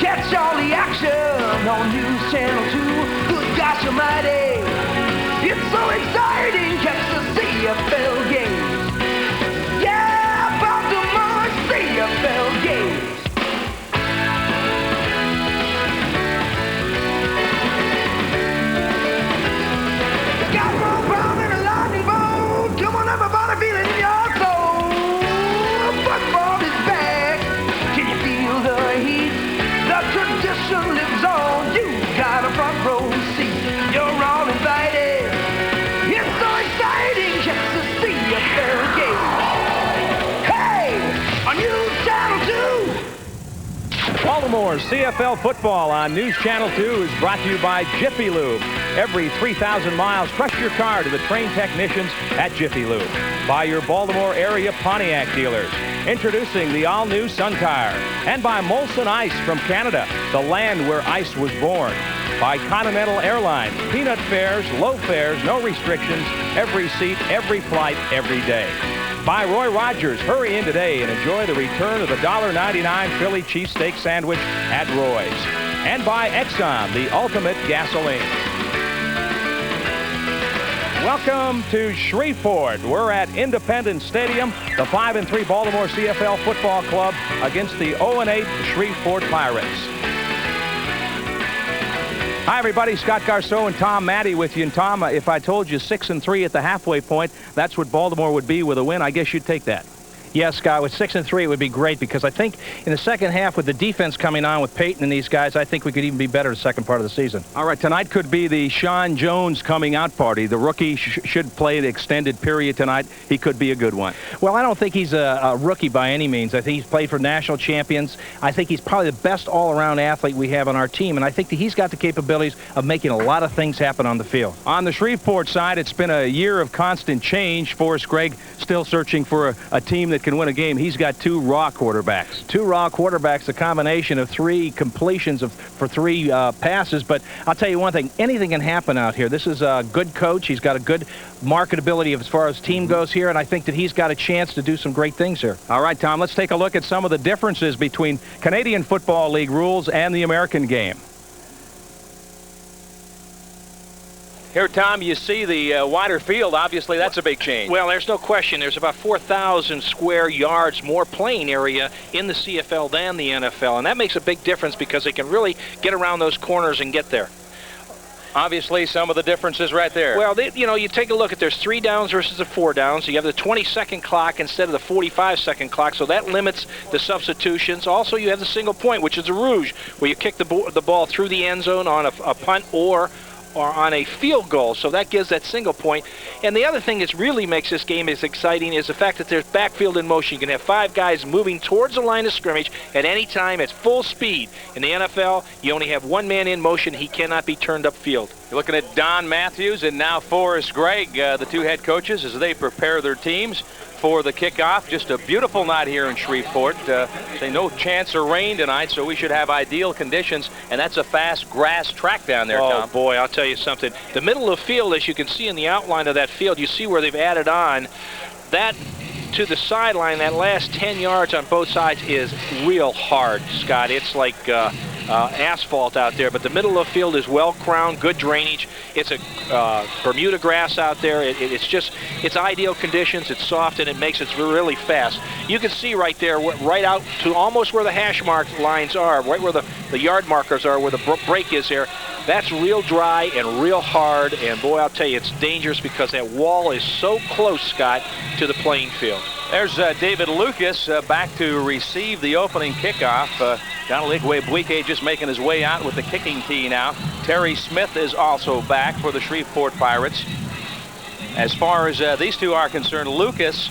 Catch all the action on News Channel 2. Good gosh almighty, it's so exciting. Catch the CFL games. Yeah, Baltimore CFL games. Got more power than a lightning bolt. Come on, everybody, feel it in your soul. Football is back. Can you feel the heat? The tradition lives on. You got a front row seat. You're all invited. It's so exciting. Catch the CFL game. Hey, on News Channel 2. Baltimore CFL football on News Channel 2 is brought to you by Jiffy Lube. Every 3,000 miles, trust your car to the trained technicians at Jiffy Lube. By your Baltimore area Pontiac dealers. Introducing the all-new Sun Tire. And by Molson Ice from Canada, the land where ice was born. By Continental Airlines, peanut fares, low fares, no restrictions, every seat, every flight, every day. By Roy Rogers, hurry in today and enjoy the return of the $1.99 Philly cheesesteak sandwich at Roy's. And by Exxon, the ultimate gasoline. Welcome to Shreveport. We're at Independence Stadium, the 5-3 Baltimore CFL Football Club against the 0-8 Shreveport Pirates. Hi, everybody. Scott Garceau and Tom Maddie with you. And Tom, if I told you 6-3 at the halfway point, that's what Baltimore would be with a win, I guess you'd take that. Yes, Scott, with 6-3, it would be great because I think in the second half with the defense coming on with Peyton and these guys, I think we could even be better the second part of the season. All right, tonight could be the Sean Jones coming out party. The rookie should play an extended period tonight. He could be a good one. Well, I don't think he's a rookie by any means. I think he's played for national champions. I think he's probably the best all-around athlete we have on our team, and I think that he's got the capabilities of making a lot of things happen on the field. On the Shreveport side, it's been a year of constant change. Forrest Gregg still searching for a team that can win a game. He's got two raw quarterbacks. Two raw quarterbacks, a combination of three completions for three passes. But I'll tell you one thing, anything can happen out here. This is a good coach. He's got a good marketability as far as team goes here, and I think that he's got a chance to do some great things here. All right, Tom, let's take a look at some of the differences between Canadian Football League rules and the American game. Here, Tom, you see the wider field. Obviously, that's a big change. Well, there's no question. There's about 4,000 square yards more playing area in the CFL than the NFL, and that makes a big difference because they can really get around those corners and get there. Obviously, some of the differences right there. Well, you take a look at there's 3 downs versus the 4 downs. You have the 20-second clock instead of the 45-second clock, so that limits the substitutions. Also, you have the single point, which is a rouge, where you kick the ball through the end zone on a punt or on a field goal, so that gives that single point. And the other thing that really makes this game as exciting is the fact that there's backfield in motion. You can have 5 guys moving towards the line of scrimmage at any time at full speed. In the NFL, you only have 1 man in motion. He cannot be turned upfield. You're looking at Don Matthews and now Forrest Gregg, the two head coaches, as they prepare their teams for the kickoff. Just a beautiful night here in Shreveport. Say no chance of rain tonight, so we should have ideal conditions, and that's a fast grass track down there, Tom. Oh, boy, I'll tell you something. The middle of the field, as you can see in the outline of that field, you see where they've added on. That to the sideline, that last 10 yards on both sides is real hard, Scott. It's like asphalt out there, but the middle of the field is well crowned, good drainage. It's a Bermuda grass out there. It's ideal conditions. It's soft and it makes it really fast. You can see right there, right out to almost where the hash mark lines are, right where the yard markers are, where the break is there. That's real dry and real hard, and boy, I'll tell you, it's dangerous because that wall is so close, Scott, to the playing field. There's David Lucas back to receive the opening kickoff. Donaligwe Buike just making his way out with the kicking tee now. Terry Smith is also back for the Shreveport Pirates. As far as these two are concerned, Lucas,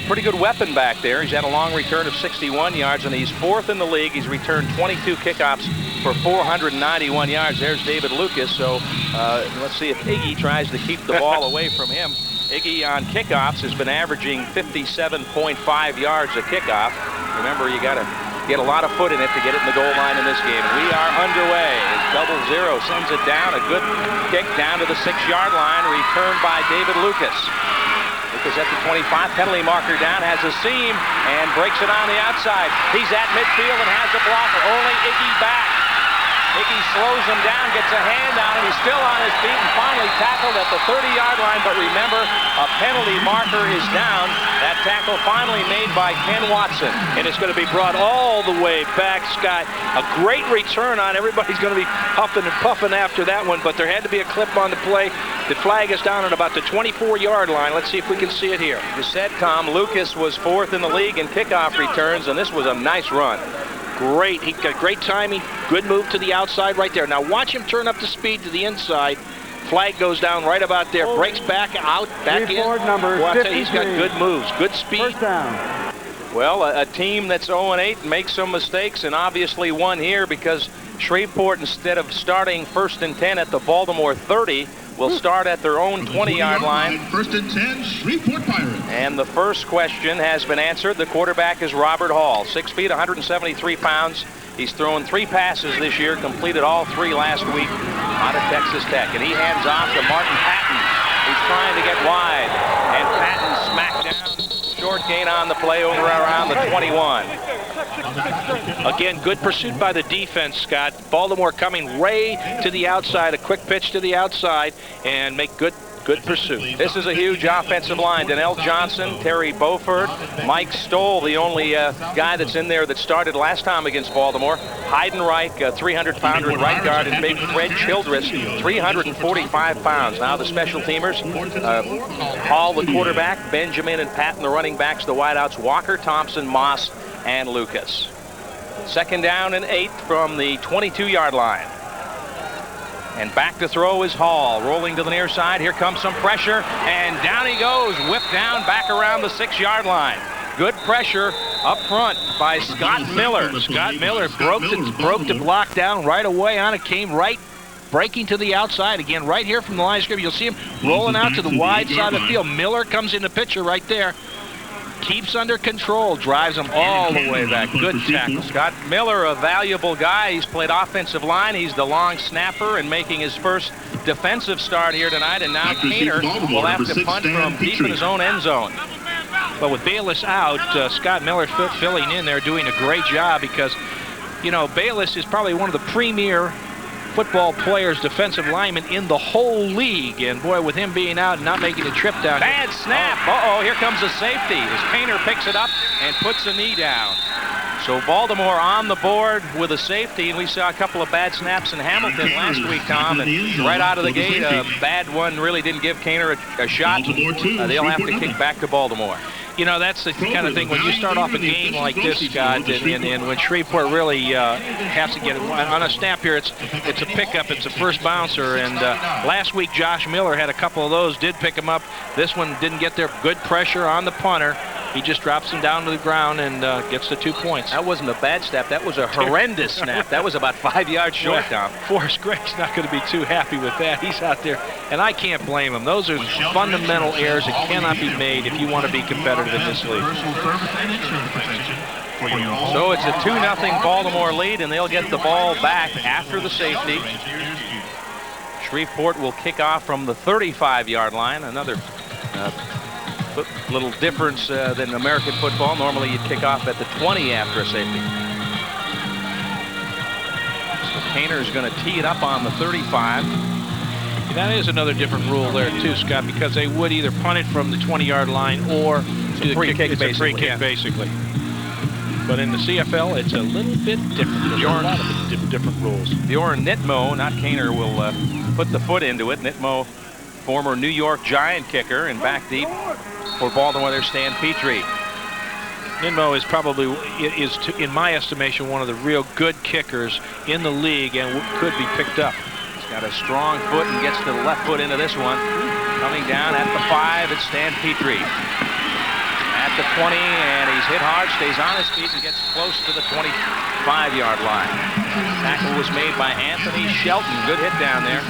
pretty good weapon back there. He's had a long return of 61 yards, and he's 4th in the league. He's returned 22 kickoffs for 491 yards. There's David Lucas. So let's see if Iggy tries to keep the ball away from him. Iggy on kickoffs has been averaging 57.5 yards a kickoff. Remember, you got to get a lot of foot in it to get it in the goal line in this game. And we are underway. It's 0-0. Sends it down. A good kick down to the 6-yard line. Returned by David Lucas. The is at the 25. Penalty marker down, has a seam, and breaks it on the outside. He's at midfield and has a blocker. Only Iggy back. Iggy slows him down, gets a hand on him. He's still on his feet and finally tackled at the 30-yard line. But remember, a penalty marker is down. That tackle finally made by Ken Watson. And it's going to be brought all the way back, Scott. A great return on. Everybody's going to be huffing and puffing after that one, but there had to be a clip on the play. The flag is down at about the 24-yard line. Let's see if we can see it here. You said, Tom, Lucas was 4th in the league in kickoff returns, and this was a nice run. Great. He got great timing. Good move to the outside right there. Now watch him turn up the speed to the inside. Flag goes down right about there. Breaks back out, back in. Watch it. He's got good moves, good speed. First down. Well, a team that's 0-8 makes some mistakes, and obviously won here because Shreveport, instead of starting 1st and 10 at the Baltimore 30, will start at their own 20-yard line. 1st and 10, Shreveport Pirates. And the first question has been answered. The quarterback is Robert Hall, 6 feet, 173 pounds. He's thrown 3 passes this year, completed all 3 last week out of Texas Tech. And he hands off to Martin Patton. He's trying to get wide, and Patton smacked down. Short gain on the play over around the 21. Again, good pursuit by the defense, Scott. Baltimore coming right to the outside, a quick pitch to the outside, and make good pursuit. This is a huge offensive line. Donnell Johnson, Terry Beaufort, Mike Stoll, the only guy that's in there that started last time against Baltimore. Heidenreich, a 300-pounder at right guard, and big Fred Childress, 345 pounds. Now the special teamers, Hall, the quarterback, Benjamin and Patton, the running backs, the wideouts, Walker, Thompson, Moss, and Lucas. 2nd down and 8 from the 22-yard line. And back to throw is Hall, rolling to the near side. Here comes some pressure, and down he goes, whipped down back around the 6-yard line. Good pressure up front by Scott Miller. Scott Miller broke the block down right away on it, came right, breaking to the outside. Again, right here from the line of scrimmage, you'll see him rolling out to the wide side of the field. Miller comes in the picture right there. Keeps under control, drives him all the way back. Good tackle. Scott Miller, a valuable guy. He's played offensive line. He's the long snapper and making his first defensive start here tonight. And now Kaner will have to punt from deep in his own end zone. But with Bayless out, Scott Miller filling in there, doing a great job because, you know, Bayless is probably one of the premier football players, defensive linemen in the whole league. And boy, with him being out and not making a trip down here. Bad snap. Uh-oh, here comes a safety as Kaner picks it up and puts a knee down. So Baltimore on the board with a safety, and we saw a couple of bad snaps in Hamilton last week, Tom, and right out of the gate, a bad one really didn't give Kaner a shot. They'll have to kick back to Baltimore. You know, that's the kind of thing when you start off a game like this, Scott, and when Shreveport really has to get it on a snap here, it's a pickup, it's a first bouncer, and last week Josh Miller had a couple of those, did pick him up. This one didn't get there. Good pressure on the punter. He just drops him down to the ground and gets the 2 points. That wasn't a bad snap. That was a horrendous snap. That was about 5 yards short, Tom. Forrest Gregg's not going to be too happy with that. He's out there, and I can't blame him. Those are fundamental errors that cannot be made if you want to be competitive in this league. So it's a 2-0 Baltimore lead, and they'll get the ball back after the safety. Shreveport will kick off from the 35-yard line. Another little difference than American football. Normally you'd kick off at the 20 after a safety. So Kaner is going to tee it up on the 35. That is another different rule there too, Scott, because they would either punt it from the 20-yard line or do the free kick, it's a free kick, basically. But in the CFL, it's a little bit different. There's a lot of different rules. Bjorn Nitmo, not Kaner, will put the foot into it. Nitmo, former New York Giant kicker, and back deep for Baltimore, there's Stan Petrie. Nitmo is probably, in my estimation, one of the real good kickers in the league and could be picked up. He's got a strong foot and gets the left foot into this one. Coming down at the 5, it's Stan Petrie. At the 20, and he's hit hard, stays on his feet, and gets close to the 25-yard line. Tackle was made by Anthony Shelton. Good hit down there.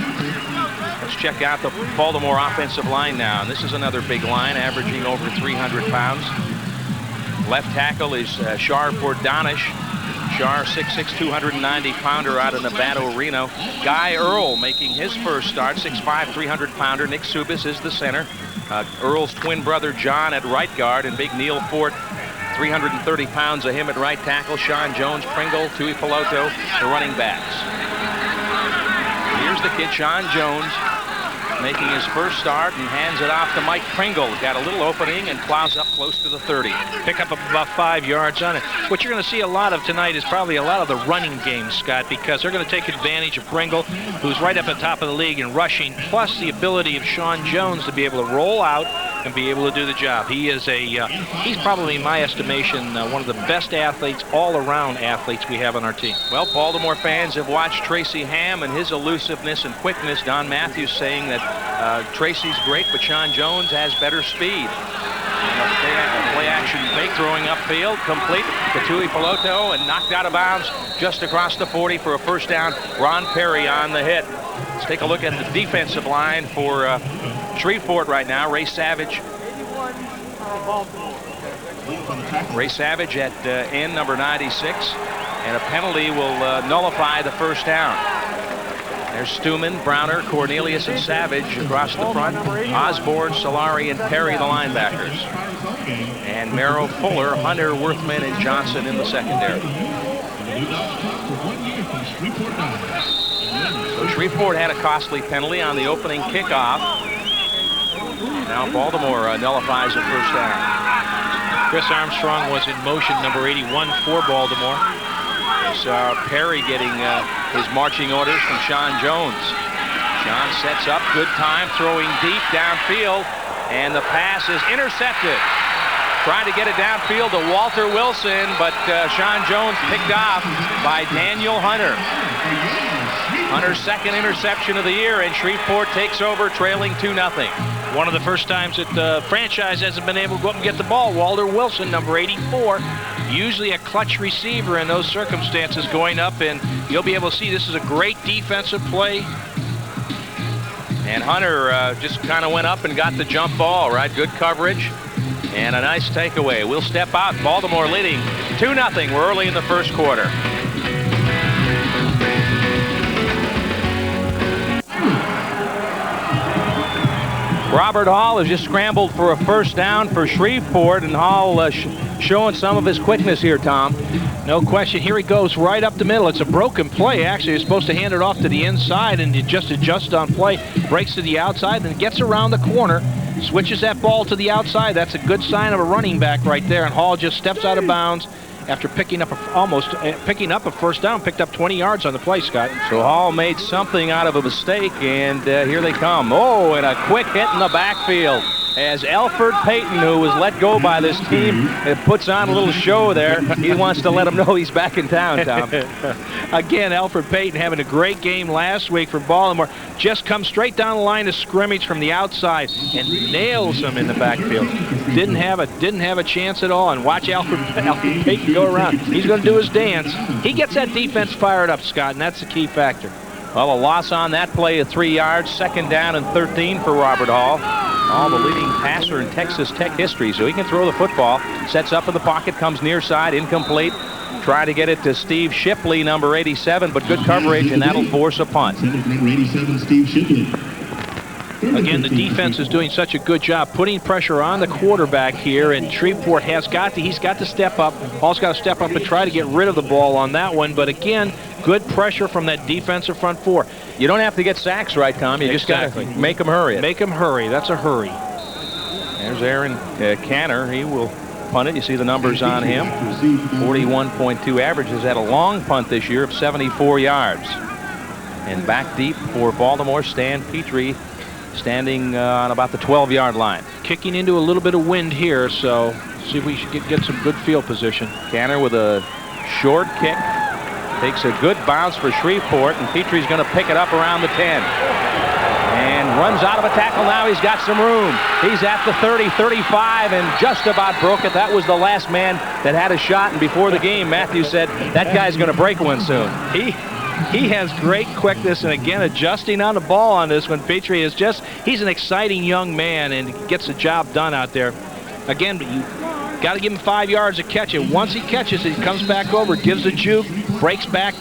Let's check out the Baltimore offensive line now. And this is another big line, averaging over 300 pounds. Left tackle is Sharport Donish. Char, 6'6", 290-pounder out of Nevada, Reno. Guy Earl making his first start, 6'5", 300-pounder. Nick Subis is the center. Earl's twin brother John at right guard, and big Neil Fort, 330 pounds of him at right tackle. Sean Jones, Pringle, Tui Peloto, the running backs. Here's the kid, Sean Jones, making his first start and hands it off to Mike Pringle. Got a little opening and plows up close to the 30. Pick up about 5 yards on it. What you're going to see a lot of tonight is probably a lot of the running game, Scott, because they're going to take advantage of Pringle, who's right up at the top of the league in rushing, plus the ability of Sean Jones to be able to roll out and be able to do the job. He is he's probably, in my estimation, one of the best athletes, all-around athletes we have on our team. Well, Baltimore fans have watched Tracy Ham and his elusiveness and quickness. Don Matthews saying that Tracy's great, but Sean Jones has better speed. Play action fake, throwing upfield, complete to Tui Peloto and knocked out of bounds just across the 40 for a first down. Ron Perry on the hit. Let's take a look at the defensive line for Shreveport right now. Ray Savage. Ray Savage at end number 96, and a penalty will nullify the first down. There's Stuman, Browner, Cornelius, and Savage across the front. Osborne, Solari, and Perry, the linebackers. And Merrill, Fuller, Hunter, Worthman, and Johnson in the secondary. So Shreveport had a costly penalty on the opening kickoff. Now Baltimore nullifies a first down. Chris Armstrong was in motion, number 81 for Baltimore. Perry getting his marching orders from Sean Jones. Sean sets up, good time, throwing deep downfield, and the pass is intercepted. Trying to get it downfield to Walter Wilson, but Sean Jones picked off by Daniel Hunter. Hunter's second interception of the year, and Shreveport takes over, trailing 2-0. One of the first times that the franchise hasn't been able to go up and get the ball. Walter Wilson, number 84, usually a clutch receiver in those circumstances, going up, and you'll be able to see this is a great defensive play. And Hunter just kind of went up and got the jump ball, right? Good coverage and a nice takeaway. We'll step out. Baltimore leading 2-0. We're early in the first quarter. Robert Hall has just scrambled for a first down for Shreveport, and Hall showing some of his quickness here, Tom. No question. Here he goes right up the middle. It's a broken play, actually. He's supposed to hand it off to the inside and just adjust on play. Breaks to the outside, then gets around the corner, switches that ball to the outside. That's a good sign of a running back right there, and Hall just steps out of bounds after picking up a first down, picked up 20 yards on the play, Scott. So Hall made something out of a mistake, and here they come. Oh, and a quick hit in the backfield as Alfred Payton, who was let go by this team, puts on a little show there. He wants to let them know he's back in town, Tom. Again, Alfred Payton having a great game last week for Baltimore. Just comes straight down the line of scrimmage from the outside and nails him in the backfield. Didn't have a chance at all. And watch Alfred Payton go around. He's going to do his dance. He gets that defense fired up, Scott, and that's the key factor. Well, a loss on that play of 3 yards. Second down and 13 for Robert Hall. Hall, the leading passer in Texas Tech history, so he can throw the football. Sets up in the pocket, comes near side, incomplete. Try to get it to Steve Shipley, number 87, but good coverage, and that'll force a punt. Number 87, Steve Shipley. Again, the defense is doing such a good job putting pressure on the quarterback here, and Shreveport he's got to step up. Hall's got to step up and try to get rid of the ball on that one, but again, good pressure from that defensive front four. You don't have to get sacks, right, Tom? You just got to make them hurry. Make them hurry. That's a hurry. There's Aaron Canner. He will punt it. You see the numbers on him. 41.2 average. Has had a long punt this year of 74 yards. And back deep for Baltimore, Stan Petrie, standing on about the 12-yard line. Kicking into a little bit of wind here, so see if we should get some good field position. Canner with a short kick. Takes a good bounce for Shreveport, and Petrie's going to pick it up around the 10. And runs out of a tackle now. He's got some room. He's at the 30, 35, and just about broke it. That was the last man that had a shot, and before the game, Matthews said, that guy's going to break one soon. He has great quickness, and again, adjusting on the ball on this one. Petrie is he's an exciting young man and gets the job done out there. Again, but you Got to give him 5 yards to catch it. Once he catches it, he comes back over, gives a juke, breaks back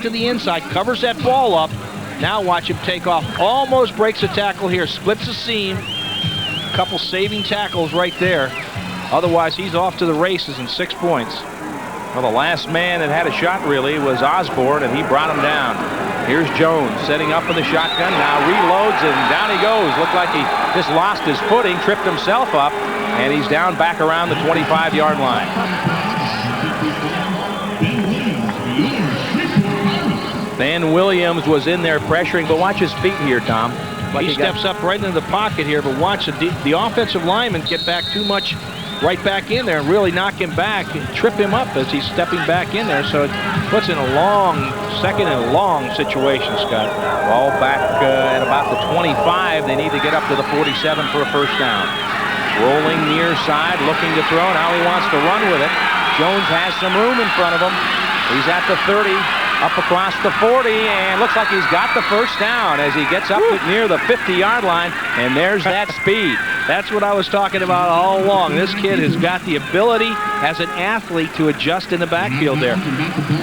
to the inside, covers that ball up. Now watch him take off. Almost breaks a tackle here, splits the seam. A couple saving tackles right there. Otherwise, he's off to the races in 6 points. Well, the last man that had a shot really was Osborne, and he brought him down. Here's Jones setting up with the shotgun. Now reloads, and down he goes. Looked like he just lost his footing, tripped himself up, and he's down back around the 25-yard line. Ben Williams was in there pressuring, but watch his feet here, Tom. Like he steps up right into the pocket here, but watch the offensive lineman get back too much right back in there and really knock him back and trip him up as he's stepping back in there. So it puts in a long, second and long situation, Scott. Ball back at about the 25. They need to get up to the 47 for a first down. Rolling near side, looking to throw. Now he wants to run with it. Jones has some room in front of him. He's at the 30, up across the 40, and looks like he's got the first down as he gets up near the 50-yard line, and there's that speed. That's what I was talking about all along. This kid has got the ability as an athlete to adjust in the backfield there.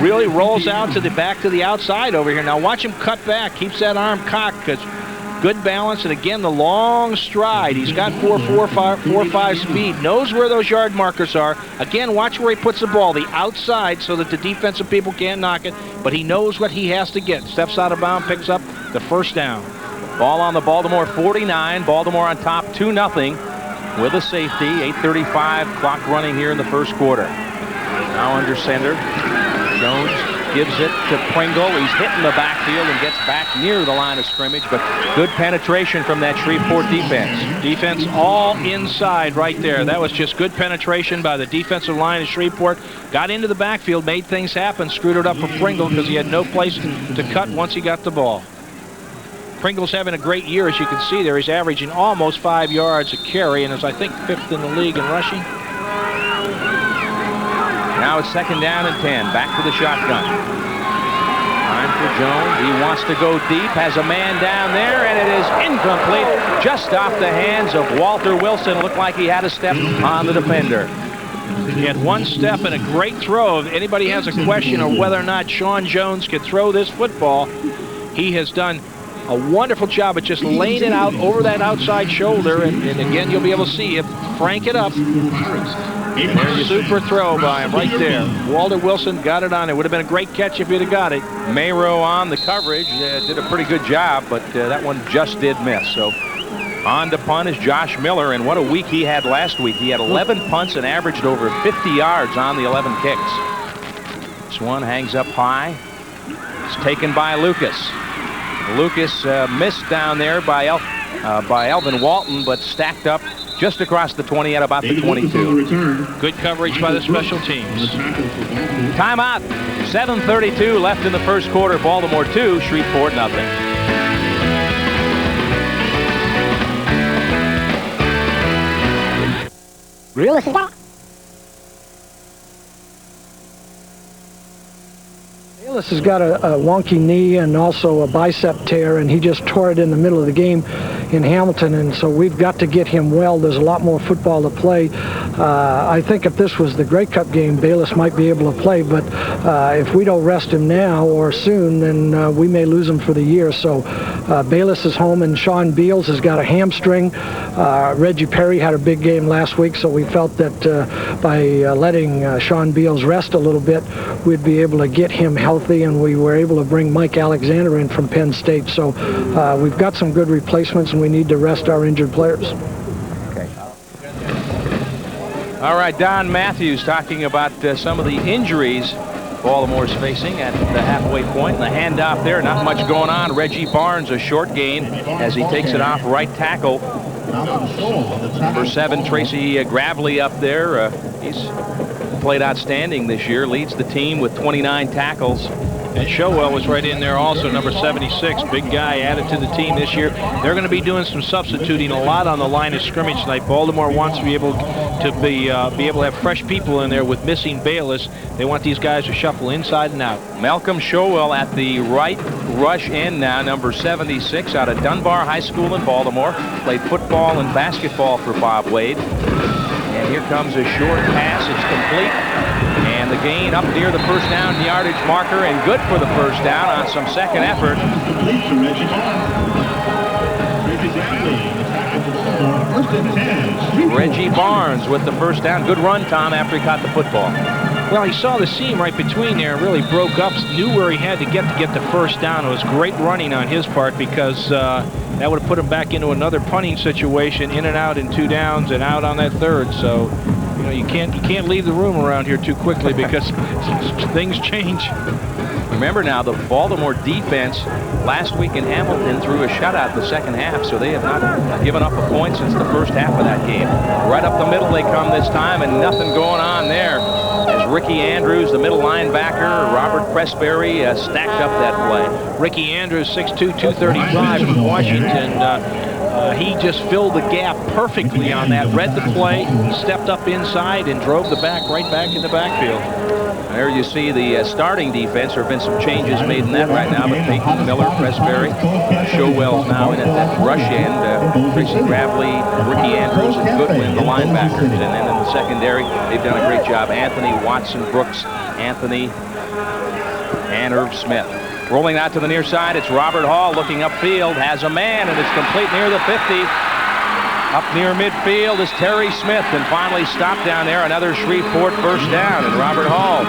Really rolls out to the back to the outside over here. Now watch him cut back, keeps that arm cocked, because good balance, and again the long stride. He's got 4.45 speed, knows where those yard markers are. Again, watch where he puts the ball, the outside, so that the defensive people can't knock it, but he knows what he has to get. Steps out of bounds, picks up the first down. Ball on the Baltimore 49. Baltimore on top 2-0 with a safety. 8:35 clock running here in the first quarter. Now under center. Jones gives it to Pringle. He's hitting the backfield and gets back near the line of scrimmage, but good penetration from that Shreveport defense. Defense all inside right there. That was just good penetration by the defensive line of Shreveport. Got into the backfield, made things happen, screwed it up for Pringle because he had no place to cut once he got the ball. Pringle's having a great year, as you can see there. He's averaging almost 5 yards a carry and is, I think, 5th in the league in rushing. Now it's 2nd down and 10. Back to the shotgun. Time for Jones. He wants to go deep. Has a man down there, and it is incomplete. Just off the hands of Walter Wilson. Looked like he had a step on the defender. He had one step and a great throw. If anybody has a question of whether or not Sean Jones could throw this football, he has done a wonderful job of just laying it out over that outside shoulder, and again you'll be able to see him crank it up. There's a super throw by him right there. Walter Wilson got it on. It would have been a great catch if he'd have got it. Mayrow on the coverage did a pretty good job, but that one just did miss. So on to punt is Josh Miller, and what a week he had last week. He had 11 punts and averaged over 50 yards on the 11 kicks. This one hangs up high. It's taken by Lucas. Lucas missed down there by Elvin Walton, but stacked up just across the 20 at about the 22. Good coverage by the special teams. Timeout. 7:32 left in the first quarter. Baltimore 2, Shreveport nothing. Really? Bayless has got a wonky knee and also a bicep tear, and he just tore it in the middle of the game in Hamilton, and so we've got to get him well. There's a lot more football to play. I think if this was the Grey Cup game, Bayless might be able to play, but if we don't rest him now or soon, then we may lose him for the year. So Bayless is home, and Sean Beals has got a hamstring. Reggie Perry had a big game last week, so we felt that by letting Sean Beals rest a little bit, we'd be able to get him healthy, and we were able to bring Mike Alexander in from Penn State. So we've got some good replacements, and we need to rest our injured players. Okay. All right, Don Matthews talking about some of the injuries Baltimore's facing at the halfway point. The handoff there, not much going on. Reggie Barnes, a short gain as he takes it off right tackle. Number 7, Tracy Gravely up there. He's played outstanding this year, leads the team with 29 tackles. And Showell was right in there also, number 76, big guy added to the team this year. They're going to be doing some substituting a lot on the line of scrimmage tonight. Baltimore wants to be able to have fresh people in there with missing Bayless. They want these guys to shuffle inside and out. Malcolm Showell at the right rush end now, number 76, out of Dunbar High School in Baltimore. Played football and basketball for Bob Wade. And here comes a short pass. It's complete. And the gain up near the first down yardage marker, and good for the first down on some second effort. Reggie Barnes with the first down. Good run, Tom, after he caught the football. Well, he saw the seam right between there and really broke up, knew where he had to get the first down. It was great running on his part because that would have put him back into another punting situation, in and out in 2 downs and out on that third. So, you know, you can't leave the room around here too quickly because things change. Remember now, the Baltimore defense last week in Hamilton threw a shutout in the second half, so they have not given up a point since the first half of that game. Right up the middle they come this time, and nothing going on there. As Ricky Andrews, the middle linebacker, Robert Pressberry stacked up that play. Ricky Andrews, 6'2", 235 from Washington. He just filled the gap perfectly on that, read the play, stepped up inside, and drove the right back in the backfield. There you see the starting defense. There have been some changes made in that right now, but Peyton Miller, Pressberry, Showell's now in at that rush end. Tracy Gravely, Ricky Andrews, and Goodwin, the linebackers. And then in the secondary, they've done a great job. Anthony, Watson, Brooks, Anthony, and Irv Smith. Rolling out to the near side, it's Robert Hall looking upfield, has a man, and it's complete near the 50. Up near midfield is Terry Smith, and finally stopped down there. Another Shreveport first down, and Robert Hall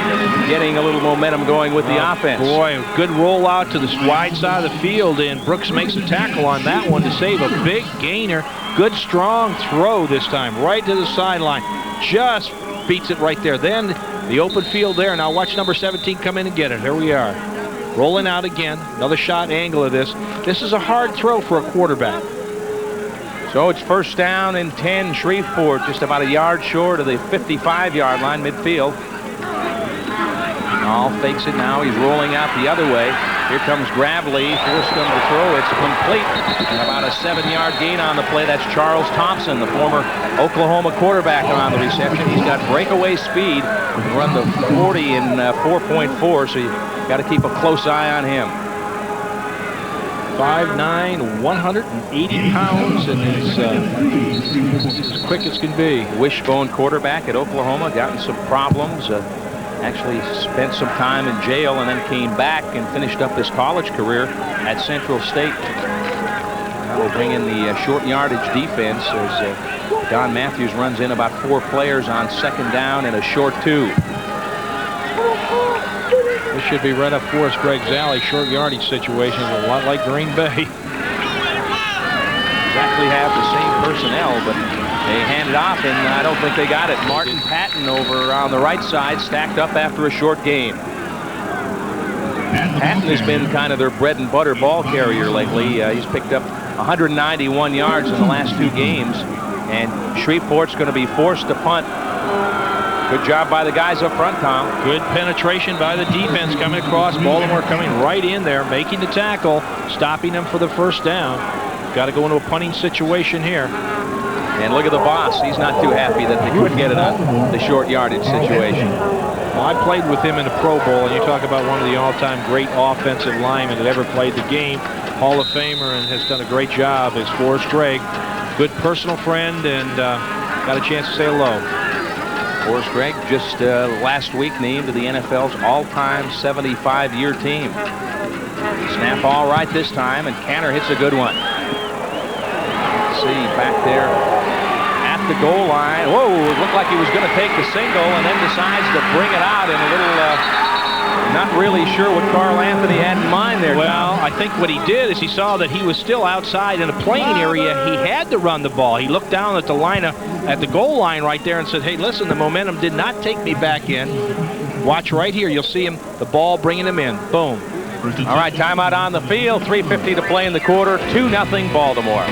getting a little momentum going with the offense. Boy, good rollout to the wide side of the field, and Brooks makes a tackle on that one to save a big gainer. Good strong throw this time, right to the sideline. Just beats it right there. Then the open field there. Now watch number 17 come in and get it. Here we are. Rolling out again. Another shot angle of this. This is a hard throw for a quarterback. So it's first down and 10, Shreveport, just about a yard short of the 55-yard line midfield. Hall fakes it now. He's rolling out the other way. Here comes Gravely, forced him to throw. It's complete. And about a 7-yard gain on the play. That's Charles Thompson, the former Oklahoma quarterback, on the reception. He's got breakaway speed. He can run the 40 in 4.4, so you got to keep a close eye on him. 5'9", 180 pounds, and is as quick as can be. Wishbone quarterback at Oklahoma, gotten some problems. Actually spent some time in jail and then came back and finished up his college career at Central State. Now they bring in the short yardage defense as Don Matthews runs in about 4 players on second down and a short 2. This should be right up Forrest Gregg's alley. Short yardage situation, a lot like Green Bay. Exactly have the same personnel, but they hand it off, and I don't think they got it. Martin Patton over on the right side, stacked up after a short game. Patton has been kind of their bread and butter ball carrier lately. He's picked up 191 yards in the last 2 games, and Shreveport's going to be forced to punt. Good job by the guys up front, Tom. Good penetration by the defense coming across. Baltimore coming right in there, making the tackle, stopping them for the first down. Got to go into a punting situation here. And look at the boss. He's not too happy that they couldn't get it on the short yardage situation. Well, I played with him in the Pro Bowl, and you talk about one of the all-time great offensive linemen that ever played the game. Hall of Famer, and has done a great job, is Forrest Gregg. Good personal friend, and got a chance to say hello. Forrest Gregg just last week named to the NFL's all-time 75-year team. Snap all right this time, and Canner hits a good one. Let's see, back there at the goal line. Whoa, it looked like he was going to take the single and then decides to bring it out in a little, not really sure what Carl Anthony had in mind there. Well, I think what he did is he saw that he was still outside in a playing area. He had to run the ball. He looked down at the lineup at the goal line right there and said, hey, listen, the momentum did not take me back in. Watch right here. You'll see him, the ball bringing him in. Boom. All right, timeout on the field. 3:50 to play in the quarter. 2-0 Baltimore.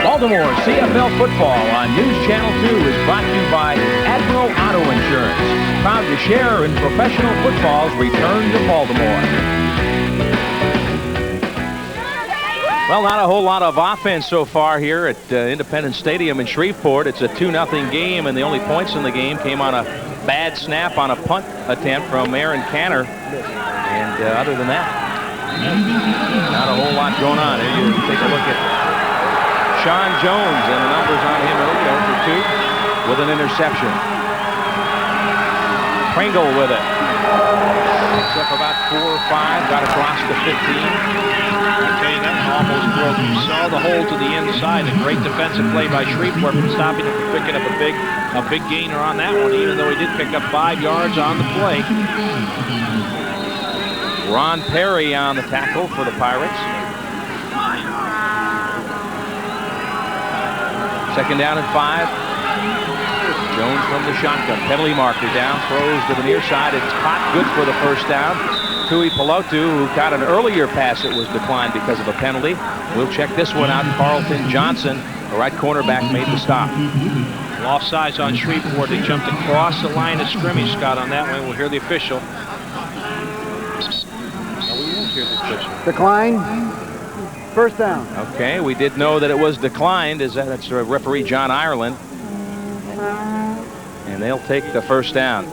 Baltimore CFL football on News Channel 2 is brought to you by Admiral Auto Insurance. Proud to share in professional football's return to Baltimore. Well, not a whole lot of offense so far here at Independence Stadium in Shreveport. It's a 2-0 game, and the only points in the game came on a bad snap on a punt attempt from Aaron Canner. And other than that, Not a whole lot going on. Here you take a look at Sean Jones and the numbers on him early, 0 for 2 with an interception. Pringle with it. Picks up about 4 or 5, got across the 15. I tell you, that almost broke. You saw the hole to the inside. A great defensive play by Shreveport from stopping him from picking up a big gainer on that one, even though he did pick up 5 yards on the play. Ron Perry on the tackle for the Pirates. Second down and 5. Jones from the shotgun. Penalty marker down. Throws to the near side. It's caught. Good for the first down. Tui Pelotu, who got an earlier pass that was declined because of a penalty. We'll check this one out. Carlton Johnson, the right cornerback, made the stop. Offsides on Shreveport. They jumped across the line of scrimmage, Scott, on that one. We'll hear the official. No, we won't hear the official. Decline. First down. Okay, we did know that it was declined. That's referee John Ireland. And they'll take the first down.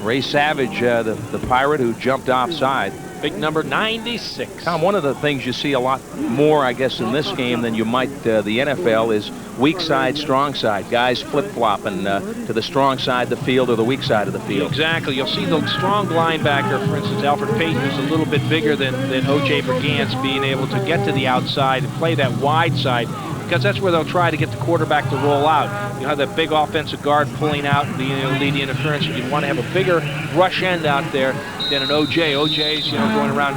Ray Savage, the Pirate who jumped offside. Big number 96. Tom, one of the things you see a lot more, I guess, in this game than you might the NFL is weak side, strong side. Guys flip-flopping to the strong side of the field or the weak side of the field. Exactly. You'll see the strong linebacker, for instance, Alfred Payton, who's a little bit bigger than O.J. Brigance, being able to get to the outside and play that wide side, because that's where they'll try to get the quarterback to roll out. You have that big offensive guard pulling out, lead the interference. You want to have a bigger rush end out there than an O.J. O.J.'s, going around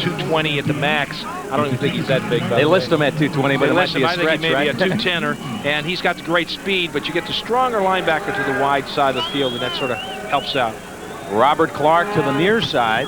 220 at the max. I don't even think he's that big. They list him at 220, but it might be a I stretch, think he may right? be a 210er, and he's got the great speed, but you get the stronger linebacker to the wide side of the field, and that sort of helps out. Robert Clark to the near side.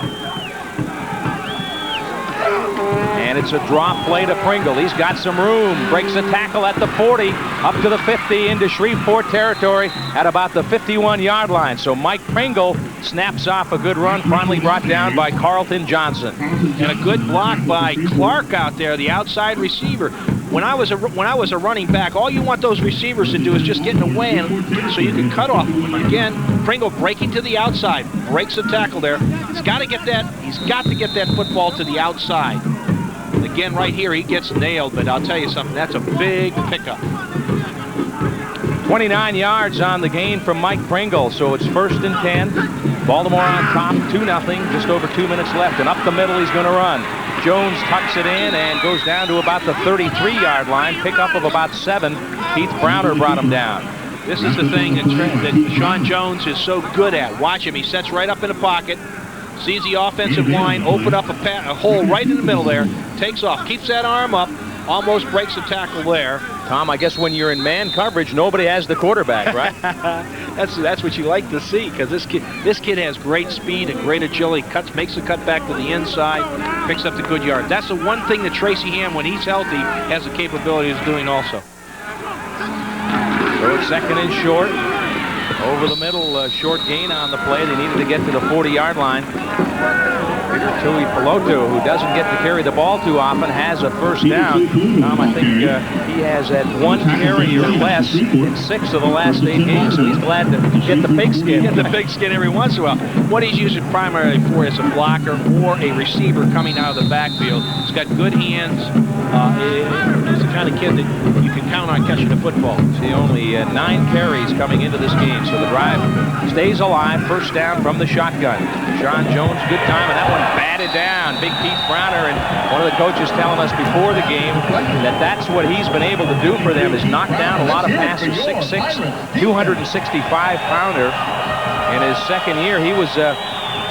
And it's a drop play to Pringle. He's got some room. Breaks a tackle at the 40, up to the 50, into Shreveport territory at about the 51-yard line. So Mike Pringle snaps off a good run, finally brought down by Carlton Johnson. And a good block by Clark out there, the outside receiver. When I was a running back, all you want those receivers to do is just get in the way so you can cut off them. But again, Pringle breaking to the outside, breaks the tackle there. He's got to get that football to the outside. Again, right here, he gets nailed, but I'll tell you something, that's a big pickup. 29 yards on the gain from Mike Pringle, so it's 1st and 10. Baltimore on top, 2-0, just over 2 minutes left, and up the middle he's going to run. Jones tucks it in and goes down to about the 33-yard line, pickup of about 7. Keith Browner brought him down. This is the thing that Sean Jones is so good at. Watch him, he sets right up in the pocket, sees the offensive line, open up a hole right in the middle there, takes off, keeps that arm up, almost breaks the tackle there. Tom, I guess when you're in man coverage, nobody has the quarterback, right? That's what you like to see, because this kid has great speed and great agility. Makes the cut back to the inside, picks up the good yard. That's the one thing that Tracy Ham, when he's healthy, has the capability of doing also. So it's 2nd and short. Over the middle, short gain on the play. They needed to get to the 40-yard line. Tui Pelotu, who doesn't get to carry the ball too often, has a first down. Tom, I think he has had 1 carry or less in 6 of the last 8 games, so he's glad to get the pigskin. Get the pigskin every once in a while. What he's using primarily for is a blocker or a receiver coming out of the backfield. He's got good hands. He's the kind of kid that you can count on catching the football. See, only 9 carries coming into this game, so the drive stays alive. First down from the shotgun. Sean Jones, good time, and that one batted down. Big Keith Browner, and one of the coaches telling us before the game that that's what he's been able to do for them, is knock down a lot of passes. 6'6", 265-pounder. In his second year, he was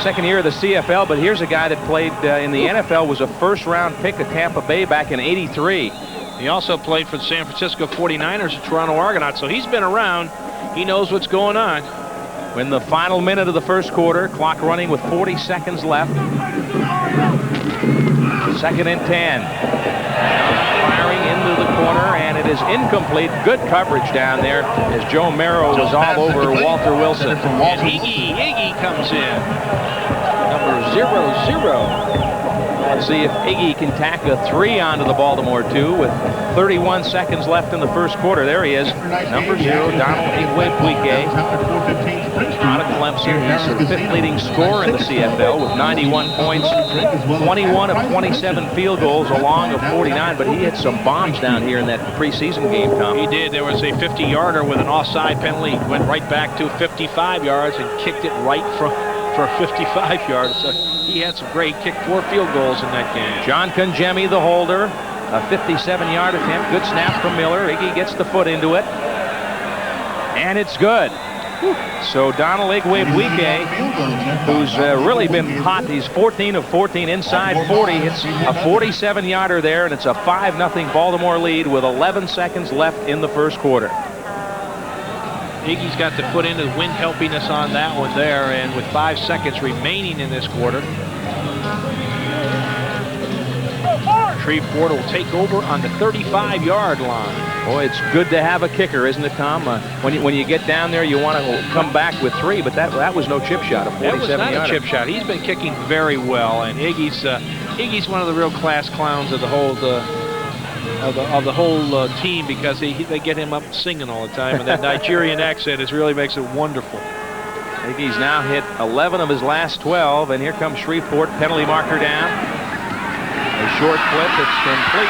second year of the CFL, but here's a guy that played in the NFL, was a first-round pick of Tampa Bay back in '83. He also played for the San Francisco 49ers and Toronto Argonauts, so he's been around. He knows what's going on. In the final minute of the first quarter, clock running with 40 seconds left. 2nd and 10. Firing into the corner, and it is incomplete. Good coverage down there as Joe Merrow was all over Walter Wilson. And Iggy comes in. Number 00. Let's see if Iggy can tack a 3 onto the Baltimore 2 with 31 seconds left in the first quarter. There he is, number 0, Donald Igwe-Puike, out of Clemson. season. He's the 5th leading scorer in the CFL with 91 points, 21 of 27 field goals, along of 49. But he hit some bombs down here in that preseason game, Tom. He did. There was a 50-yarder with an offside penalty. He went right back to 55 yards and kicked it right for 55 yards. So he had some great, kicked 4 field goals in that game. John Conjemi, the holder, a 57-yard attempt. Good snap from Miller. Iggy gets the foot into it. And it's good. So Donald Igwe-Buike, who's really been hot, he's 14 of 14 inside 40. It's a 47-yarder there, and it's a 5-0 Baltimore lead with 11 seconds left in the first quarter. Iggy's got the foot into the wind helping us on that one there, and with 5 seconds remaining in this quarter, Shreveport will take over on the 35-yard line. Boy, it's good to have a kicker, isn't it, Tom? When you get down there, you want to come back with 3, but that was no chip shot, a 47-yarder. That was not a chip shot. He's been kicking very well, and Iggy's one of the real class clowns of the whole team, because they get him up singing all the time, and that Nigerian accent really makes it wonderful. Iggy's now hit 11 of his last 12, and here comes Shreveport, penalty marker down. A short flip, it's complete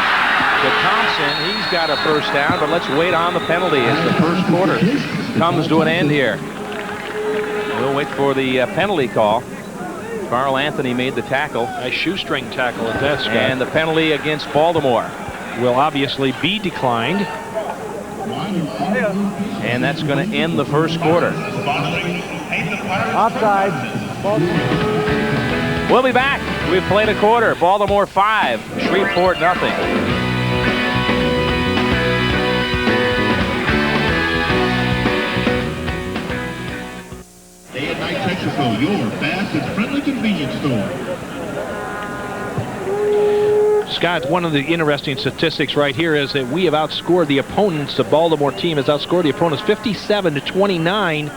to Thompson. He's got a first down, but let's wait on the penalty as the first quarter comes to an end here. We'll wait for the penalty call. Carl Anthony made the tackle. A shoestring tackle at that, Scott. And the penalty against Baltimore will obviously be declined. And that's going to end the first quarter. Offside. We'll be back. We've played a quarter. Baltimore 5, Shreveport nothing. Day and Night Texaco, your fast and friendly convenience store. Scott, one of the interesting statistics right here is that we have outscored the opponents. The Baltimore team has outscored the opponents 57-29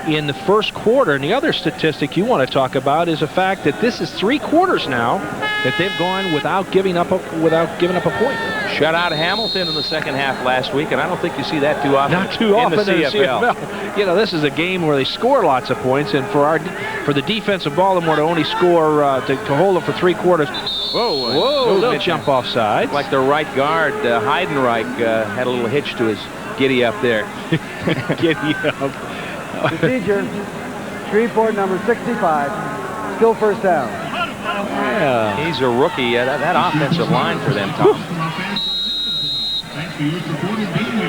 in the first quarter. And the other statistic you want to talk about is the fact that this is 3 quarters now that they've gone without giving up a point. Shut out Hamilton in the second half last week, and I don't think you see that too often. Not too often in the CFL. You know, this is a game where they score lots of points, and for the defense of Baltimore to only score to hold them for 3 quarters. Whoa! Little jump offside. Like the right guard, Heidenreich, had a little hitch to his giddy up there. Giddy up. Procedure, Shreveport number 65, still first down. Yeah. He's a rookie. That offensive line for them, Tom.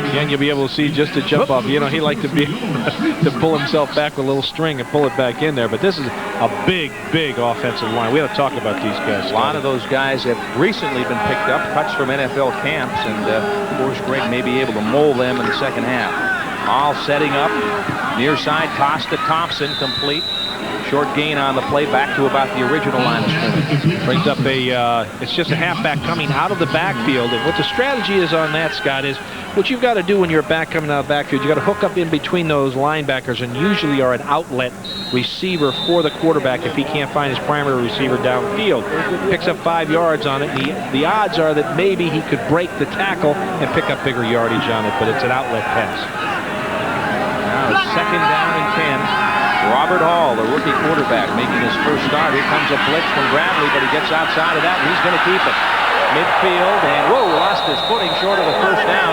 Again, you'll be able to see just a jump off. You know, he liked to be to pull himself back with a little string and pull it back in there. But this is a big, big offensive line. We have to talk about these guys. A lot of those guys have recently been picked up, cuts from NFL camps, and of course, Greg may be able to mold them in the second half. All setting up. Near side toss to Thompson, complete. Short gain on the play, back to about the original line of scrimmage. Brings up it's just a halfback coming out of the backfield. And what the strategy is on that, Scott, is what you've got to do when you're a back coming out of the backfield. You've got to hook up in between those linebackers, and usually are an outlet receiver for the quarterback if he can't find his primary receiver downfield. Picks up 5 yards on it. The odds are that maybe he could break the tackle and pick up bigger yardage on it, but it's an outlet pass. Now second down and 10. Robert Hall, the rookie quarterback, making his first start. Here comes a blitz from Bradley, but he gets outside of that, and he's going to keep it. Midfield, and whoa, lost his footing short of the first down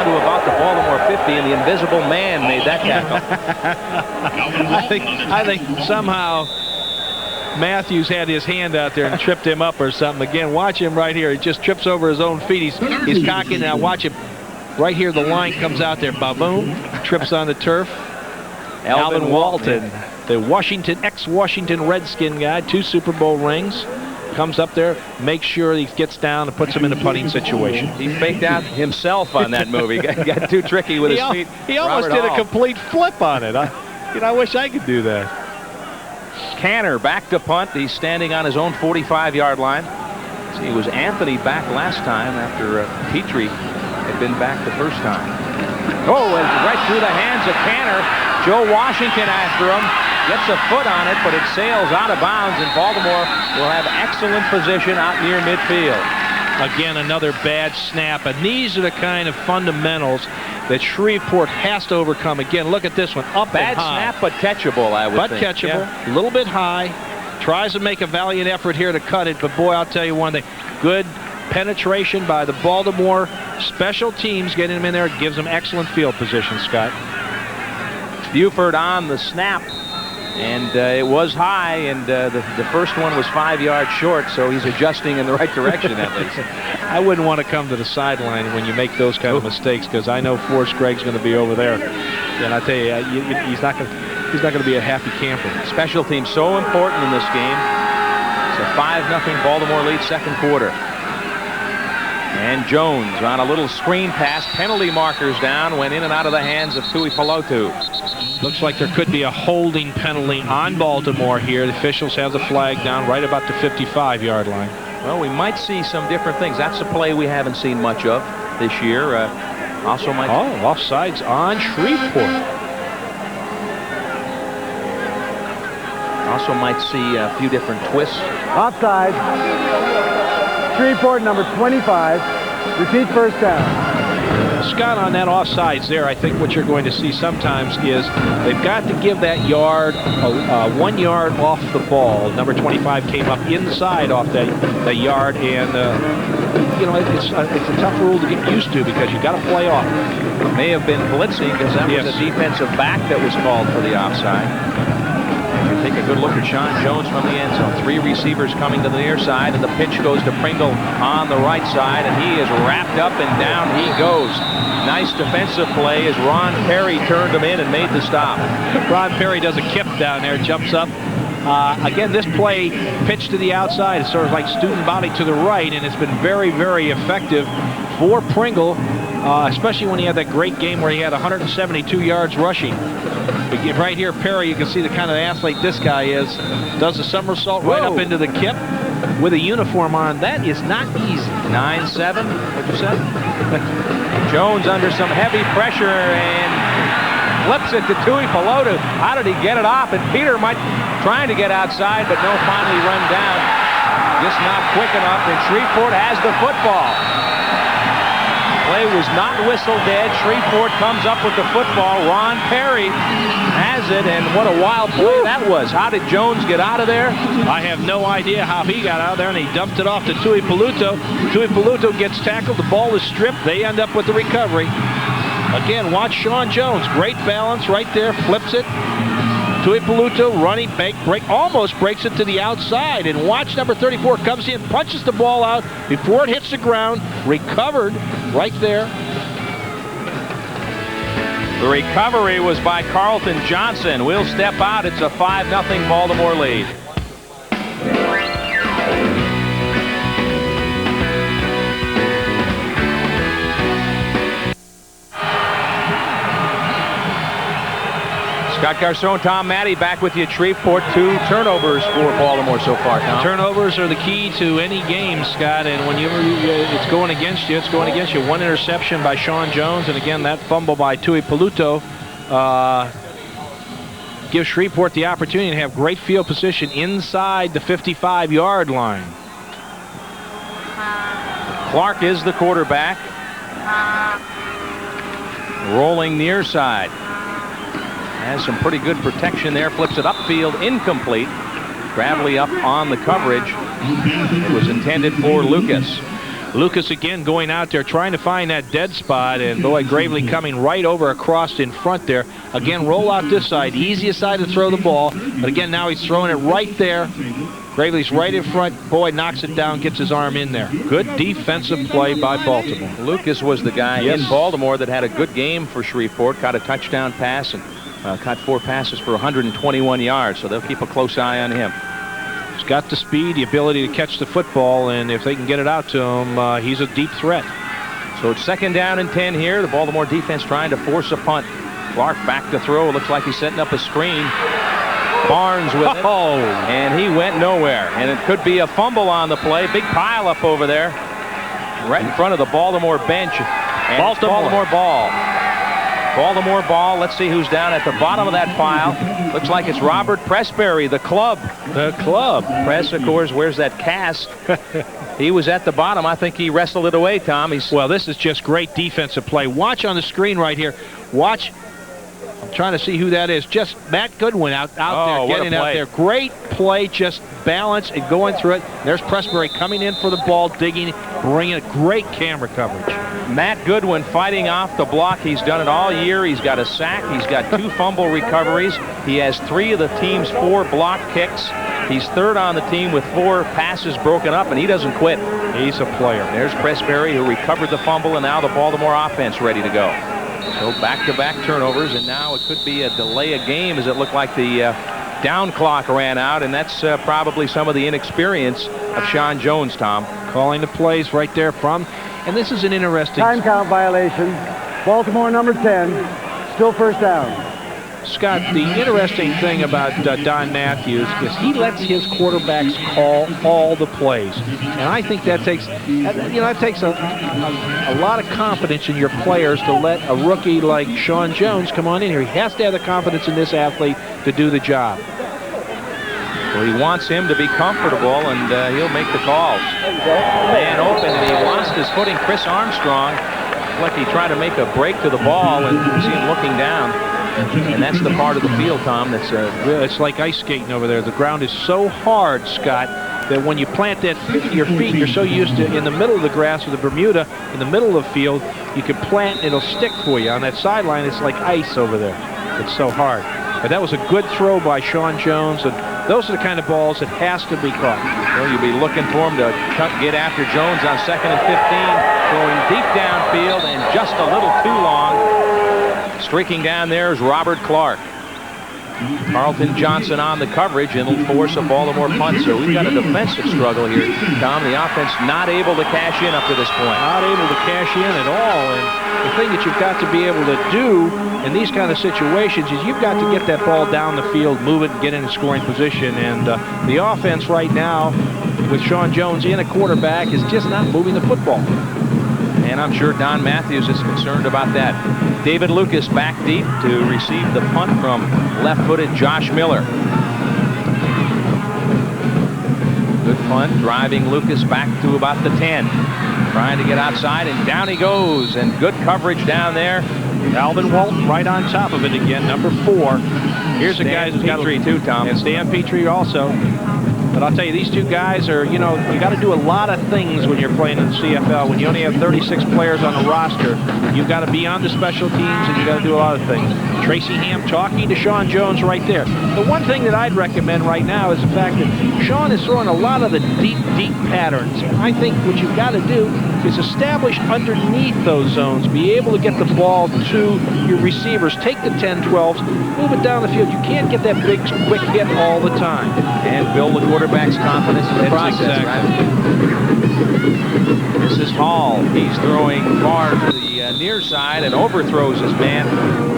to about the Baltimore 50, and the invisible man made that tackle. I think somehow Matthews had his hand out there and tripped him up or something. Again, watch him right here. He just trips over his own feet. He's cocking. Now watch him. Right here, the line comes out there. Ba-boom. Trips on the turf. Alvin Walton, the ex-Washington Redskin guy, 2 Super Bowl rings, comes up there, makes sure he gets down and puts him in a punting situation. He faked out himself on that move. He got too tricky with his feet. He almost did a complete flip on it. I wish I could do that. Canner back to punt. He's standing on his own 45-yard line. See, it was Anthony back last time after Petrie had been back the first time. Oh, and right through the hands of Canner. Joe Washington after him, gets a foot on it, but it sails out of bounds, and Baltimore will have excellent position out near midfield. Again, another bad snap. And these are the kind of fundamentals that Shreveport has to overcome. Again, look at this one. Up Bad and high. snap, but catchable, I would think. But catchable. Yeah. A little bit high. Tries to make a valiant effort here to cut it. But, boy, I'll tell you one thing. Good penetration by the Baltimore special teams. Getting them in there gives them excellent field position, Scott. Buford on the snap. And it was high, and the first one was 5 yards short, so he's adjusting in the right direction at least. I wouldn't want to come to the sideline when you make those kind of mistakes, because I know Forrest Gregg's going to be over there, and I tell you, he's not going to be a happy camper. Special teams so important in this game. It's a 5-0 Baltimore lead, second quarter. And Jones on a little screen pass, penalty markers down, went in and out of the hands of Tuipulotu. Looks like there could be a holding penalty on Baltimore here. The officials have the flag down right about the 55-yard line. Well, we might see some different things. That's a play we haven't seen much of this year. Also might... Oh, offsides on Shreveport. Also might see a few different twists. Offside. Shreveport, number 25. Repeat first down. Scott, on that offsides there, I think what you're going to see sometimes is they've got to give that yard 1 yard off the ball. Number 25 came up inside off that yard, and you know, it's a tough rule to get used to because you've got to play off. It may have been blitzing because that was a defensive back that was called for the offside. You take a good look at Sean Jones from the end zone. 3 receivers coming to the near side, and the pitch goes to Pringle on the right side, and he is wrapped up, and down he goes. Nice defensive play as Ron Perry turned him in and made the stop. Ron Perry does a kip down there, jumps up. Again, this play pitched to the outside is sort of like student body to the right, and it's been very, very effective for Pringle, especially when he had that great game where he had 172 yards rushing. Right here, Perry, you can see the kind of athlete this guy is. Does a somersault right up into the kip with a uniform on. That is not easy. 9-7, what'd you say? Jones under some heavy pressure and flips it to Tuipulotu. How did he get it off? And Peter trying to get outside, but no, finally run down. Just not quick enough, and Shreveport has the football. Play was not whistle dead. Shreveport comes up with the football. Ron Perry has it, and what a wild play that was. How did Jones get out of there? I have no idea how he got out there, and he dumped it off to Tuipulotu. Tuipulotu gets tackled. The ball is stripped. They end up with the recovery. Again, watch Sean Jones. Great balance right there. Flips it. Tuipulotu running, almost breaks it to the outside. And watch number 34 comes in, punches the ball out before it hits the ground. Recovered right there. The recovery was by Carlton Johnson. We'll step out. It's a 5-0 Baltimore lead. Scott Garcon, Tom Matte back with you at Shreveport. 2 turnovers for Baltimore so far, Tom. Turnovers are the key to any game, Scott, and when it's going against you, it's going against you. 1 interception by Sean Jones, and again, that fumble by Tuipulotu gives Shreveport the opportunity to have great field position inside the 55-yard line. Clark is the quarterback. Rolling near side. Has some pretty good protection there. Flips it upfield, incomplete. Gravely up on the coverage. It was intended for Lucas. Lucas again going out there trying to find that dead spot, and boy, Gravely coming right over across in front there. Again, roll out this side, easiest side to throw the ball, but again, now he's throwing it right there. Gravely's right in front. Boy, knocks it down, gets his arm in there. Good defensive play by Baltimore. Lucas was the guy in Baltimore that had a good game for Shreveport. Caught a touchdown pass and caught 4 passes for 121 yards, so they'll keep a close eye on him. He's got the speed, the ability to catch the football, and if they can get it out to him, he's a deep threat. So it's 2nd down and 10 here. The Baltimore defense trying to force a punt. Clark back to throw. Looks like he's setting up a screen. Barnes with it, and he went nowhere. And it could be a fumble on the play. Big pile up over there, right in front of the Baltimore bench. And Baltimore ball. Baltimore ball. Let's see who's down at the bottom of that pile. Looks like it's Robert Pressberry, the club. The club. Press, of course, wears that cast. He was at the bottom. I think he wrestled it away, Tom. Well, this is just great defensive play. Watch on the screen right here. Watch. I'm trying to see who that is. Just Matt Goodwin out there, getting out there. Great play, just balance and going through it. There's Pressberry coming in for the ball, digging, bringing it. Great camera coverage. Matt Goodwin fighting off the block. He's done it all year. He's got a sack. He's got 2 fumble recoveries. He has 3 of the team's 4 block kicks. He's 3rd on the team with 4 passes broken up, and he doesn't quit. He's a player. There's Pressberry, who recovered the fumble, and now the Baltimore offense ready to go. So back-to-back turnovers, and now it could be a delay of game, as it looked like the down clock ran out, and that's probably some of the inexperience of Sean Jones, Tom. Calling the plays right there from, and this is an interesting... Time count violation. Baltimore number 10. Still first down. Scott, the interesting thing about Don Matthews is he lets his quarterbacks call all the plays, and I think that takes, that takes a lot of confidence in your players to let a rookie like Sean Jones come on in here. He has to have the confidence in this athlete to do the job. Well, he wants him to be comfortable, and he'll make the calls. Man open, and he lost his footing. Chris Armstrong, like he tried to make a break to the ball, and you see him looking down. And that's the part of the field, Tom, that's it's like ice skating over there. The ground is so hard, Scott, that when you plant your feet, you're so used to in the middle of the grass with the Bermuda, in the middle of the field, you can plant and it'll stick for you. On that sideline, it's like ice over there. It's so hard. But that was a good throw by Sean Jones, and those are the kind of balls that has to be caught. Well, you'll be looking for him to get after Jones on 2nd and 15, throwing deep downfield and just a little too long. Streaking down there is Robert Clark. Carlton Johnson on the coverage, and it'll force a Baltimore punt. So we've got a defensive struggle here, Tom. The offense not able to cash in up to this point. Not able to cash in at all. And the thing that you've got to be able to do in these kind of situations is you've got to get that ball down the field, move it, and get in a scoring position. And the offense right now, with Sean Jones in a quarterback, is just not moving the football. And I'm sure Don Matthews is concerned about that. David Lucas back deep to receive the punt from left-footed Josh Miller. Good punt, driving Lucas back to about the 10. Trying to get outside, and down he goes. And good coverage down there. Alvin Walton right on top of it again, number 4. Here's a guy who's got Petrie too, Tom. And Stan Petrie also. But I'll tell you, these two guys are, you got to do a lot of things when you're playing in the CFL. When you only have 36 players on the roster, you've got to be on the special teams, and you've got to do a lot of things. Tracy Ham talking to Sean Jones right there. The one thing that I'd recommend right now is the fact that Sean is throwing a lot of the deep patterns. And I think what you've got to do is establish underneath those zones, be able to get the ball to your receivers, take the 10-12s, move it down the field. You can't get that big, quick hit all the time. And build the quarterback's confidence in the process. This is Hall. He's throwing far to the near side and overthrows his man,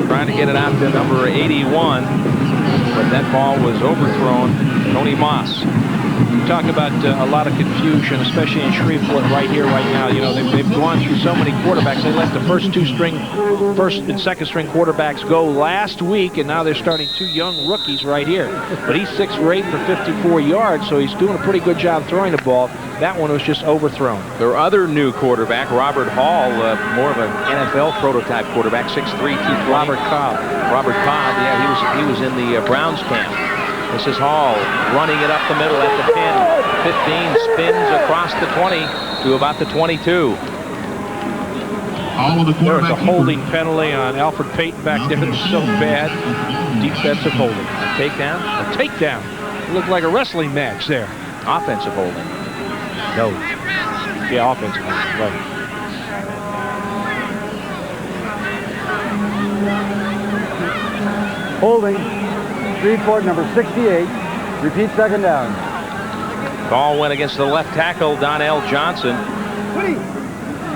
trying to get it out to number 81. But that ball was overthrown. Tony Moss. You talk about a lot of confusion, especially in Shreveport right here, right now. They've gone through so many quarterbacks. They let the first and second string quarterbacks go last week, and now they're starting 2 young rookies right here. But he's 6 for 8 for 54 yards, so he's doing a pretty good job throwing the ball. That one was just overthrown. Their other new quarterback, Robert Hall, more of an NFL prototype quarterback, 6'3", 220. Robert Cobb, yeah, he was in the Browns camp. This is Hall running it up the middle at the 10. 15 spins across the 20 to about the 22. There was a holding penalty on Alfred Payton back there. It was so bad. Defensive holding. A takedown? A takedown. It looked like a wrestling match there. Offensive holding. No. Yeah, offensive holding. Right. Holding. Shreveport number 68. Repeat, 2nd down. Ball went against the left tackle, Donnell Johnson.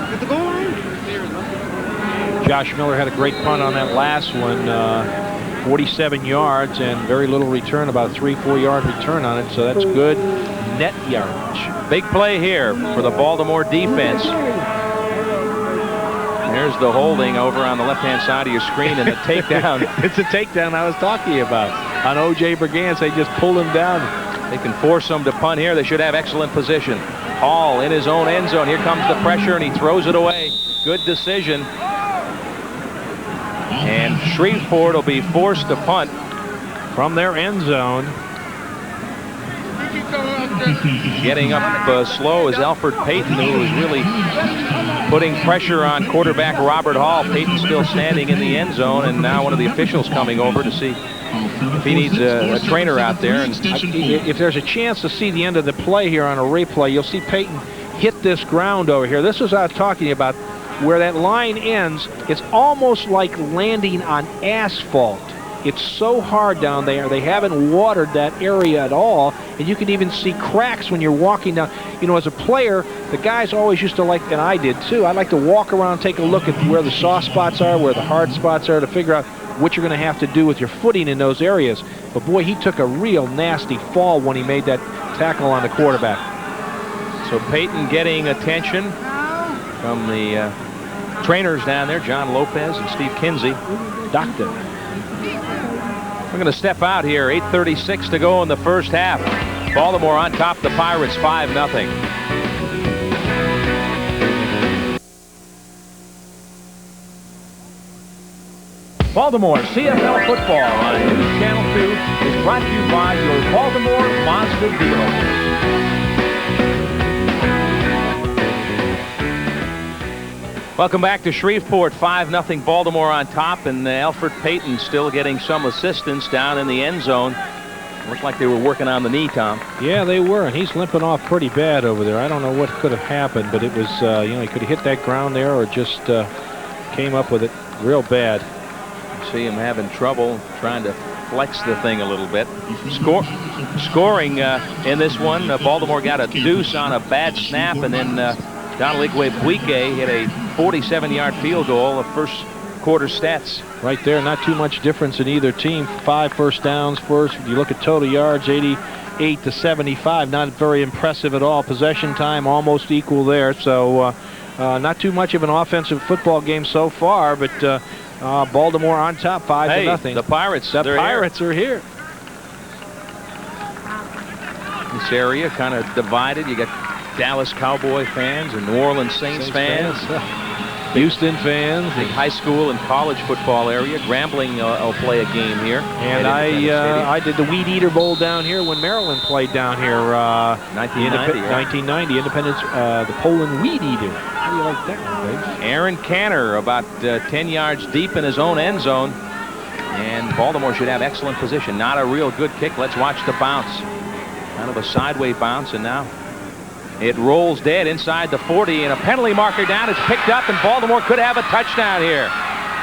Get the goal line. Josh Miller had a great punt on that last one. 47 yards and very little return, about a 3-4 yard return on it, so that's good net yardage. Big play here for the Baltimore defense. There's the holding over on the left-hand side of your screen, and the takedown. It's a takedown I was talking about. On O.J. Brigance, they just pulled him down. They can force him to punt here. They should have excellent position. Hall in his own end zone. Here comes the pressure, and he throws it away. Good decision. And Shreveport will be forced to punt from their end zone. Getting up slow is Alfred Payton, who is really putting pressure on quarterback Robert Hall. Payton still standing in the end zone, and now one of the officials coming over to see if he needs a trainer out there. And if there's a chance to see the end of the play here on a replay, you'll see Payton hit this ground over here. This is what I was talking about. Where that line ends, it's almost like landing on asphalt. It's so hard down there. They haven't watered that area at all, and you can even see cracks when you're walking down. You know, as a player, the guys always used to like, and I did too, I like to walk around, take a look at where the soft spots are, where the hard spots are, to figure out what you're going to have to do with your footing in those areas. But boy, he took a real nasty fall when he made that tackle on the quarterback. So Payton getting attention from the trainers down there, John Lopez and Steve Kinsey. Doctor. We're going to step out here. 8:36 to go in the first half. Baltimore on top of the Pirates, 5-0. Baltimore CFL football on News Channel 2 is brought to you by your Baltimore Mazda dealer. Welcome back to Shreveport. 5-0 Baltimore on top, and Alfred Payton still getting some assistance down in the end zone. Looked like they were working on the knee, Tom. Yeah, they were, and he's limping off pretty bad over there. I don't know what could have happened, but it was, you know, he could have hit that ground there or just came up with it real bad. See him having trouble trying to flex the thing a little bit. Scoring in this one, Baltimore got a deuce on a bad snap, and then Donald-Igwe Buike hit a 47-yard field goal of first quarter stats. Right there, not too much difference in either team. 5 first downs first. If you look at total yards, 88 to 75, not very impressive at all. Possession time almost equal there, so not too much of an offensive football game so far, but Baltimore on top, 5-0. The Pirates, are here. This area kind of divided. You got Dallas Cowboy fans and New Orleans Saints fans. Houston fans. The high school and college football area. Grambling will play a game here. And I did the Weed Eater Bowl down here when Maryland played down here. 1990. Independence, the Poland Weed Eater. How do you like that one, babe? Aaron Canner about 10 yards deep in his own end zone. And Baltimore should have excellent position. Not a real good kick. Let's watch the bounce. Kind of a sideways bounce, and now it rolls dead inside the 40, and a penalty marker down. It's picked up, and Baltimore could have a touchdown here.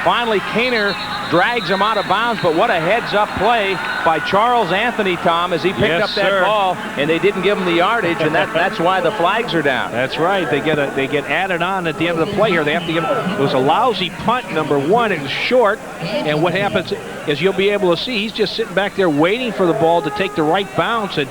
Finally, Kaner drags him out of bounds, but what a heads-up play by Charles Anthony, Tom, as he picked up that ball, and they didn't give him the yardage, and that's why the flags are down. That's right. They get added on at the end of the play here. They have to give it was a lousy punt, number one. It was short, and what happens is you'll be able to see he's just sitting back there waiting for the ball to take the right bounce, and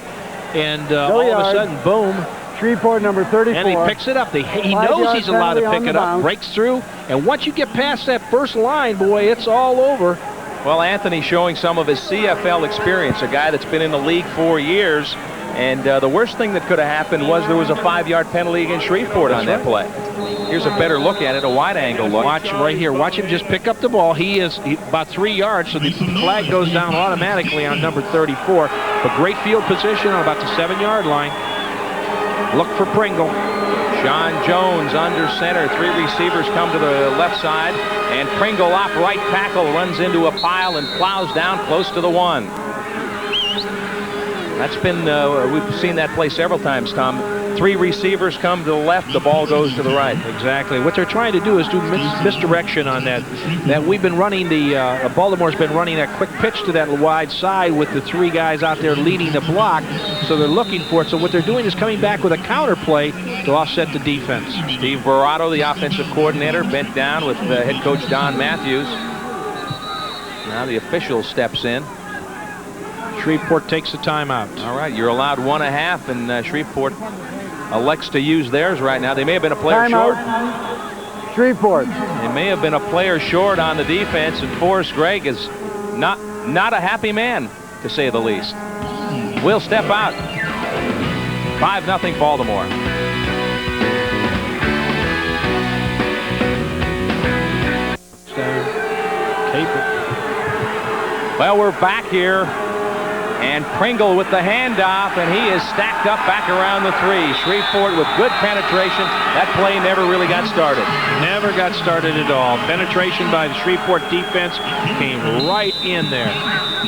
all of a sudden, boom. Shreveport number 34. And he picks it up. He knows he's allowed to pick it up, breaks through, and once you get past that first line, boy, it's all over. Well, Anthony showing some of his CFL experience, a guy that's been in the league 4 years, and the worst thing that could have happened was there was a 5-yard penalty against Shreveport on that play. Here's a better look at it, a wide-angle look. Watch right here. Watch him just pick up the ball. He is about 3 yards, so the flag goes down automatically on number 34. But great field position on about the 7-yard line. Look for Pringle. Sean Jones under center. 3 receivers come to the left side, and Pringle off right tackle runs into a pile and plows down close to the 1. That's been, we've seen that play several times, Tom. 3 receivers come to the left, the ball goes to the right. Exactly. What they're trying to do is do misdirection on that. We've been running Baltimore's been running that quick pitch to that wide side with the 3 guys out there leading the block, so they're looking for it. So what they're doing is coming back with a counter play to offset the defense. Steve Barato, the offensive coordinator, bent down with head coach Don Matthews. Now the official steps in. Shreveport takes the timeout. All right, you're allowed 1.5, and Shreveport elects to use theirs right now. They may have been a player short. Shreveport. They may have been a player short on the defense, and Forrest Gregg is not a happy man, to say the least. Will step out. 5-0 Baltimore. Well, we're back here, and Pringle with the handoff, and he is stacked up back around the 3. Shreveport with good penetration. That play never really got started. Never got started at all. Penetration by the Shreveport defense came right in there.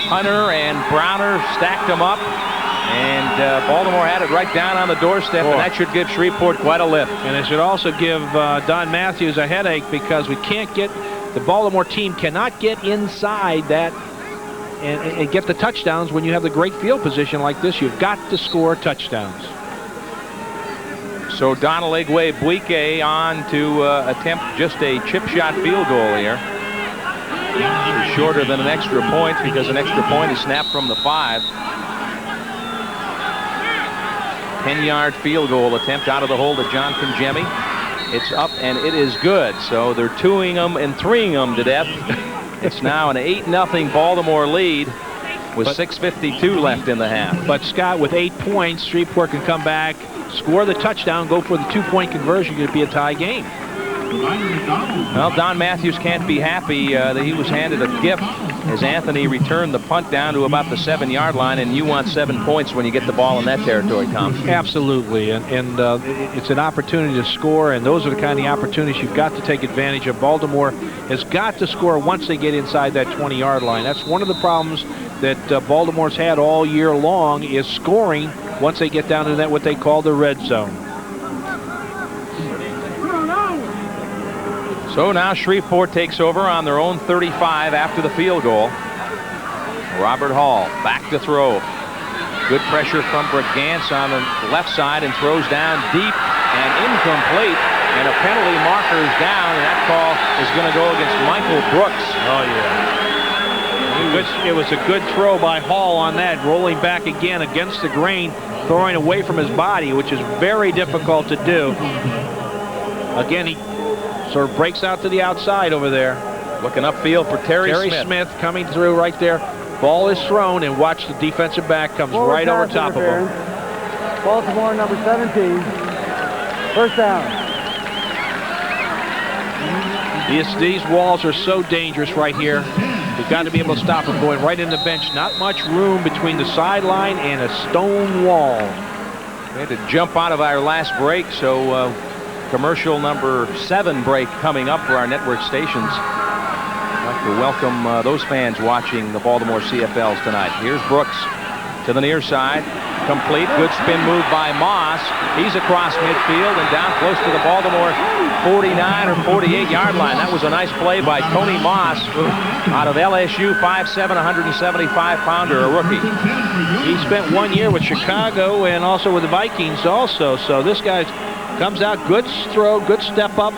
Hunter and Browner stacked them up, and Baltimore had it right down on the doorstep, and that should give Shreveport quite a lift. And it should also give Don Matthews a headache, because the Baltimore team cannot get inside that and get the touchdowns when you have the great field position like this. You've got to score touchdowns. So Donalegwe Buike on to attempt just a chip shot field goal here. Shorter than an extra point, because an extra point is snapped from the 5. 10-yard field goal attempt out of the hold of John Jemmy. It's up and it is good. So they're 2-ing them and 3-ing them to death. It's now an 8-0 Baltimore lead with 6:52 left in the half. But Scott, with 8 points, Shreveport can come back, score the touchdown, go for the 2-point conversion. It'd be a tie game. Well, Don Matthews can't be happy that he was handed a gift as Anthony returned the punt down to about the 7-yard line, and you want 7 points when you get the ball in that territory, Tom. Absolutely, and it's an opportunity to score, and those are the kind of opportunities you've got to take advantage of. Baltimore has got to score once they get inside that 20-yard line. That's one of the problems that Baltimore's had all year long, is scoring once they get down to that what they call the red zone. So now Shreveport takes over on their own 35 after the field goal. Robert Hall back to throw. Good pressure from Bragance on the left side, and throws down deep and incomplete. And a penalty marker is down, and that call is going to go against Michael Brooks. Oh, yeah. It was a good throw by Hall on that, rolling back again against the grain, throwing away from his body, which is very difficult to do. Again, he sort of breaks out to the outside over there. Looking upfield for Terry Smith coming through right there. Ball is thrown, and watch the defensive back comes right over top of him. Baltimore number 17. First down. These walls are so dangerous right here. We've got to be able to stop them going right in the bench. Not much room between the sideline and a stone wall. We had to jump out of our last break, so commercial number 7 break coming up for our network stations. I'd like to welcome those fans watching the Baltimore CFLs tonight. Here's Brooks to the near side. Complete. Good spin move by Moss. He's across midfield and down close to the Baltimore 49 or 48-yard line. That was a nice play by Tony Moss out of LSU, 5'7", 175-pounder, a rookie. He spent 1 year with Chicago and also with the Vikings also. So this guy comes out, good throw, good step up.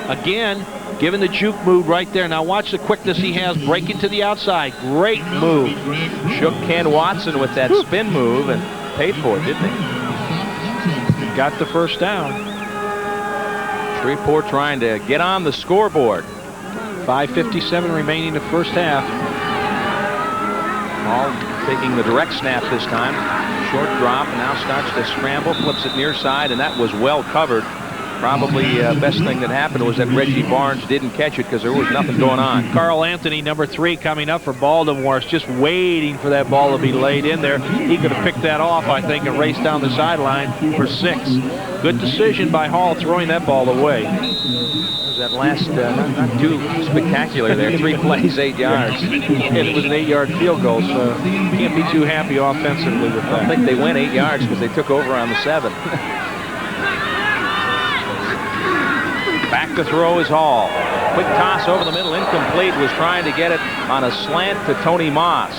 Again, given the juke move right there. Now watch the quickness he has breaking to the outside. Great move. Shook Ken Watson with that spin move and paid for it, didn't he? Got the first down. Shreveport trying to get on the scoreboard. 5:57 remaining in the first half. Hall taking the direct snap this time. Short drop, and now starts to scramble, flips it near side, and that was well covered. Probably best thing that happened was that Reggie Barnes didn't catch it because there was nothing going on. Carl Anthony, number 3, coming up for Baltimore, is just waiting for that ball to be laid in there. He could have picked that off, I think, and raced down the sideline for 6. Good decision by Hall throwing that ball away. That last, not too spectacular there. 3 plays, 8 yards. And it was an 8-yard field goal, so can't be too happy offensively with that. I don't think they went 8 yards because they took over on the 7. Back to throw is Hall. Quick toss over the middle, incomplete. Was trying to get it on a slant to Tony Moss.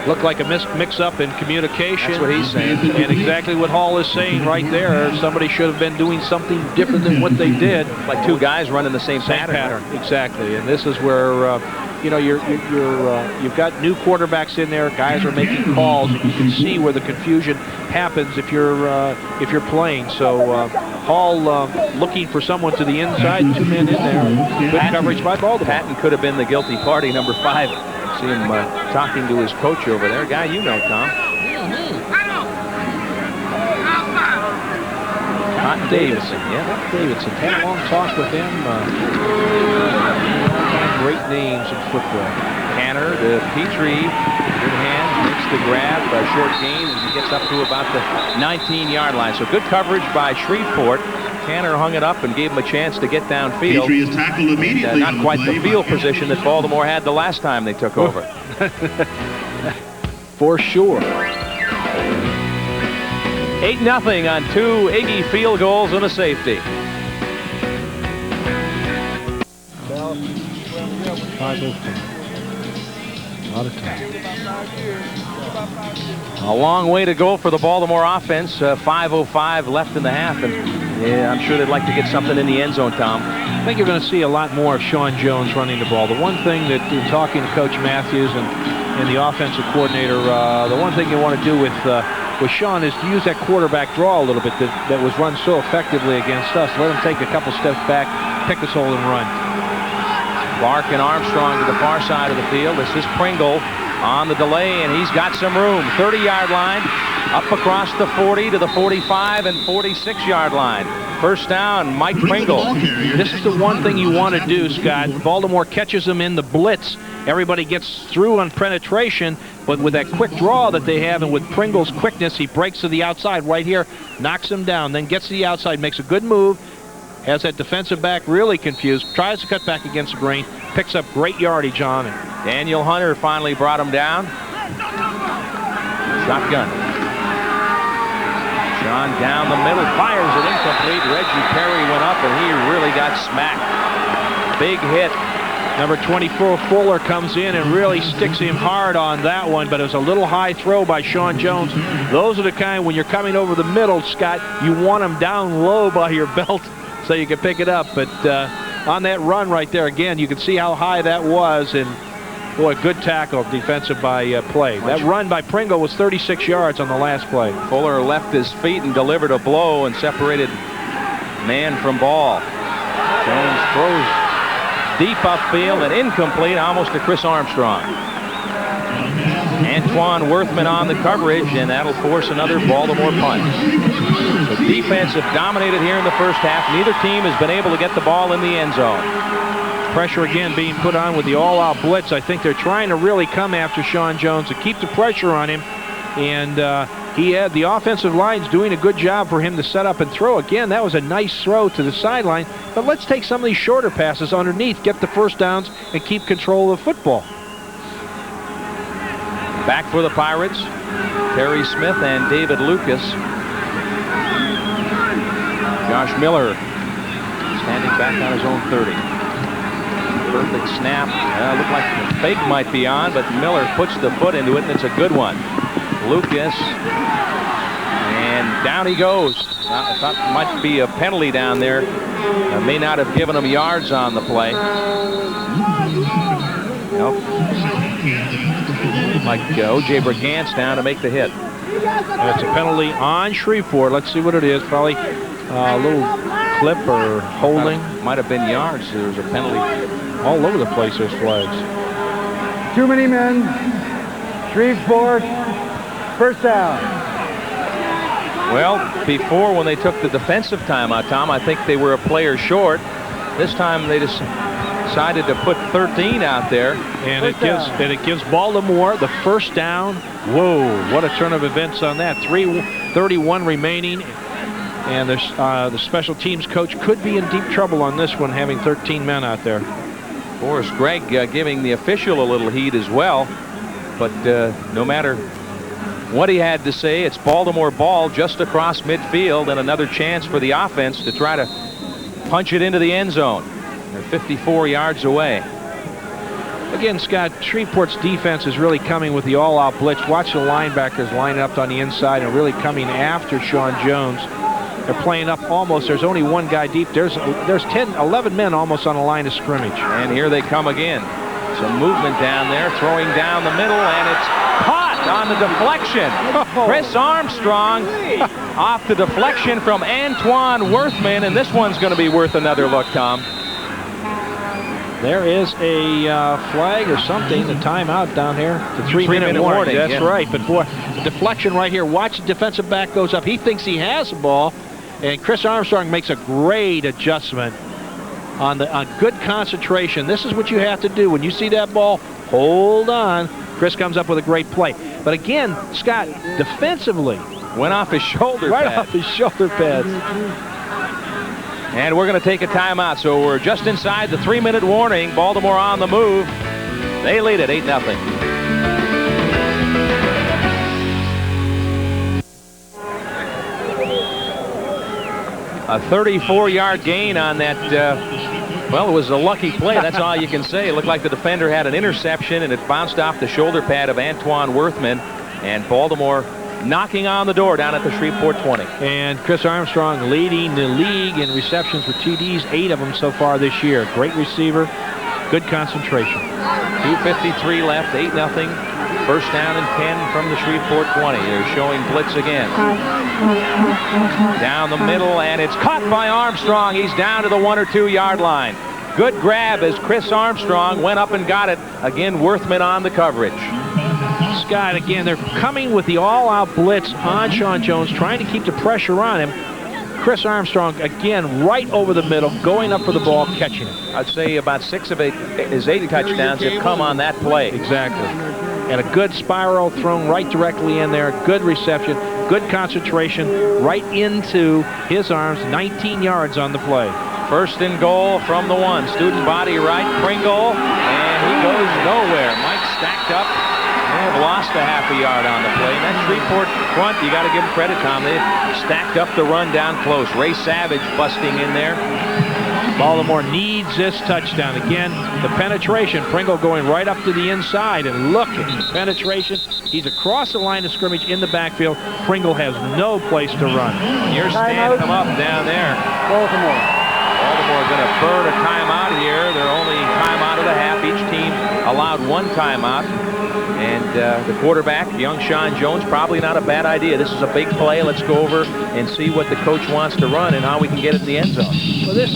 Looked like a mix-up in communication. That's what he's saying. And exactly what Hall is saying right there. Somebody should have been doing something different than what they did. Like 2 guys running the same pattern. Exactly. And this is where you know, you've got new quarterbacks in there. Guys are making calls, and you can see where the confusion happens if you're playing. So Hall looking for someone to the inside, 2 men in there. Good coverage by Baltimore. Patton could have been the guilty party, number 5. See him talking to his coach over there. Guy you know, Tom. Cotton Davidson, yeah. Davidson. Had a long talk with him. Great names in football. Canner to Petrie. Good hand. Makes the grab. Short gain as he gets up to about the 19-yard line. So good coverage by Shreveport. Canner hung it up and gave him a chance to get downfield. Petrie is tackled immediately. Not quite the field position that Baltimore had the last time they took over. For sure. 8-0 on 2 Iggy field goals and a safety. A long way to go for the Baltimore offense. 5:05 left in the half, and yeah, I'm sure they'd like to get something in the end zone, Tom. I think you're going to see a lot more of Sean Jones running the ball. The one thing that, in talking to Coach Matthews and the offensive coordinator, the one thing you want to do with Sean is to use that quarterback draw a little bit that was run so effectively against us. Let him take a couple steps back, pick his hole, and run. Clark and Armstrong to the far side of the field. This is Pringle on the delay, and he's got some room. 30-yard line, up across the 40 to the 45 and 46-yard line. First down, Mike Pringle. This is the one thing you want to do, Scott. Baltimore catches them in the blitz. Everybody gets through on penetration, but with that quick draw that they have and with Pringle's quickness, he breaks to the outside right here, knocks him down, then gets to the outside, makes a good move, has that defensive back really confused, tries to cut back against the grain, picks up great yardage on it. Daniel Hunter finally brought him down. Shotgun. Sean down the middle, fires it incomplete. Reggie Perry went up, and he really got smacked. Big hit. Number 24, Fuller, comes in and really sticks him hard on that one, but it was a little high throw by Sean Jones. Those are the kind, when you're coming over the middle, Scott, you want them down low by your belt so you can pick it up. But on that run right there, again, you can see how high that was, and boy, good tackle defensive by play. That run by Pringle was 36 yards on the last play. Fuller left his feet and delivered a blow and separated man from ball. Jones throws deep upfield and incomplete, almost to Chris Armstrong. Antoine Worthman on the coverage, and that'll force another Baltimore punt. The defense have dominated here in the first half. Neither team has been able to get the ball in the end zone. Pressure again being put on with the all-out blitz. I think they're trying to really come after Sean Jones to keep the pressure on him, and he had the offensive line's doing a good job for him to set up and throw. Again, that was a nice throw to the sideline, but let's take some of these shorter passes underneath, get the first downs, and keep control of the football. Back for the Pirates, Terry Smith and David Lucas. Josh Miller standing back on his own 30. Perfect snap. Looked like the fake might be on, but Miller puts the foot into it, and it's a good one. Lucas, and down he goes. I thought it might be a penalty down there. May not have given him yards on the play. Nope. Like O.J. Brigant's down to make the hit. That's a penalty on Shreveport. Let's see what it is. Probably a little clip or holding. Might have been yards. There was a penalty. All over the place, there's flags. Too many men. Shreveport. First down. Well, before when they took the defensive timeout, Tom, I think they were a player short. This time they decided to put 13 out there. And it gives Baltimore the first down. Whoa, what a turn of events on that. 3:31 remaining. And the special teams coach could be in deep trouble on this one, having 13 men out there. Forrest Gregg giving the official a little heat as well. But no matter what he had to say, it's Baltimore ball just across midfield, and another chance for the offense to try to punch it into the end zone. They're 54 yards away. Again, Scott, Shreveport's defense is really coming with the all-out blitz. Watch the linebackers lining up on the inside and really coming after Sean Jones. They're playing up almost. There's only one guy deep. There's 11 men almost on the line of scrimmage. And here they come again. Some movement down there, throwing down the middle, and it's caught on on the deflection. Chris Armstrong off the deflection from Antoine Worthman, and this one's going to be worth another look, Tom. There is a flag or something, a timeout down here. The three-minute warning. That's right. But boy, the deflection right here. Watch the defensive back goes up. He thinks he has the ball, and Chris Armstrong makes a great adjustment on good concentration. This is what you have to do when you see that ball. Hold on. Chris comes up with a great play. But again, Scott, defensively, went off his shoulder right pad. off his shoulder pads. And we're going to take a timeout, so we're just inside the 3-minute warning. Baltimore on the move. They lead it 8-0. A 34-yard gain on that. Well, it was a lucky play. That's all you can say. It looked like the defender had an interception, and it bounced off the shoulder pad of Antoine Worthman. And Baltimore knocking on the door down at the Shreveport 20. And Chris Armstrong leading the league in receptions with TDs, 8 of them so far this year. Great receiver, good concentration. 2:53 left, 8-0. First down and 10 from the Shreveport 20. They're showing blitz again. Down the middle, and it's caught by Armstrong. He's down to the 1 or 2 yard line. Good grab as Chris Armstrong went up and got it. Again, Worthman on the coverage. Scott, again, they're coming with the all-out blitz on Sean Jones, trying to keep the pressure on him. Chris Armstrong, again, right over the middle, going up for the ball, catching it. I'd say about 6 of his 8 touchdowns have come on that play. Exactly. And a good spiral thrown right directly in there. Good reception, good concentration, right into his arms. 19 yards on the play. First and goal from the 1. Student body right, Pringle, and he goes nowhere. Mike stacked up. They have lost a half a yard on the play. And that Shreveport front, you got to give them credit, Tom. They stacked up the run down close. Ray Savage busting in there. Baltimore needs this touchdown. Again, the penetration. Pringle going right up to the inside, and look at the penetration. He's across the line of scrimmage in the backfield. Pringle has no place to run. You're standing him up down there. Baltimore going to burn a timeout here. They're only timeout of the half. Each team allowed 1 timeout. And the quarterback, young Sean Jones, probably not a bad idea. This is a big play. Let's go over and see what the coach wants to run and how we can get it in the end zone. Well, it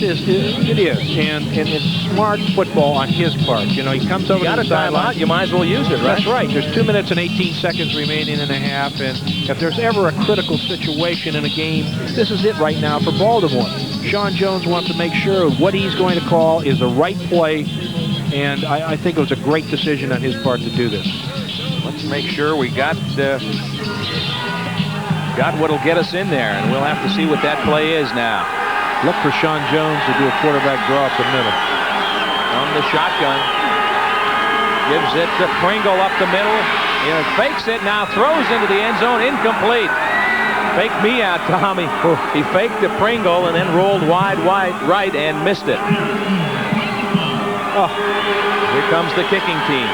is, and it's smart football on his part. You know, he comes over to the sideline. You might as well use it, right? That's right. There's 2 minutes and 18 seconds remaining in a half, and if there's ever a critical situation in a game, this is it right now for Baltimore. Sean Jones wants to make sure what he's going to call is the right play, and I think it was a great decision on his part to do this. Let's make sure we got what'll get us in there, and we'll have to see what that play is now. Look for Sean Jones to do a quarterback draw up the middle. From the shotgun. Gives it to Pringle up the middle. He fakes it, now throws into the end zone, incomplete. Faked me out, Tommy. He faked to Pringle and then rolled wide right and missed it. Oh, here comes the kicking team.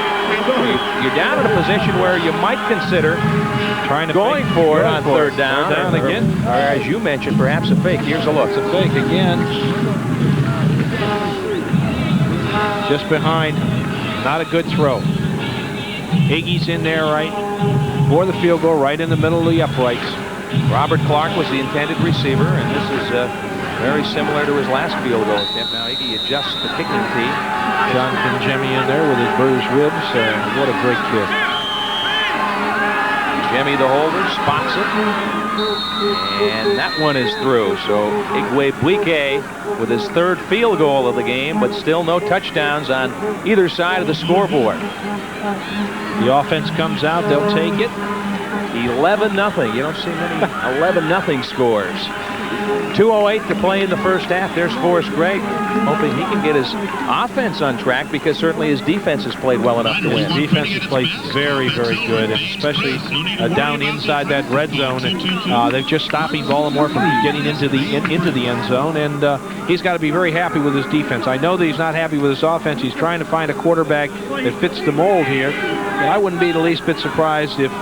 You're down in a position where you might consider going for it on third down. Third down again. Or as you mentioned, perhaps a fake. Here's a look. It's a fake again. Just behind. Not a good throw. Iggy's in there right for the field goal, right in the middle of the uprights. Robert Clark was the intended receiver, and this is very similar to his last field goal attempt. Now Iggy adjusts the kicking tee. Jonathan Jemmy in there with his bruised ribs. What a great kid. Jemmy the holder spots it. And that one is through. So Igwebuike with his 3rd field goal of the game, but still no touchdowns on either side of the scoreboard. The offense comes out. They'll take it. 11-0. You don't see many 11-0 scores. 2:08 to play in the first half. There's Forrest Gregg, hoping he can get his offense on track, because certainly his defense has played well enough to win. His defense has played very, very good, and especially down inside that red zone. And they're just stopping Baltimore from getting into the end zone, and he's got to be very happy with his defense. I know that he's not happy with his offense. He's trying to find a quarterback that fits the mold here. And I wouldn't be the least bit surprised if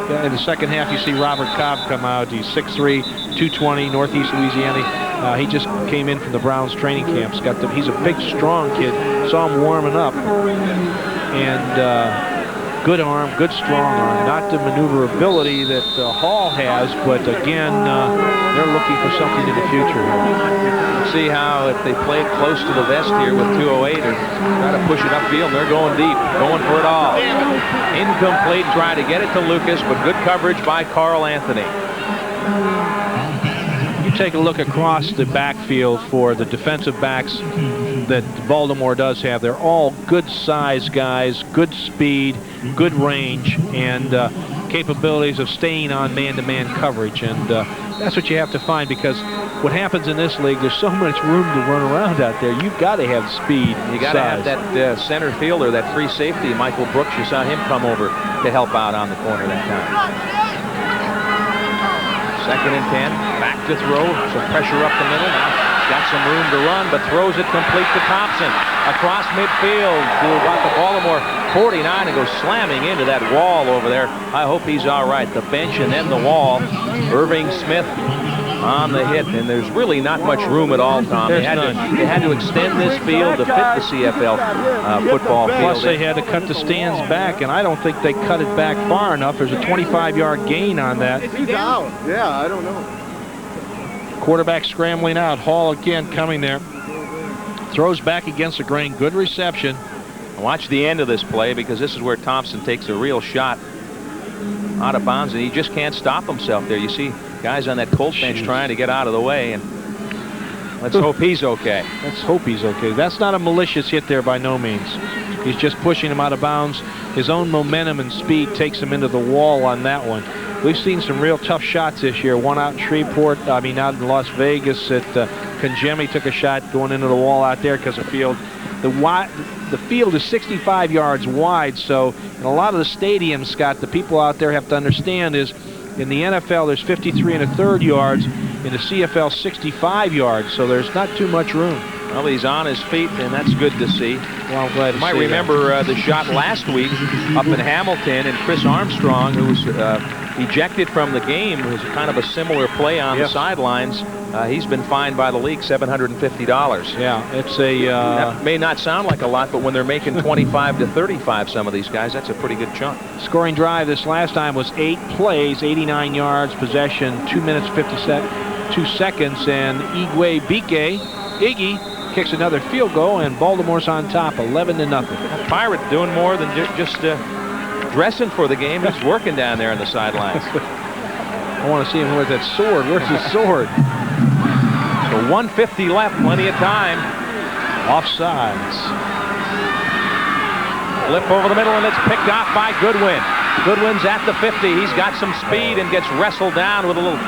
in the second half you see Robert Cobb come out. He's 6'3", 220, Northeast Louisiana. He just came in from the Browns training camp. He's a big, strong kid. Saw him warming up. And Good arm, good strong arm. Not the maneuverability that Hall has, but again, they're looking for something in the future here. See how if they play it close to the vest here with 2:08 or try to push it upfield, they're going deep, going for it all. Incomplete, try to get it to Lucas, but good coverage by Carl Anthony. You take a look across the backfield for the defensive backs that Baltimore does have. They're all good-sized guys, good speed, good range, and capabilities of staying on man-to-man coverage. And that's what you have to find, because what happens in this league, there's so much room to run around out there. You've got to have speed. You got to have that center fielder, that free safety, Michael Brooks. You saw him come over to help out on the corner that time. 2nd and 10, back to throw, some pressure up the middle. Now got some room to run, but throws it complete to Thompson. Across midfield to about the Baltimore 49 and goes slamming into that wall over there. I hope he's all right. The bench and then the wall. Irving Smith on the hit, and there's really not much room at all, Tom. They had to extend this field to fit the CFL football field. Plus they had to cut the stands back, and I don't think they cut it back far enough. There's a 25-yard gain on that. He's out. Yeah, I don't know. Quarterback scrambling out. Hall again coming there. Throws back against the grain. Good reception. Watch the end of this play, because this is where Thompson takes a real shot out of bounds, and he just can't stop himself there. You see guys on that Colt bench trying to get out of the way, and let's hope he's okay. Let's hope he's okay. That's not a malicious hit there by no means. He's just pushing him out of bounds. His own momentum and speed takes him into the wall on that one. We've seen some real tough shots this year. One out in Shreveport, out in Las Vegas at Congemi took a shot going into the wall out there because the field is 65 yards wide, so in a lot of the stadiums, Scott, the people out there have to understand is in the NFL there's 53 1/3 yards, in the CFL 65 yards, so there's not too much room. Well, he's on his feet, and that's good to see. Well, I'm glad to see. You might remember the shot last week up in Hamilton, and Chris Armstrong, who was ejected from the game, was kind of a similar play on the sidelines. He's been fined by the league $750. Yeah, it's a... that may not sound like a lot, but when they're making 25 to 35, some of these guys, that's a pretty good chunk. Scoring drive this last time was 8 plays, 89 yards, possession, 2 minutes 52 seconds, and Iggy kicks another field goal, and Baltimore's on top, 11-0. That Pirate doing more than just dressing for the game. He's working down there on the sidelines. I want to see him with that sword. Where's his sword? So 1:50 left, plenty of time. Offsides. Flip over the middle, and it's picked off by Goodwin. Goodwin's at the 50. He's got some speed and gets wrestled down with a little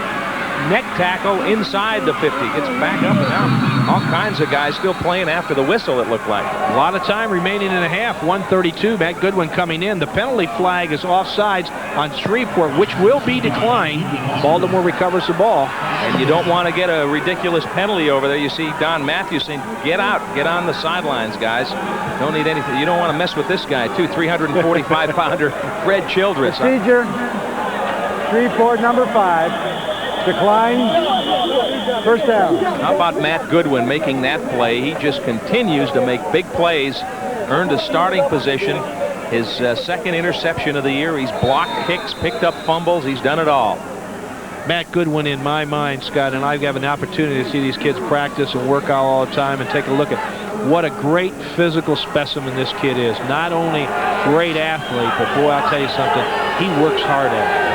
neck tackle inside the 50. Gets back up and out. All kinds of guys still playing after the whistle, it looked like. A lot of time remaining in the half. 1:32. Matt Goodwin coming in. The penalty flag is offsides on Shreveport, which will be declined. Baltimore recovers the ball. And you don't want to get a ridiculous penalty over there. You see Don Matthews saying, get out, get on the sidelines, guys. Don't need anything. You don't want to mess with this guy, too. 345-pounder Fred Childress. Procedure. Shreveport number 5. Decline. First down. How about Matt Goodwin making that play? He just continues to make big plays. Earned a starting position. His second interception of the year. He's blocked kicks, picked up fumbles. He's done it all. Matt Goodwin, in my mind, Scott, and I have an opportunity to see these kids practice and work out all the time and take a look at what a great physical specimen this kid is. Not only great athlete, but boy, I'll tell you something, he works hard at it.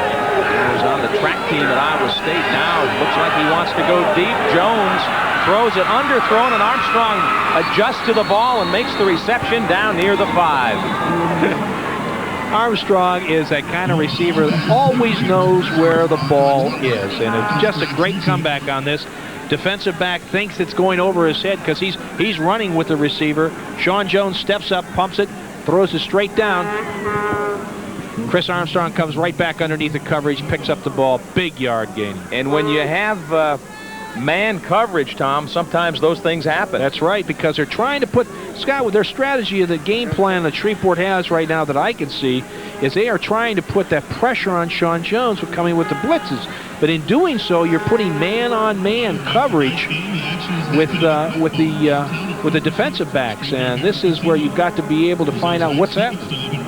He was on the track team at Iowa State. Now it looks like he wants to go deep. Jones throws it underthrown, and Armstrong adjusts to the ball and makes the reception down near the 5. Armstrong is that kind of receiver that always knows where the ball is, and it's just a great comeback on this. Defensive back thinks it's going over his head because he's running with the receiver. Sean Jones steps up, pumps it, throws it straight down. Chris Armstrong comes right back underneath the coverage, picks up the ball, big yard gain. And when you have man coverage, Tom, sometimes those things happen. That's right, because they're trying to put, Scott, with their strategy of the game plan that Shreveport has right now that I can see, is they are trying to put that pressure on Sean Jones with coming with the blitzes. But in doing so, you're putting man-on-man coverage with the defensive backs, and this is where you've got to be able to find out what's happening.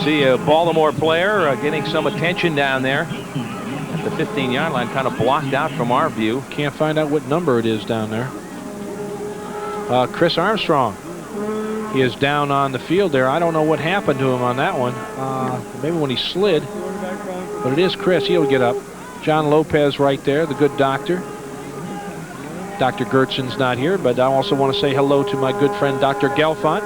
See a Baltimore player getting some attention down there at the 15-yard line, kind of blocked out from our view. Can't find out what number it is down there. Chris Armstrong. He is down on the field there. I don't know what happened to him on that one. Maybe when he slid. But it is Chris. He'll get up. John Lopez right there, the good doctor. Dr. Gertson's not here, but I also want to say hello to my good friend Dr. Gelfont.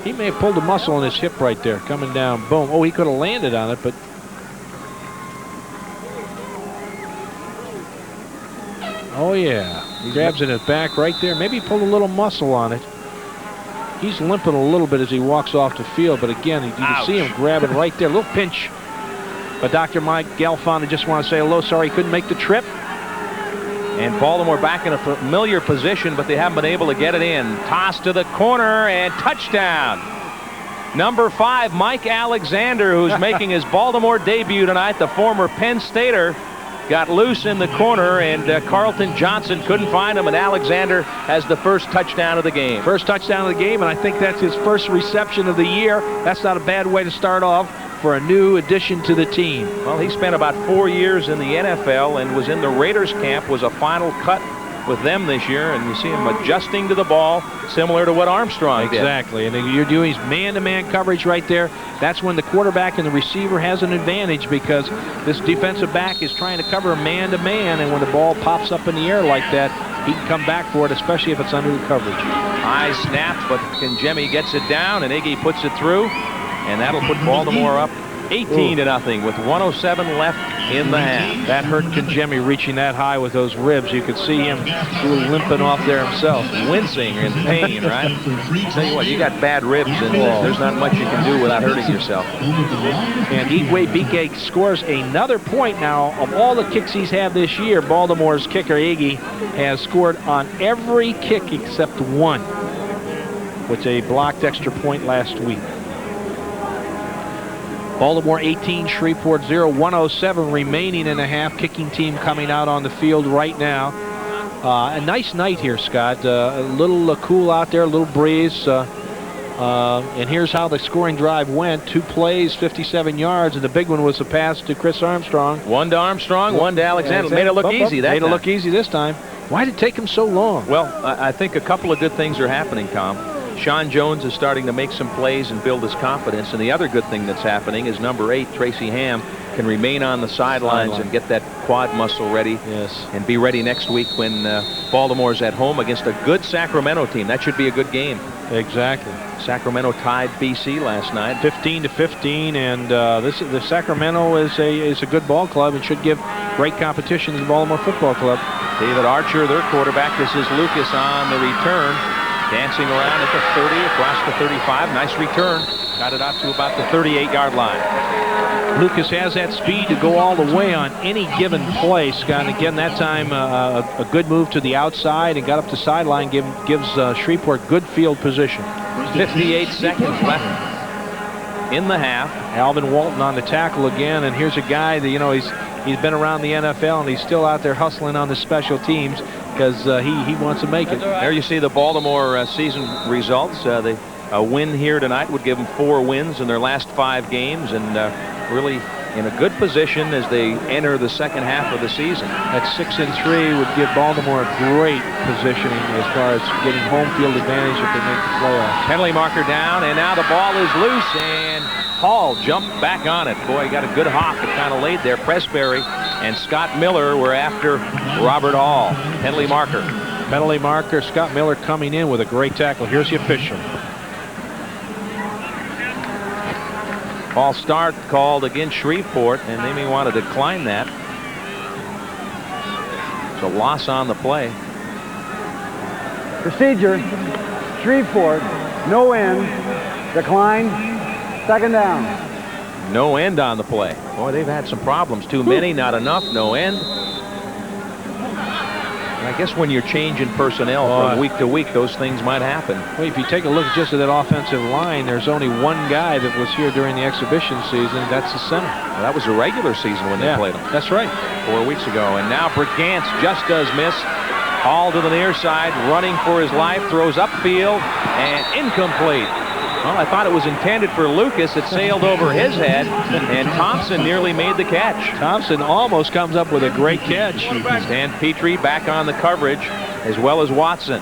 He may have pulled a muscle in his hip right there, coming down. Boom. Oh, he could have landed on it, but... Oh, yeah. He grabs it in his back right there. Maybe he pulled a little muscle on it. He's limping a little bit as he walks off the field, but again, you can see him grabbing right there. A little pinch. But Dr. Mike Gelfond, I just want to say hello. Sorry he couldn't make the trip. And Baltimore back in a familiar position, but they haven't been able to get it in. Toss to the corner and touchdown. Number 5, Mike Alexander, who's making his Baltimore debut tonight. The former Penn Stater got loose in the corner, and Carlton Johnson couldn't find him, and Alexander has the first touchdown of the game. First touchdown of the game, and I think that's his first reception of the year. That's not a bad way to start off for a new addition to the team. Well, he spent about 4 years in the NFL and was in the Raiders camp, was a final cut with them this year, and you see him adjusting to the ball similar to what Armstrong did. Exactly, and you're doing man-to-man coverage right there. That's when the quarterback and the receiver has an advantage, because this defensive back is trying to cover man-to-man, and when the ball pops up in the air like that, he can come back for it, especially if it's under the coverage. High snap, but Kinjemi gets it down, and Iggy puts it through, and that'll put Baltimore up 18-0 with 1:07 left in the half. That hurt Kinjemi reaching that high with those ribs. You could see him a little limping off there himself. Wincing in pain, right? Tell you what, you got bad ribs, and there's not much you can do without hurting yourself. And Igwe Bike scores another point now. Of all the kicks he's had this year, Baltimore's kicker Iggy has scored on every kick except one, which a blocked extra point last week. Baltimore 18, Shreveport 0, 1:07 remaining in the half. Kicking team coming out on the field right now. A nice night here, Scott. A little cool out there, a little breeze. And here's how the scoring drive went. 2 plays, 57 yards, and the big one was a pass to Chris Armstrong. One to Armstrong, one to Alexander. Made it look easy that time. Made it look easy this time. Why did it take him so long? Well, I think a couple of good things are happening, Tom. Sean Jones is starting to make some plays and build his confidence. And the other good thing that's happening is number 8, Tracy Ham, can remain on the sidelines and get that quad muscle ready. Yes. And be ready next week when Baltimore's at home against a good Sacramento team. That should be a good game. Exactly. Sacramento tied BC last night. 15-15, and the Sacramento is a good ball club and should give great competition to the Baltimore Football Club. David Archer, their quarterback. This is Lucas on the return. Dancing around at the 30, across the 35. Nice return. Got it out to about the 38-yard line. Lucas has that speed to go all the way on any given play, Scott. And again, that time a good move to the outside and got up the sideline, gives Shreveport good field position. 58 seconds left in the half. Alvin Walton on the tackle again, and here's a guy that, you know, he's been around the NFL and he's still out there hustling on the special teams because he wants to make it. There you see the Baltimore season results. A win here tonight would give them 4 wins in their last 5 games, and really in a good position as they enter the second half of the season. That 6-3 would give Baltimore a great positioning as far as getting home field advantage if they make the playoffs. Penalty marker down, and now the ball is loose, and Hall jumped back on it. Boy, he got a good hop. It kind of laid there. Pressberry and Scott Miller were after Robert Hall. Penalty marker. Penalty marker. Scott Miller coming in with a great tackle. Here's the official. False start called against Shreveport, and they may want to decline that. It's a loss on the play. Procedure, Shreveport, no end, decline, second down. No end on the play. Boy, they've had some problems. Too many, not enough, no end. I guess when you're changing personnel from week to week, those things might happen. Well, if you take a look just at that offensive line, there's only one guy that was here during the exhibition season. That's the center. Well, that was the regular season when they played them. That's right. 4 weeks ago. And now Brigance just does miss. Hall to the near side, running for his life, throws upfield, and incomplete. Well, I thought it was intended for Lucas. It sailed over his head, and Thompson nearly made the catch. Thompson almost comes up with a great catch. Stan Petrie back on the coverage, as well as Watson.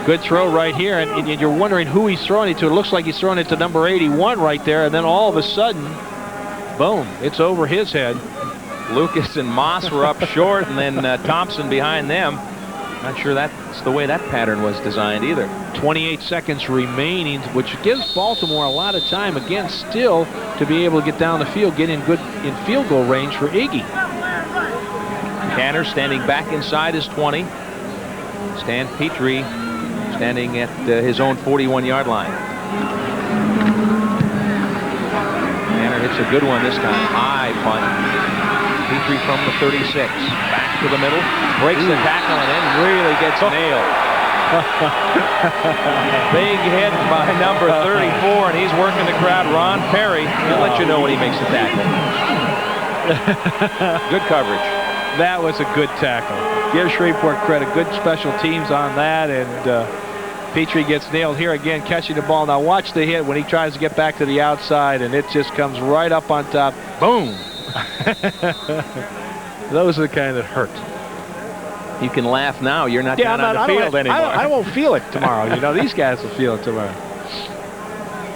Good throw right here, and you're wondering who he's throwing it to. It looks like he's throwing it to number 81 right there, and then all of a sudden, boom, it's over his head. Lucas and Moss were up short, and then Thompson behind them. Not sure that's the way that pattern was designed either. 28 seconds remaining, which gives Baltimore a lot of time, again, still to be able to get down the field, get in field goal range for Iggy. Tanner standing back inside his 20. Stan Petrie standing at his own 41-yard line. Tanner hits a good one this time. High punt. Petrie from the 36. Back to the middle. Breaks the tackle and then really gets nailed. Big hit by number 34, and he's working the crowd. Ron Perry, he'll let you know when he makes the tackle. Good coverage. That was a good tackle. Give Shreveport credit. Good special teams on that, and Petrie gets nailed here again, catching the ball. Now watch the hit when he tries to get back to the outside, and it just comes right up on top. Boom! Those are the kind that hurt. You can laugh now. You're not down on the field anymore. I won't feel it tomorrow. You know, these guys will feel it tomorrow.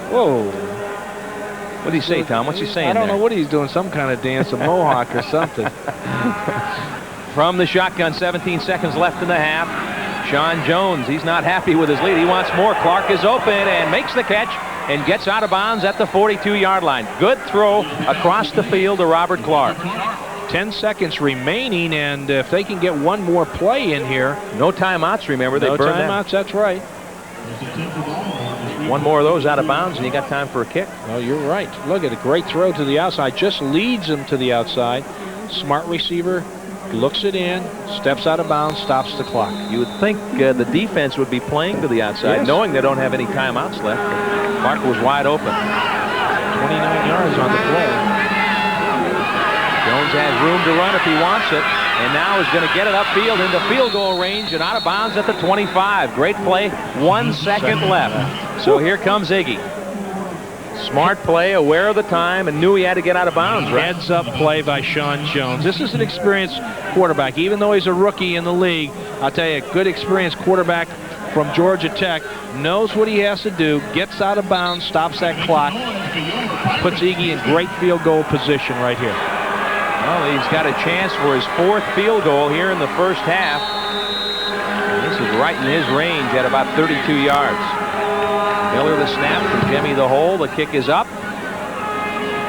Whoa. What did he say, Tom? What's he saying I don't there? know what he's doing. Some kind of dance, a mohawk or something. From the shotgun, 17 seconds left in the half. Sean Jones, he's not happy with his lead. He wants more. Clark is open and makes the catch and gets out of bounds at the 42-yard line. Good throw across the field to Robert Clark. 10 seconds remaining, and if they can get one more play in here. No timeouts, remember. They burned them. No timeouts, that's right. One more of those out of bounds, and you got time for a kick. Oh, you're right. Look at a great throw to the outside. Just leads him to the outside. Smart receiver. Looks it in, steps out of bounds, stops the clock. You would think the defense would be playing to the outside, knowing they don't have any timeouts left. Clark was wide open. 29 yards on the play. Jones has room to run if he wants it, and now is going to get it upfield into field goal range and out of bounds at the 25. Great play, 1 second left. So here comes Iggy. Smart play, aware of the time, and knew he had to get out of bounds, right? Heads up play by Sean Jones. This is an experienced quarterback. Even though he's a rookie in the league, I'll tell you, a good experienced quarterback from Georgia Tech, knows what he has to do, gets out of bounds, stops that clock, puts Iggy in great field goal position right here. Well, he's got a chance for his 4th field goal here in the first half. This is right in his range at about 32 yards. Miller the snap from Jimmy the hole. The kick is up.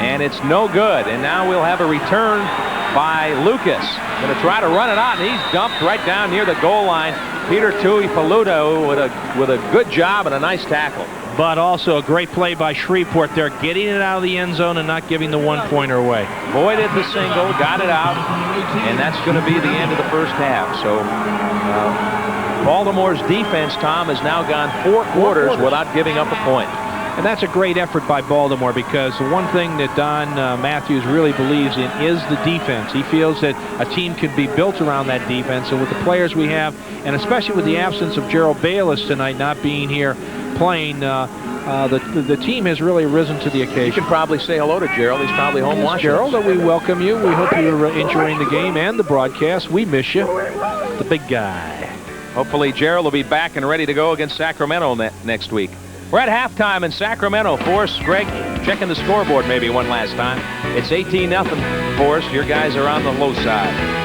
And it's no good. And now we'll have a return by Lucas. Going to try to run it out, and he's dumped right down near the goal line. Peter Tuipaluto with a good job and a nice tackle. But also a great play by Shreveport. They're getting it out of the end zone and not giving the one-pointer away. Voided the single, got it out, and that's going to be the end of the first half. So Baltimore's defense, Tom, has now gone 4 quarters without giving up a point. And that's a great effort by Baltimore, because the one thing that Don Matthews really believes in is the defense. He feels that a team could be built around that defense, and with the players we have, and especially with the absence of Gerald Bayless tonight not being here playing, the team has really risen to the occasion. You can probably say hello to Gerald. He's probably home watching. Gerald, we welcome you. We hope you're enjoying the game and the broadcast. We miss you. The big guy. Hopefully Gerald will be back and ready to go against Sacramento next week. We're at halftime in Sacramento. Forrest, Greg, checking the scoreboard maybe one last time. It's 18-0, Forrest. Your guys are on the low side.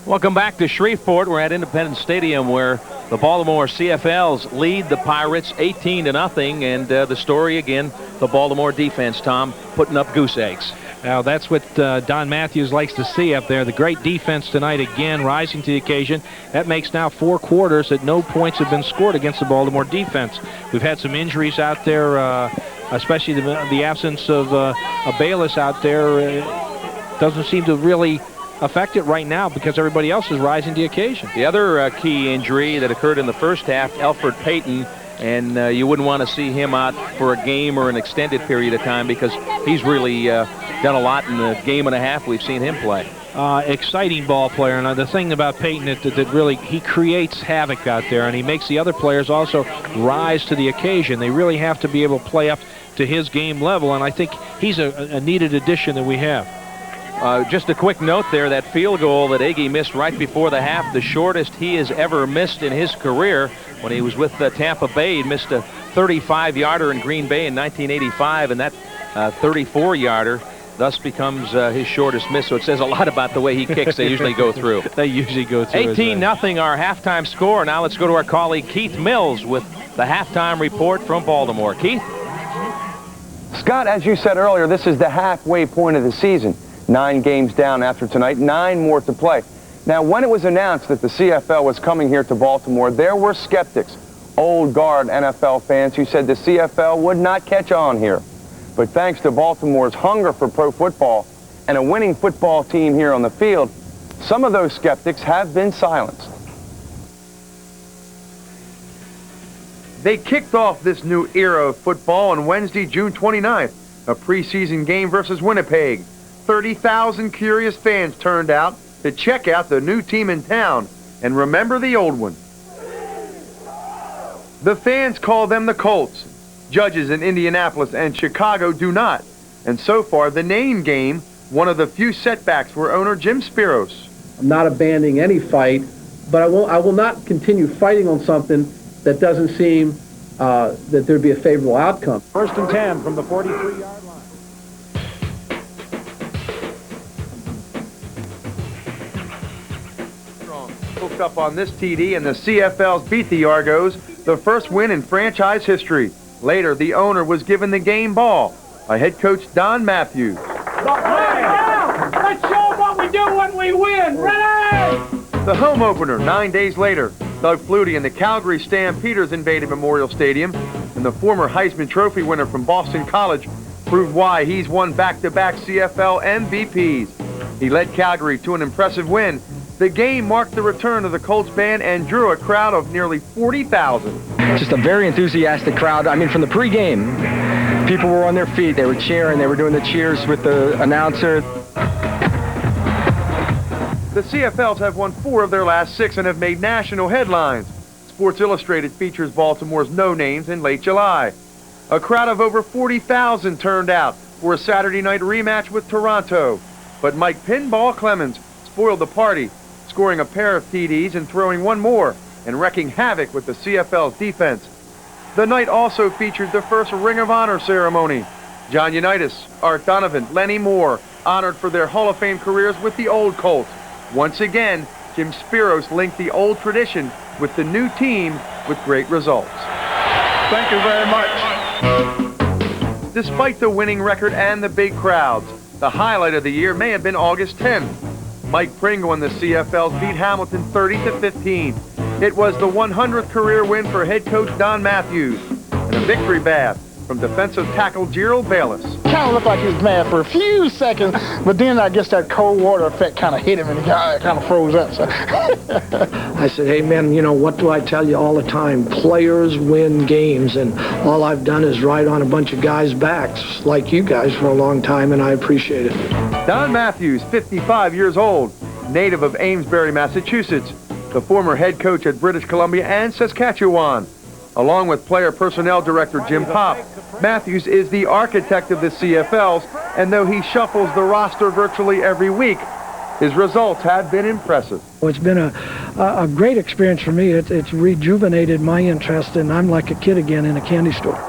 Welcome back to Shreveport. We're at Independence Stadium, where the Baltimore CFLs lead the Pirates 18-0, and the story again, the Baltimore defense, Tom, putting up goose eggs. Now that's what Don Matthews likes to see up there. The great defense tonight again, rising to the occasion. That makes now 4 quarters that no points have been scored against the Baltimore defense. We've had some injuries out there especially the absence of Bayless out there doesn't seem to really affect it right now because everybody else is rising to the occasion. The other key injury that occurred in the first half, Alfred Payton, and you wouldn't want to see him out for a game or an extended period of time because he's really done a lot in the game and a half we've seen him play. Exciting ball player, and the thing about Payton that really, he creates havoc out there, and he makes the other players also rise to the occasion. They really have to be able to play up to his game level, and I think he's a needed addition that we have. Just a quick note there, that field goal that Iggy missed right before the half, the shortest he has ever missed in his career. When he was with Tampa Bay, he missed a 35-yarder in Green Bay in 1985, and that 34-yarder thus becomes his shortest miss. So it says a lot about the way he kicks. They usually go through. They usually go through. 18-0 our halftime score. Now let's go to our colleague Keith Mills with the halftime report from Baltimore. Keith? Scott, as you said earlier, this is the halfway point of the season. 9 games down after tonight, 9 more to play. Now, when it was announced that the CFL was coming here to Baltimore, there were skeptics, old guard NFL fans who said the CFL would not catch on here. But thanks to Baltimore's hunger for pro football and a winning football team here on the field, some of those skeptics have been silenced. They kicked off this new era of football on Wednesday, June 29th, a preseason game versus Winnipeg. 30,000 curious fans turned out to check out the new team in town and remember the old one. The fans call them the Colts. Judges in Indianapolis and Chicago do not. And so far, the name game, one of the few setbacks for owner Jim Spiros. I'm not abandoning any fight, but I will not continue fighting on something that doesn't seem that there'd be a favorable outcome. 1st and 10 from the 43-yard line. Hooked up on this TD, and the CFLs beat the Argos, the first win in franchise history. Later, the owner was given the game ball by head coach Don Matthews. Let's show them what we do when we win. Ready? The home opener 9 days later. Doug Flutie and the Calgary Stampeders invaded Memorial Stadium, and the former Heisman Trophy winner from Boston College proved why he's won back-to-back CFL MVPs. He led Calgary to an impressive win. The game marked the return of the Colts band and drew a crowd of nearly 40,000. Just a very enthusiastic crowd. I mean, from the pregame, people were on their feet. They were cheering. They were doing the cheers with the announcer. The CFLs have won 4 of their last 6 and have made national headlines. Sports Illustrated features Baltimore's no-names in late July. A crowd of over 40,000 turned out for a Saturday night rematch with Toronto. But Mike Pinball Clemens spoiled the party, scoring a pair of TDs and throwing one more and wrecking havoc with the CFL's defense. The night also featured the first Ring of Honor ceremony. John Unitas, Art Donovan, Lenny Moore honored for their Hall of Fame careers with the old Colts. Once again, Jim Spiros linked the old tradition with the new team with great results. Thank you very much. Despite the winning record and the big crowds, the highlight of the year may have been August 10th. Mike Pringle and the CFLs beat Hamilton 30-15. It was the 100th career win for head coach Don Matthews and a victory bath from defensive tackle Gerald Bayless. Kind of looked like he was mad for a few seconds, but then I guess that cold water effect kind of hit him and he kind of froze up. So. I said, hey, man, you know, what do I tell you all the time? Players win games, and all I've done is ride on a bunch of guys' backs, like you guys, for a long time, and I appreciate it. Don Matthews, 55 years old, native of Amesbury, Massachusetts, the former head coach at British Columbia and Saskatchewan. Along with player personnel director Jim Popp, Matthews is the architect of the CFLs, and though he shuffles the roster virtually every week, his results have been impressive. Well, it's been a great experience for me. It's rejuvenated my interest, and I'm like a kid again in a candy store.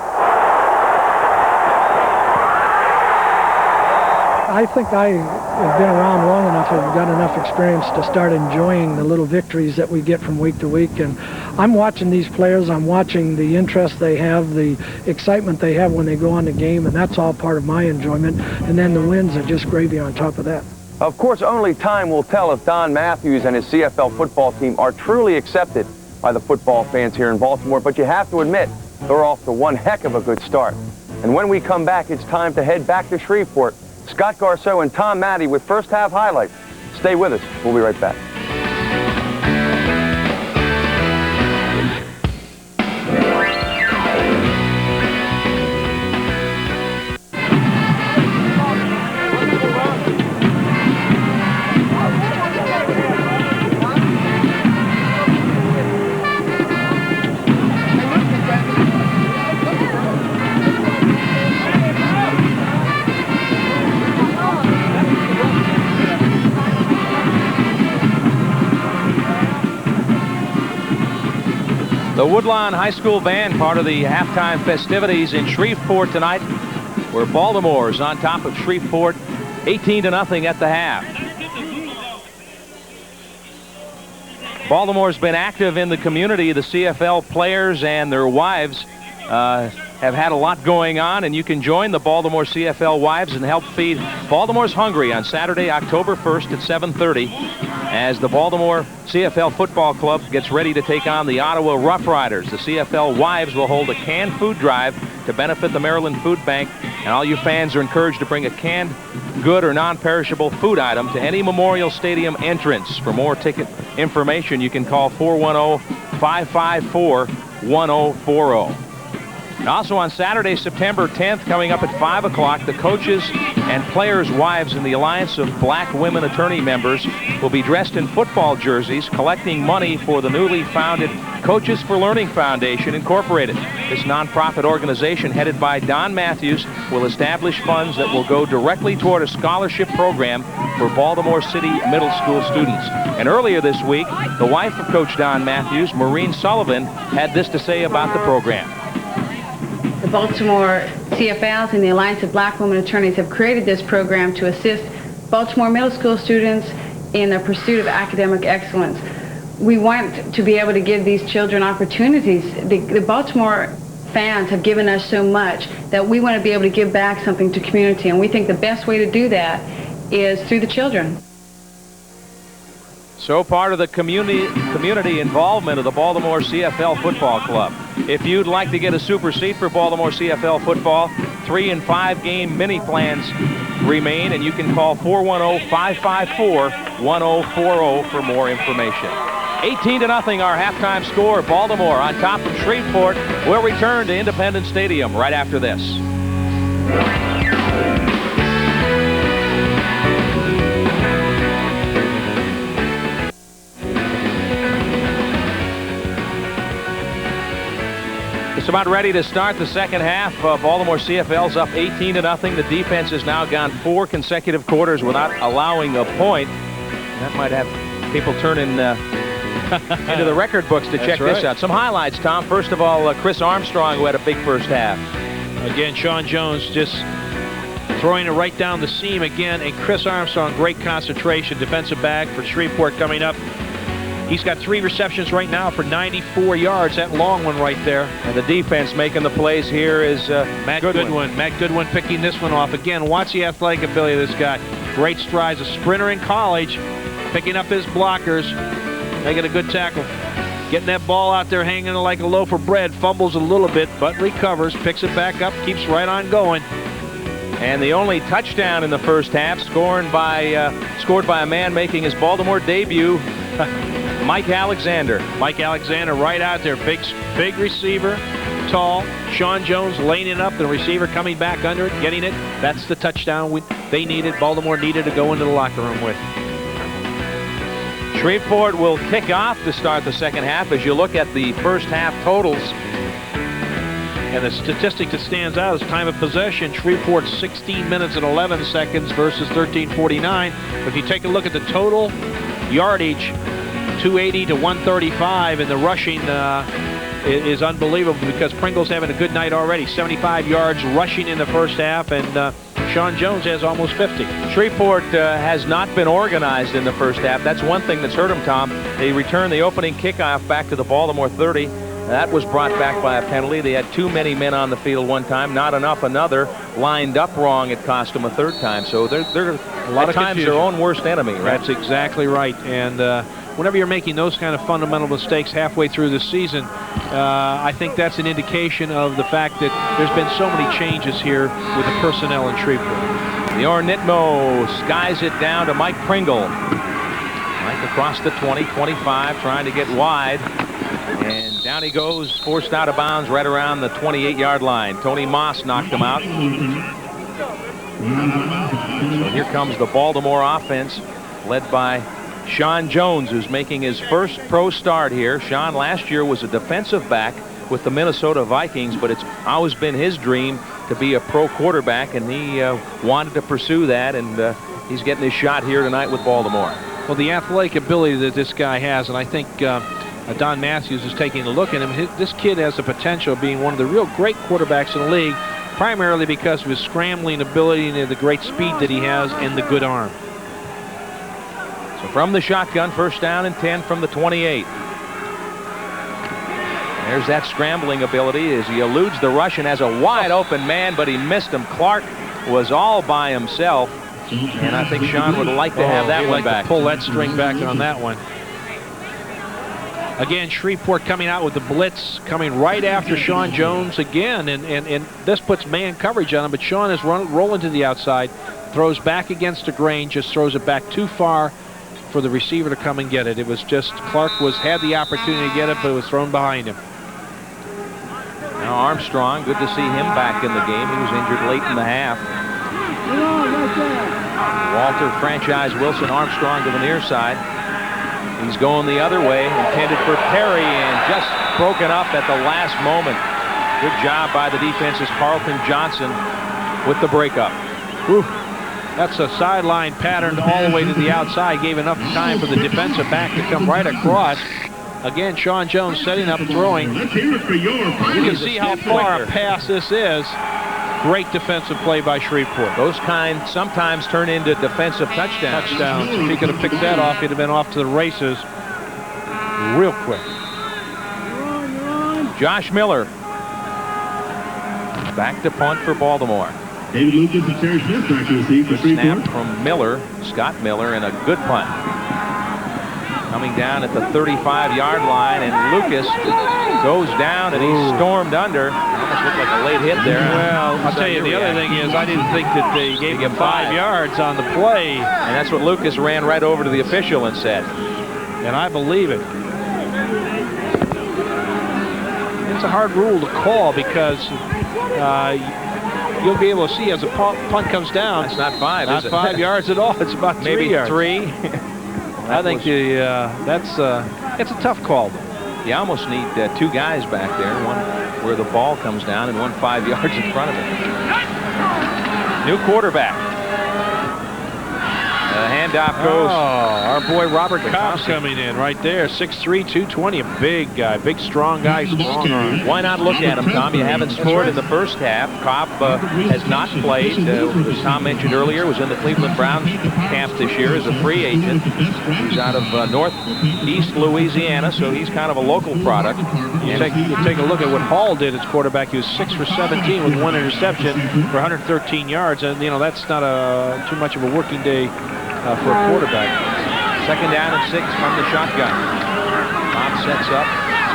I think I have been around long enough, I've got enough experience to start enjoying the little victories that we get from week to week. And I'm watching these players, I'm watching the interest they have, the excitement they have when they go on the game, and that's all part of my enjoyment. And then the wins are just gravy on top of that. Of course, only time will tell if Don Matthews and his CFL football team are truly accepted by the football fans here in Baltimore, but you have to admit, they're off to one heck of a good start. And when we come back, it's time to head back to Shreveport. Scott Garceau and Tom Matty with first half highlights. Stay with us. We'll be right back. The Woodlawn High School Band, part of the halftime festivities in Shreveport tonight, where Baltimore is on top of Shreveport 18-0 at the half. Baltimore's been active in the community. The CFL players and their wives have had a lot going on, and you can join the Baltimore CFL wives and help feed Baltimore's Hungry on Saturday, October 1st at 7:30 as the Baltimore CFL Football Club gets ready to take on the Ottawa Rough Riders. The CFL wives will hold a canned food drive to benefit the Maryland Food Bank, and all you fans are encouraged to bring a canned good or non-perishable food item to any Memorial Stadium entrance. For more ticket information, you can call 410-554-1040. And also on Saturday, September 10th, coming up at 5 o'clock, the coaches and players' wives in the Alliance of Black Women Attorney members will be dressed in football jerseys, collecting money for the newly founded Coaches for Learning Foundation, Incorporated. This nonprofit organization, headed by Don Matthews, will establish funds that will go directly toward a scholarship program for Baltimore City middle school students. And earlier this week, the wife of Coach Don Matthews, Maureen Sullivan, had this to say about the program. The Baltimore CFLs and the Alliance of Black Women Attorneys have created this program to assist Baltimore middle school students in the pursuit of academic excellence. We want to be able to give these children opportunities. The Baltimore fans have given us so much that we want to be able to give back something to community, and we think the best way to do that is through the children. So part of the community involvement of the Baltimore CFL Football Club. If you'd like to get a super seat for Baltimore CFL football, 3- and 5-game mini plans remain, and you can call 410-554-1040 for more information. 18-0 our halftime score. Baltimore on top of Shreveport. We'll return to Independence Stadium right after this. It's about ready to start the second half. Baltimore CFL's up 18-0. The defense has now gone 4 consecutive quarters without allowing a point. That might have people turning into the record books to check this out. Some highlights, Tom. First of all, Chris Armstrong, who had a big first half. Again, Sean Jones just throwing it right down the seam again. And Chris Armstrong, great concentration. Defensive back for Shreveport coming up. He's got 3 receptions right now for 94 yards. That long one right there. And the defense making the plays here is Matt Goodwin. Matt Goodwin picking this one off. Again, watch the athletic ability of this guy. Great strides. A sprinter in college, picking up his blockers, making a good tackle. Getting that ball out there hanging like a loaf of bread. Fumbles a little bit, but recovers. Picks it back up. Keeps right on going. And the only touchdown in the first half scored by a man making his Baltimore debut, Mike Alexander. Mike Alexander right out there. Big receiver, tall. Sean Jones laying it up. The receiver coming back under it, getting it. That's the touchdown they needed. Baltimore needed to go into the locker room with. Shreveport will kick off to start the second half. As you look at the first half totals, and the statistic that stands out is time of possession. Shreveport 16 minutes and 11 seconds versus 13:49. If you take a look at the total yardage, 280 to 135, and the rushing is unbelievable because Pringle's having a good night already. 75 yards rushing in the first half, and Sean Jones has almost 50. Shreveport has not been organized in the first half. That's one thing that's hurt them, Tom. They returned the opening kickoff back to the Baltimore 30. That was brought back by a penalty. They had too many men on the field one time, not enough another. Lined up wrong, it cost them a third time. So they're a lot of times their own worst enemy, right? That's exactly right. And whenever you're making those kind of fundamental mistakes halfway through the season, I think that's an indication of the fact that there's been so many changes here with the personnel in Shreveport. The Ornitmo skies it down to Mike Pringle. Mike across the 20, 25, trying to get wide. And down he goes, forced out of bounds right around the 28-yard line. Tony Moss knocked him out. So here comes the Baltimore offense, led by Sean Jones, who's making his first pro start here. Sean last year was a defensive back with the Minnesota Vikings, but it's always been his dream to be a pro quarterback, and he wanted to pursue that, and he's getting his shot here tonight with Baltimore. Well, the athletic ability that this guy has, and I think Don Matthews is taking a look at him. This kid has the potential of being one of the real great quarterbacks in the league, primarily because of his scrambling ability and the great speed that he has and the good arm. So from the shotgun, first down and 10 from the 28. There's that scrambling ability as he eludes the rush and has a wide open man, but he missed him. Clark was all by himself, and I think Sean would like to have that one back. Pull that string back on that one. Again, Shreveport coming out with the blitz, coming right after Sean Jones again, and this puts man coverage on him, but Sean is rolling to the outside, throws back against the grain, just throws it back too far for the receiver to come and get it. It was just, Clark had the opportunity to get it, but it was thrown behind him. Now Armstrong, good to see him back in the game. He was injured late in the half. Walter franchise Wilson Armstrong to the near side. He's going the other way, intended for Perry, and just broken up at the last moment. Good job by the defense's Carlton Johnson with the breakup. Whew. That's a sideline pattern all the way to the outside. Gave enough time for the defensive back to come right across. Again, Sean Jones setting up, throwing. You can see how far a pass this is. Great defensive play by Shreveport. Those kind sometimes turn into defensive touchdowns. If he could have picked that off, he'd have been off to the races real quick. Josh Miller back to punt for Baltimore. David Lucas and Terry Smith back to receive for Good snap from Miller, Scott Miller, and a good punt. Coming down at the 35-yard line, and Lucas goes down, and he's stormed under. Almost looked like a late hit there. Well, I'll tell you, the other thing is I didn't think that they gave him 5 yards on the play. And that's what Lucas ran right over to the official and said. And I believe it. It's a hard rule to call because you'll be able to see as the punt comes down. It's not 5, not is it? 5 yards at all. It's about 3 maybe yards. 3. I think it's a tough call. You almost need 2 guys back there, one where the ball comes down and one 5 yards in front of it. New quarterback. The handoff goes. Our boy Robert Cobb's coming in right there. 6'3", 220, a big guy, big strong guy, strong arm. Why not look at him, Tom? You haven't scored in the first half. Cobb has not played. As Tom mentioned earlier, was in the Cleveland Browns camp this year as a free agent. He's out of northeast Louisiana, so he's kind of a local product. You take a look at what Hall did as quarterback. He was 6 for 17 with 1 interception for 113 yards, and that's not too much of a working day for a quarterback. Second down and 6 from the shotgun. Bob sets up,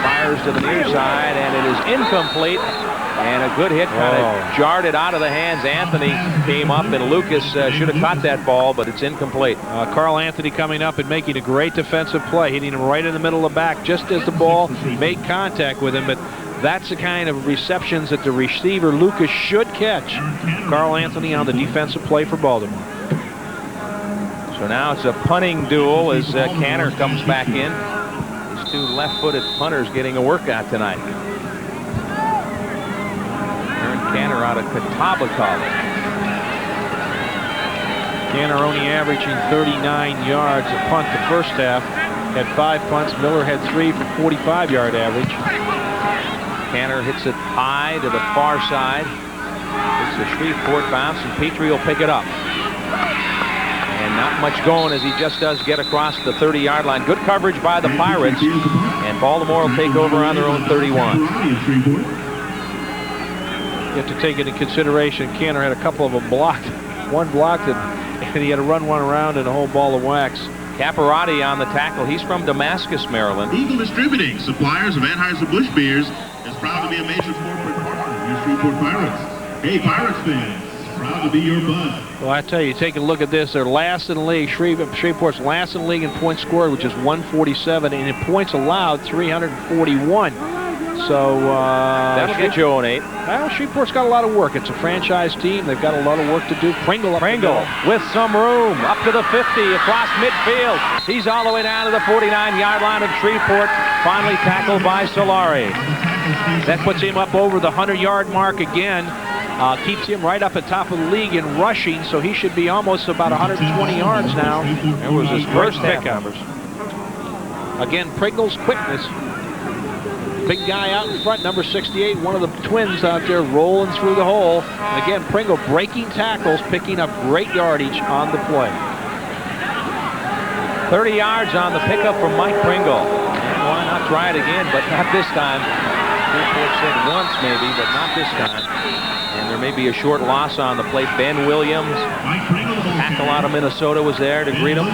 fires to the near side, and it is incomplete. And a good hit kind of jarred it out of the hands. Anthony came up, and Lucas should have caught that ball, but it's incomplete. Carl Anthony coming up and making a great defensive play, hitting him right in the middle of the back just as the ball made contact with him. But that's the kind of receptions that the receiver Lucas should catch. Carl Anthony on the defensive play for Baltimore. So now it's a punting duel as Canner comes back in. These 2 left-footed punters getting a workout tonight. Aaron Canner out of Catawba College. Canner only averaging 39 yards a punt the first half. Had 5 punts. Miller had 3 for 45-yard average. Canner hits it high to the far side. It's a Shreveport bounce, and Petrie will pick it up. And not much going as he just does get across the 30-yard line. Good coverage by the Pirates, and Baltimore will take over on their own 31. You have to take into consideration Canner had a couple of them blocked. One blocked, and he had to run one around and a whole ball of wax. Caparati on the tackle. He's from Damascus, Maryland. Eagle Distributing, suppliers of Anheuser-Busch beers, is proud to be a major corporate partner of your Shreveport Pirates. Hey, Pirates fans, proud to be your bud. Well, I tell you, take a look at this. They're last in the league. Shreveport's last in the league in points scored, which is 147, and in points allowed, 341. So that'll get you on 8. Well, Shreveport's got a lot of work. It's a franchise team. They've got a lot of work to do. Pringle with some room up to the 50 across midfield. He's all the way down to the 49-yard line of Shreveport. Finally tackled by Solari. That puts him up over the 100-yard mark again. Keeps him right up at top of the league in rushing, so he should be almost about 120 yards now. It was his first pickup. Again, Pringle's quickness. Big guy out in front, number 68, one of the twins out there rolling through the hole. And again, Pringle breaking tackles, picking up great yardage on the play. 30 yards on the pickup from Mike Pringle. And why not try it again, but not this time. Shreveport said once maybe, but not this time. And there may be a short loss on the play. Ben Williams, tackle out of Minnesota, was there to greet him.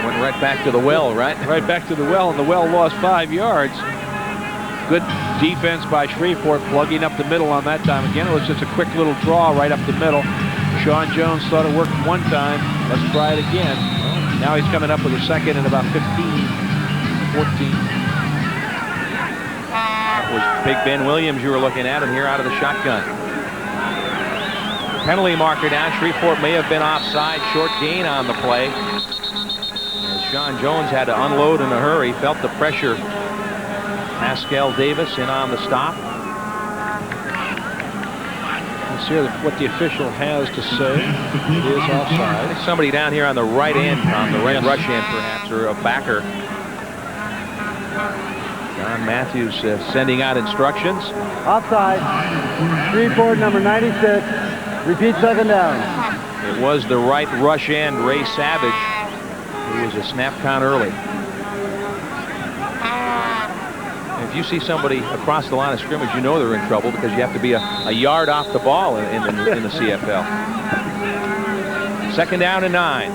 Went right back to the well, right? Right back to the well, and the well lost 5 yards. Good defense by Shreveport, plugging up the middle on that time. Again, it was just a quick little draw right up the middle. Sean Jones thought it worked one time. Let's try it again. Well, now he's coming up with a second and about 15, 14. Was Big Ben Williams you were looking at, and here out of the shotgun. Penalty marker down. Shreveport may have been offside. Short gain on the play. As Sean Jones had to unload in a hurry. Felt the pressure. Pascal Davis in on the stop. Let's hear what the official has to say. It is offside. I think somebody down here on the right end, on the right rush end perhaps, or a backer. John Matthews sending out instructions. Offside. Shreveport, number 96. Repeat second down. It was the right rush end, Ray Savage, who was a snap count early. And if you see somebody across the line of scrimmage, you know they're in trouble because you have to be a yard off the ball in the CFL. Second down and 9.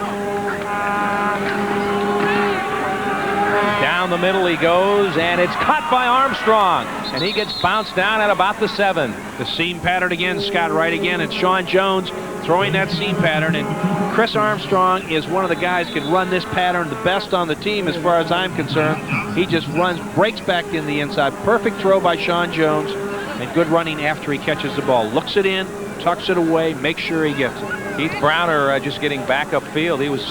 Down the middle he goes, and it's caught by Armstrong, and he gets bounced down at about the 7. The seam pattern again, Scott Wright again, and Sean Jones throwing that seam pattern, and Chris Armstrong is one of the guys who can run this pattern the best on the team as far as I'm concerned. He just runs, breaks back in the inside. Perfect throw by Sean Jones, and good running after he catches the ball. Looks it in, tucks it away, makes sure he gets it. Keith Browner just getting back upfield. He was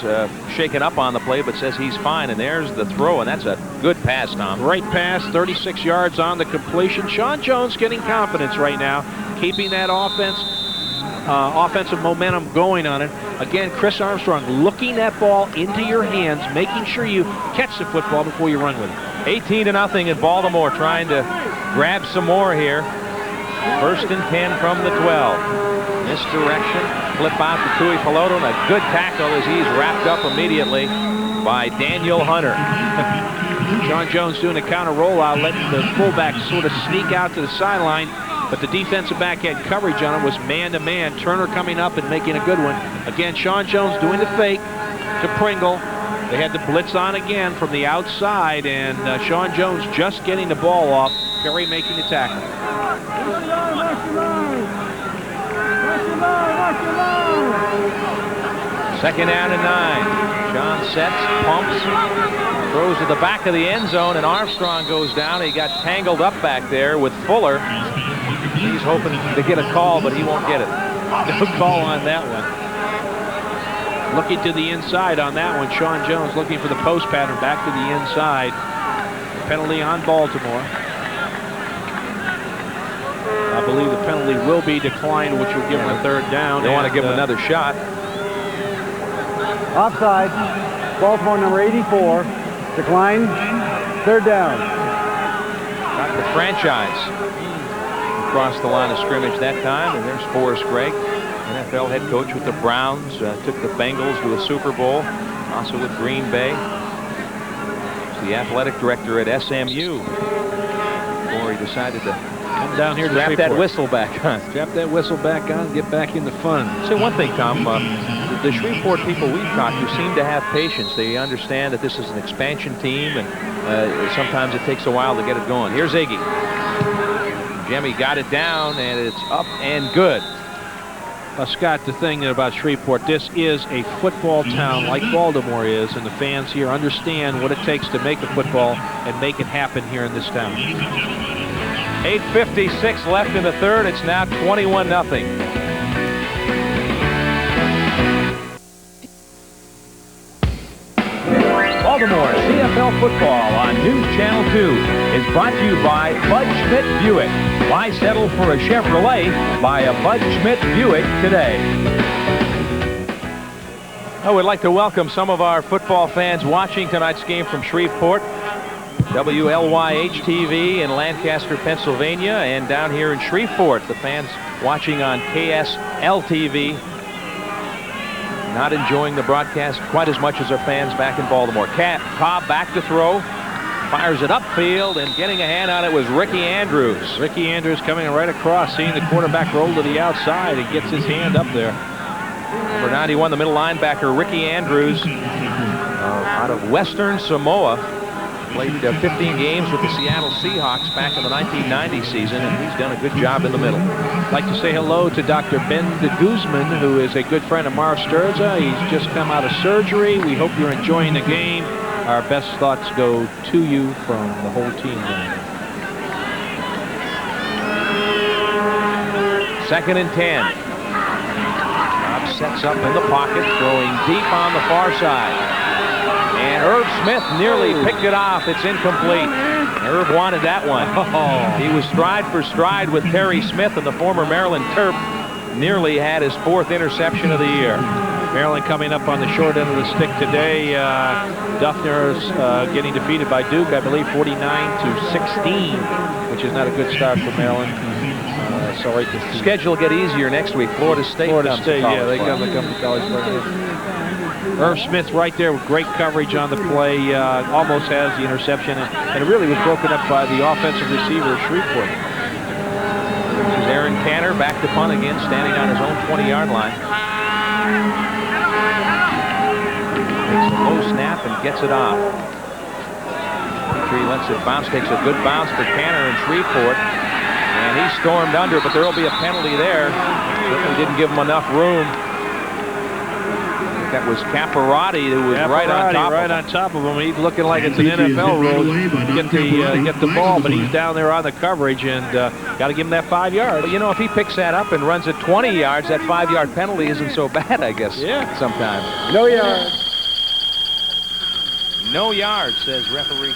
shaken up on the play, but says he's fine. And there's the throw, and that's a good pass, Tom. Great pass, 36 yards on the completion. Sean Jones getting confidence right now, keeping that offensive momentum going on it. Again, Chris Armstrong looking that ball into your hands, making sure you catch the football before you run with it. 18-0 in Baltimore, trying to grab some more here. 1st and 10 from the 12. Misdirection, flip out to Tui Peloto, and a good tackle as he's wrapped up immediately by Daniel Hunter. Sean Jones doing a counter rollout, letting the fullback sort of sneak out to the sideline, but the defensive back had coverage on it, was man-to-man. Turner coming up and making a good one. Again, Sean Jones doing the fake to Pringle. They had the blitz on again from the outside, and Sean Jones just getting the ball off. Perry making the tackle. Second down and 9. Sean sets, pumps, throws to the back of the end zone, and Armstrong goes down. He got tangled up back there with Fuller. He's hoping to get a call, but he won't get it. No call on that one. Looking to the inside on that one. Sean Jones looking for the post pattern back to the inside. Penalty on Baltimore. I believe the penalty will be declined, which will give him a 3rd down. They want to give him another shot. Offside. Baltimore, number 84. Decline. 3rd down. Got the franchise across the line of scrimmage that time, and there's Forrest Gregg, NFL head coach with the Browns, took the Bengals to a Super Bowl, also with Green Bay. He's the athletic director at SMU before he decided to come down here to strap that whistle back on. Strap that whistle back on, get back in the fun. Say one thing, Tom. the Shreveport people we've talked to seem to have patience. They understand that this is an expansion team, and sometimes it takes a while to get it going. Here's Iggy. Jimmy got it down, and it's up and good. Scott, the thing about Shreveport, this is a football town like Baltimore is, and the fans here understand what it takes to make a football and make it happen here in this town. 8:56 left in the third. It's now 21-0. Baltimore CFL football on News Channel 2 is brought to you by Bud Schmidt Buick. Why settle for a Chevrolet? Buy a Bud Schmidt Buick today. I would like to welcome some of our football fans watching tonight's game from Shreveport, WLYH-TV in Lancaster, Pennsylvania, and down here in Shreveport, the fans watching on KSL-TV. Not enjoying the broadcast quite as much as our fans back in Baltimore. Cobb back to throw. Fires it upfield, and getting a hand on it was Ricky Andrews. Ricky Andrews coming right across, seeing the quarterback roll to the outside, and gets his hand up there. Number 91, the middle linebacker, Ricky Andrews, out of Western Samoa. Played 15 games with the Seattle Seahawks back in the 1990 season, and he's done a good job in the middle. I'd like to say hello to Dr. Ben de Guzman, who is a good friend of Marv Sturza. He's just come out of surgery. We hope you're enjoying the game. Our best thoughts go to you from the whole team. 2nd and 10. Cobb sets up in the pocket, throwing deep on the far side. And Irv Smith nearly picked it off. It's incomplete. Irv wanted that one. He was stride for stride with Terry Smith, and the former Maryland Terp nearly had his 4th interception of the year. Maryland coming up on the short end of the stick today. Duffner's getting defeated by Duke, I believe 49-16, which is not a good start for Maryland. Sorry to see. Schedule will get easier next week. Florida State, yeah, they come to college play. Irv Smith right there with great coverage on the play, almost has the interception, and it really was broken up by the offensive receiver of Shreveport. This is Aaron Tanner back to punt again, standing on his own 20-yard line. Takes a low snap and gets it off. Petrie lets it bounce, takes a good bounce for Tanner in Shreveport. And he stormed under, but there will be a penalty there. Certainly didn't give him enough room. That was Caparati who was right on top of him. He's looking like it's an NFL rule. Get the ball, but he's down there on the coverage, and got to give him that 5 yards. But you know, if he picks that up and runs it 20 yards, that 5-yard penalty isn't so bad, I guess. Yeah. Sometimes. No yards. No yards, says referee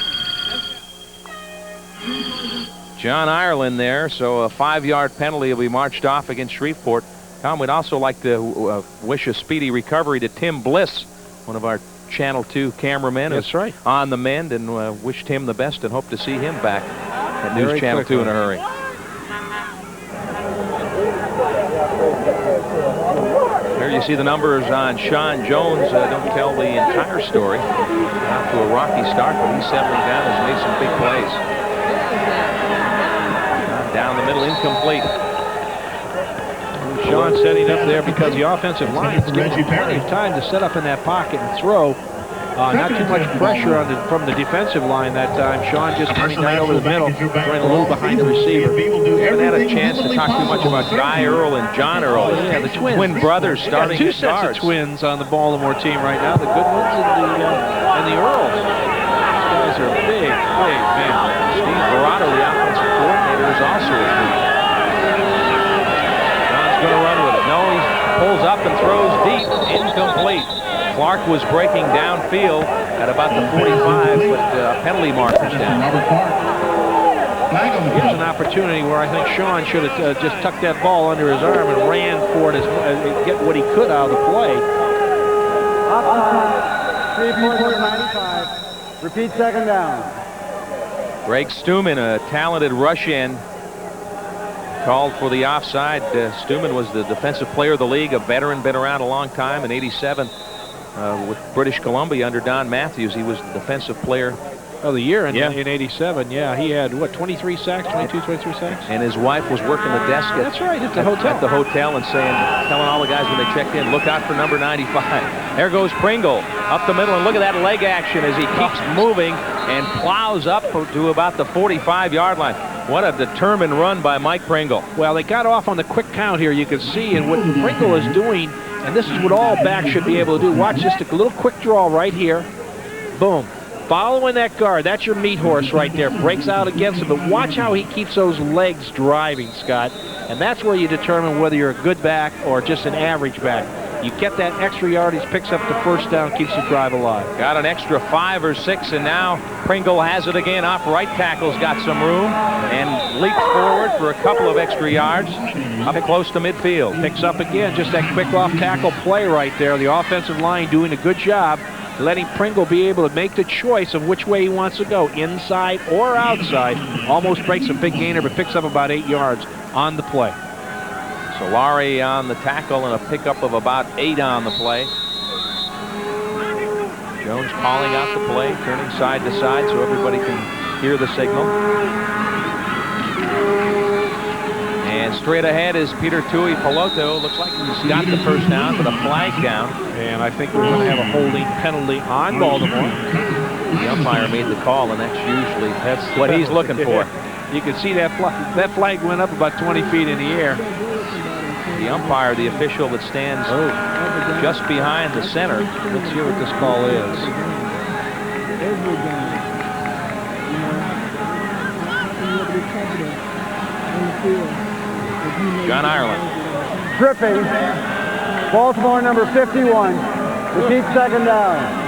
John Ireland there. So a 5-yard penalty will be marched off against Shreveport. Tom, we'd also like to wish a speedy recovery to Tim Bliss, one of our Channel 2 cameramen. That's right. On the mend, and wish Tim the best and hope to see him back at News Channel 2 in a hurry. There you see the numbers on Sean Jones. Don't tell the entire story. Off to a rocky start, but he's settling down, has made some big plays. Down the middle, incomplete. Sean setting up there because the offensive line is giving him plenty of time to set up in that pocket and throw. Not too much pressure from the defensive line that time. Sean just coming down over the middle, throwing a little behind the receiver. Haven't had a chance to talk too much about Guy Earl and John Earl. Yeah, the twins. Twin brothers starting two sets of twins on the Baltimore team right now. The good ones and the Earls. These guys are big men. Steve Barato, the offensive coordinator, is also a freak. John's going to run with it. No, he pulls up and throws deep. Incomplete. Clark was breaking downfield at about the 45, but penalty markers down. Here's an opportunity where I think Sean should have just tucked that ball under his arm and ran for it, get what he could out of the play. 3.95. Repeat second down. Greg Stuman, a talented rush end, called for the offside. Stuman was the defensive player of the league, a veteran, been around a long time. In '87, with British Columbia under Don Matthews, he was the defensive player Oh, the year in 87, yeah. He had, what, 23 sacks, 23 sacks? And his wife was working the desk That's right, at the hotel. At the hotel and telling all the guys when they checked in, look out for number 95. There goes Pringle up the middle, and look at that leg action as he keeps moving and plows up to about the 45-yard line. What a determined run by Mike Pringle. Well, they got off on the quick count here. You can see, and what Pringle is doing, and this is what all backs should be able to do. Watch just a little quick draw right here. Boom. Following that guard, that's your meat horse right there. Breaks out against him, but watch how he keeps those legs driving, Scott. And that's where you determine whether you're a good back or just an average back. You get that extra yardage, picks up the first down, keeps the drive alive. Got an extra 5 or 6, and now Pringle has it again. Off right tackle's got some room and leaps forward for a couple of extra yards up close to midfield. Picks up again, just that quick off tackle play right there. The offensive line doing a good job letting Pringle be able to make the choice of which way he wants to go, inside or outside. Almost breaks a big gainer, but picks up about 8 yards on the play. Solari on the tackle and a pickup of about 8 on the play. Jones calling out the play, turning side to side so everybody can hear the signal. And straight ahead is Peter Tui Piloto. Looks like he's got the first down, but a flag down. And I think we're going to have a holding penalty on Baltimore. The umpire made the call, and that's usually what he's looking for. You can see that flag went up about 20 feet in the air. The umpire, the official that stands just behind the center. Let's hear what this call is. John Ireland. Tripping. Baltimore number 51. Repeat second down.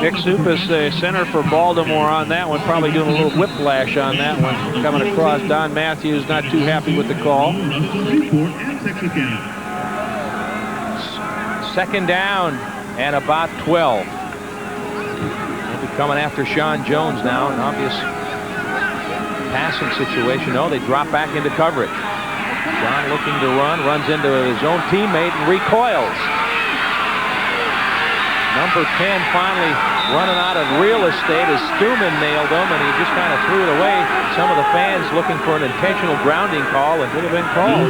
Nick Soup is the center for Baltimore on that one, probably doing a little whiplash on that one. Coming across, Don Matthews not too happy with the call. Second down and about 12. They'll be coming after Sean Jones now. An obvious passing situation. No, they drop back into coverage. John looking to run, runs into his own teammate and recoils. Number 10 finally running out of real estate as Stuman nailed him, and he just kind of threw it away. Some of the fans looking for an intentional grounding call, and would have been called.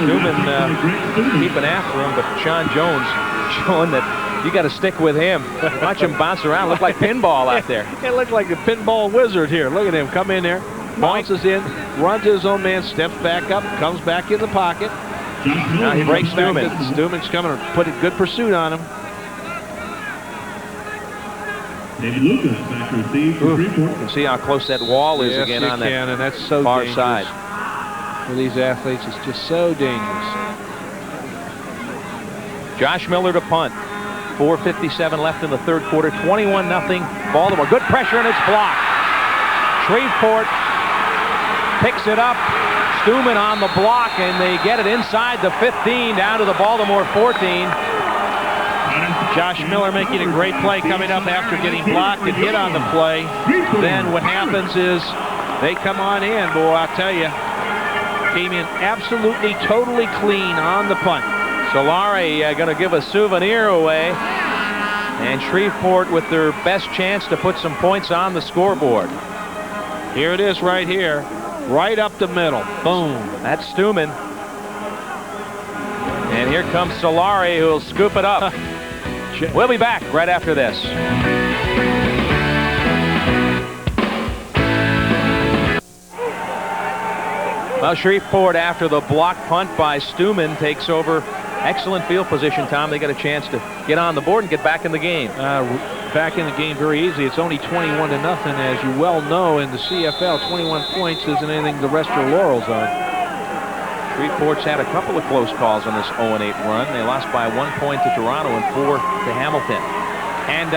Stuman keeping after him, but Sean Jones showing that you got to stick with him. Watch him bounce around. Look like pinball out there. It looked like the pinball wizard here. Look at him come in there, bounces in, runs his own man, steps back up, comes back in the pocket. Now he breaks Stuman. Stuman's coming to put a good pursuit on him. David Lucas back to receive for Shreveport. You can see how close that wall is again on that and that's so far dangerous. side. For these athletes, it's just so dangerous. Josh Miller to punt. 4:57 left in the third quarter. 21-0 Baltimore. Good pressure and it's blocked. Shreveport picks it up. Stuman on the block, and they get it inside the 15 down to the Baltimore 14. Josh Miller making a great play coming up after getting blocked and hit on the play. Then what happens is they come on in, boy, I'll tell you. Came in absolutely, totally clean on the punt. Solari going to give a souvenir away. And Shreveport with their best chance to put some points on the scoreboard. Here it is right here. Right up the middle. Boom. That's Stuman. And here comes Solari, who will scoop it up. We'll be back right after this. Well, Shreveport, after the block punt by Stuman, takes over. Excellent field position, Tom. They got a chance to get on the board and get back in the game. Back in the game very easy. It's only 21-0, as you well know, in the CFL. 21 points isn't anything to rest your laurels on. Shreveport's had a couple of close calls on this 0-8 run. They lost by 1 point to Toronto and 4 to Hamilton. And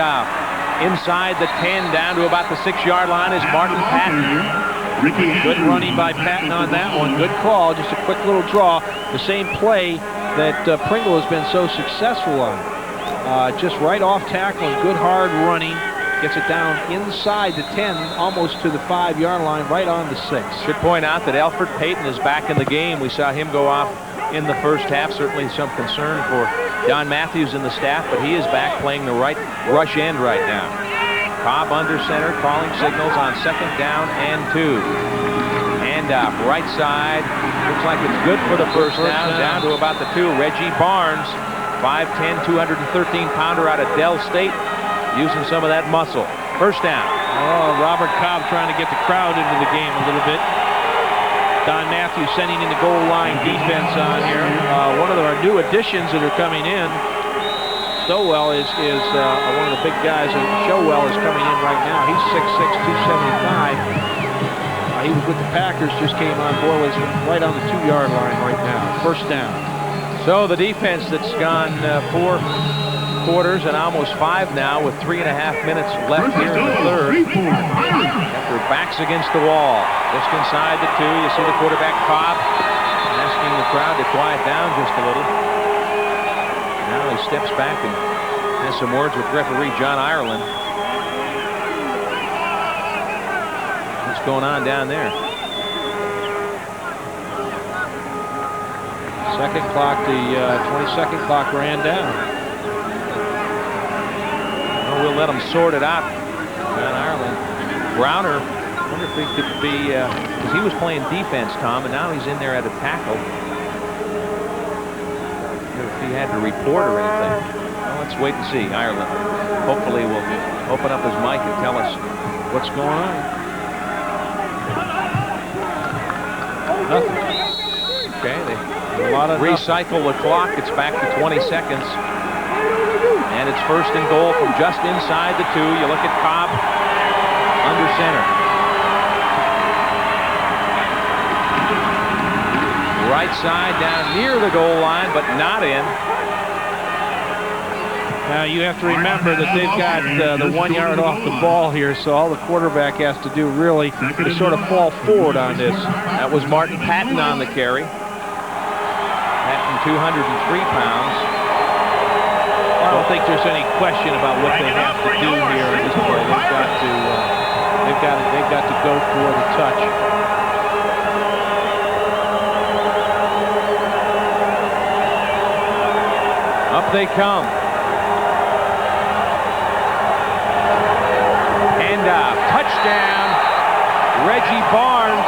inside the 10, down to about the 6-yard line is Martin Patton. Good running by Patton on that one. Good call. Just a quick little draw. The same play that Pringle has been so successful on. Just right off tackle and good hard running. Gets it down inside the 10, almost to the 5-yard line, right on the 6. Should point out that Alfred Payton is back in the game. We saw him go off in the first half. Certainly some concern for Don Matthews and the staff, but he is back playing the right rush end right now. Cobb under center, calling signals on 2nd down and 2. Handoff right side. Looks like it's good for the first down to about the 2. Reggie Barnes, 5'10", 213-pounder out of Dell State, using some of that muscle. First down. Oh, Robert Cobb trying to get the crowd into the game a little bit. Don Matthews sending in the goal line defense on here. One of our new additions that are coming in. Stowell is one of the big guys. Showell is coming in right now. He's 6'6", 275. He was with the Packers, just came on board. He's right on the 2-yard line right now. First down. So the defense that's gone 4 quarters and almost 5 now with 3.5 minutes left here in the third. After backs against the wall. Just inside the 2, you see the quarterback Cobb asking the crowd to quiet down just a little. Now he steps back and has some words with referee John Ireland. What's going on down there? Second clock, the 22nd clock ran down. Well, we'll let him sort it out. John Ireland. Browner, I wonder if he could be, because he was playing defense, Tom, and now he's in there at a tackle. If he had to report or anything. Well, let's wait and see. Ireland hopefully will open up his mic and tell us what's going on. Nothing. Okay, they recycle the clock. It's back to 20 seconds. And it's first and goal from just inside the 2. You look at Cobb under center. Right side down near the goal line, but not in. Now you have to remember that they've got the 1 yard off the ball here, so all the quarterback has to do really is sort of fall forward on this. That was Martin Patton on the carry. Patton, 203 pounds. I don't think there's any question about what they have to do here in this play. They've got to go for the touch. Up they come. Handoff. Touchdown. Reggie Barnes.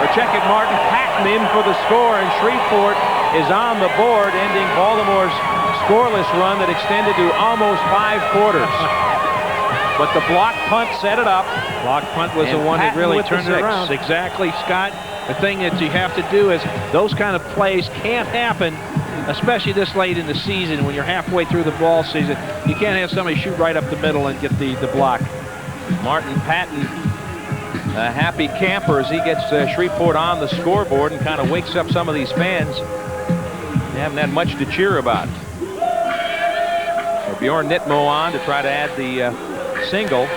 Or check it, Martin Patton in for the score, and Shreveport is on the board, ending Baltimore's scoreless run that extended to almost 5 quarters. But the block punt set it up. Block punt was the one that really turned it around. Exactly, Scott. The thing that you have to do is those kind of plays can't happen, especially this late in the season when you're halfway through the ball season. You can't have somebody shoot right up the middle and get the block. Martin Patton, a happy camper as he gets Shreveport on the scoreboard and kind of wakes up some of these fans. They haven't had much to cheer about. So Bjorn Nitmo on to try to add the single.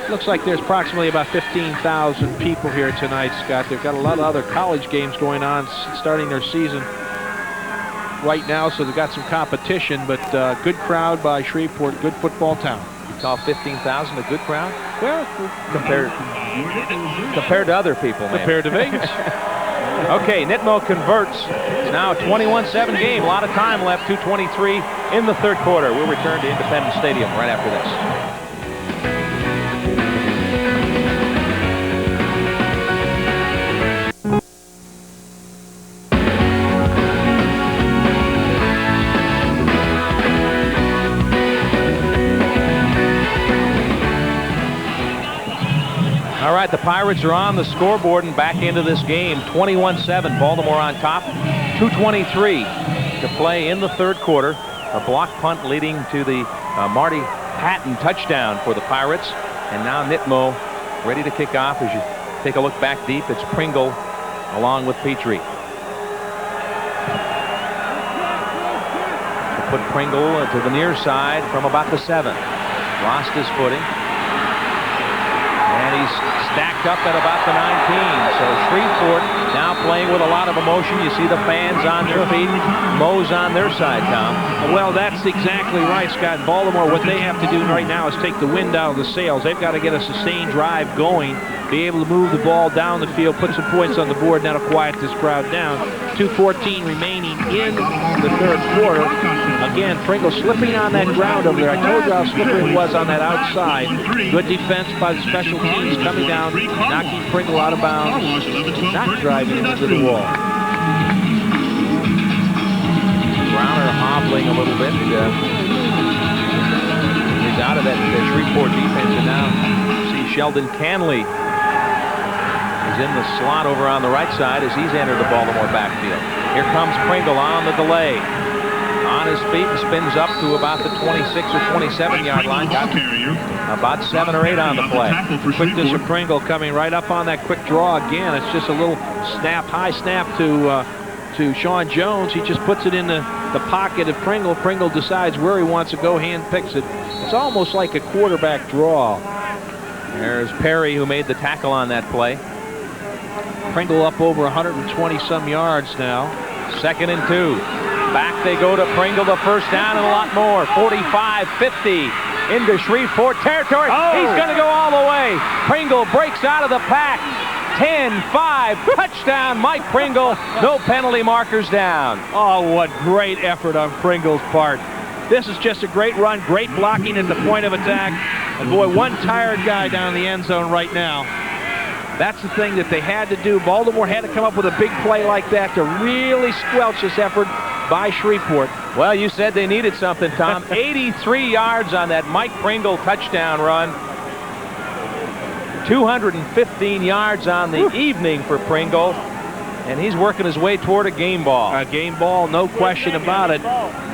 Looks like there's approximately about 15,000 people here tonight, Scott. They've got a lot of other college games going on starting their season right now, so they've got some competition, but good crowd by Shreveport, good football town. You call 15,000 a good crowd? Well, compared to other people, man. Compared to Vegas. Okay, Nitmo converts. It's now a 21-7 game. A lot of time left, 2:23 in the third quarter. We'll return to Independence Stadium right after this. All right, the Pirates are on the scoreboard and back into this game. 21-7, Baltimore on top. 2:23 to play in the third quarter. A block punt leading to the Marty Patton touchdown for the Pirates. And now Nitmo ready to kick off. As you take a look back deep, it's Pringle along with Petrie. To put Pringle to the near side from about the 7. Lost his footing. And he's stacked up at about the 19. So Shreveport now playing with a lot of emotion. You see the fans on their feet. Mo's on their side, Tom. Well, that's exactly right, Scott. Baltimore, what they have to do right now is take the wind out of the sails. They've got to get a sustained drive going be able to move the ball down the field, put some points on the board, and that'll quiet this crowd down. 2:14 remaining in the third quarter. Again, Pringle slipping on that ground over there. I told you how slippery it was on that outside. Good defense by the special teams coming down, knocking Pringle out of bounds, not driving him into the wall. Browner hobbling a little bit. He's out of that Shreveport defense, and now see Sheldon Canley is in the slot over on the right side as he's entered the Baltimore backfield. Here comes Pringle on the delay. On his feet and spins up to about the 26 or 27-yard line. Got about 7 or 8 on the play. Quickness of Pringle coming right up on that quick draw again. It's just a little snap, high snap to Sean Jones. He just puts it in the pocket of Pringle. Pringle decides where he wants to go, hand picks it. It's almost like a quarterback draw. There's Perry, who made the tackle on that play. Pringle up over 120-some yards now. 2nd and 2. Back they go to Pringle, the first down and a lot more. 45-50 into Shreveport territory. He's going to go all the way. Pringle breaks out of the pack. 10-5, touchdown, Mike Pringle. No penalty markers down. Oh, what great effort on Pringle's part. This is just a great run, great blocking at the point of attack. And boy, one tired guy down in the end zone right now. That's the thing that they had to do. Baltimore had to come up with a big play like that to really squelch this effort by Shreveport. Well, you said they needed something, Tom. 83 yards on that Mike Pringle touchdown run. 215 yards on the evening for Pringle. And he's working his way toward a game ball. A game ball, no question about it.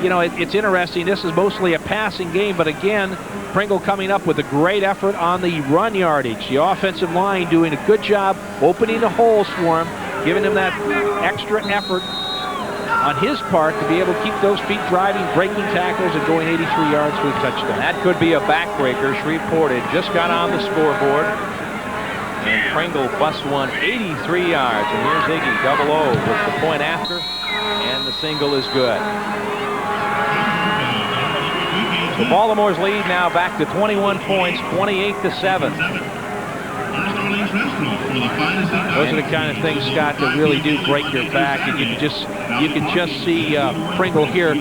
You know, it's interesting. This is mostly a passing game, but again, Pringle coming up with a great effort on the run yardage. The offensive line doing a good job opening the holes for him, giving him that extra effort on his part to be able to keep those feet driving, breaking tackles, and going 83 yards for a touchdown. That could be a backbreaker. Shreveport had just got on the scoreboard. And Pringle busts one 83 yards. And here's Iggy, double O with the point after. And the single is good. So Baltimore's lead now back to 21 points, 28-7. Those are the kind of things, Scott, that really do break your back. And you can just see Pringle here.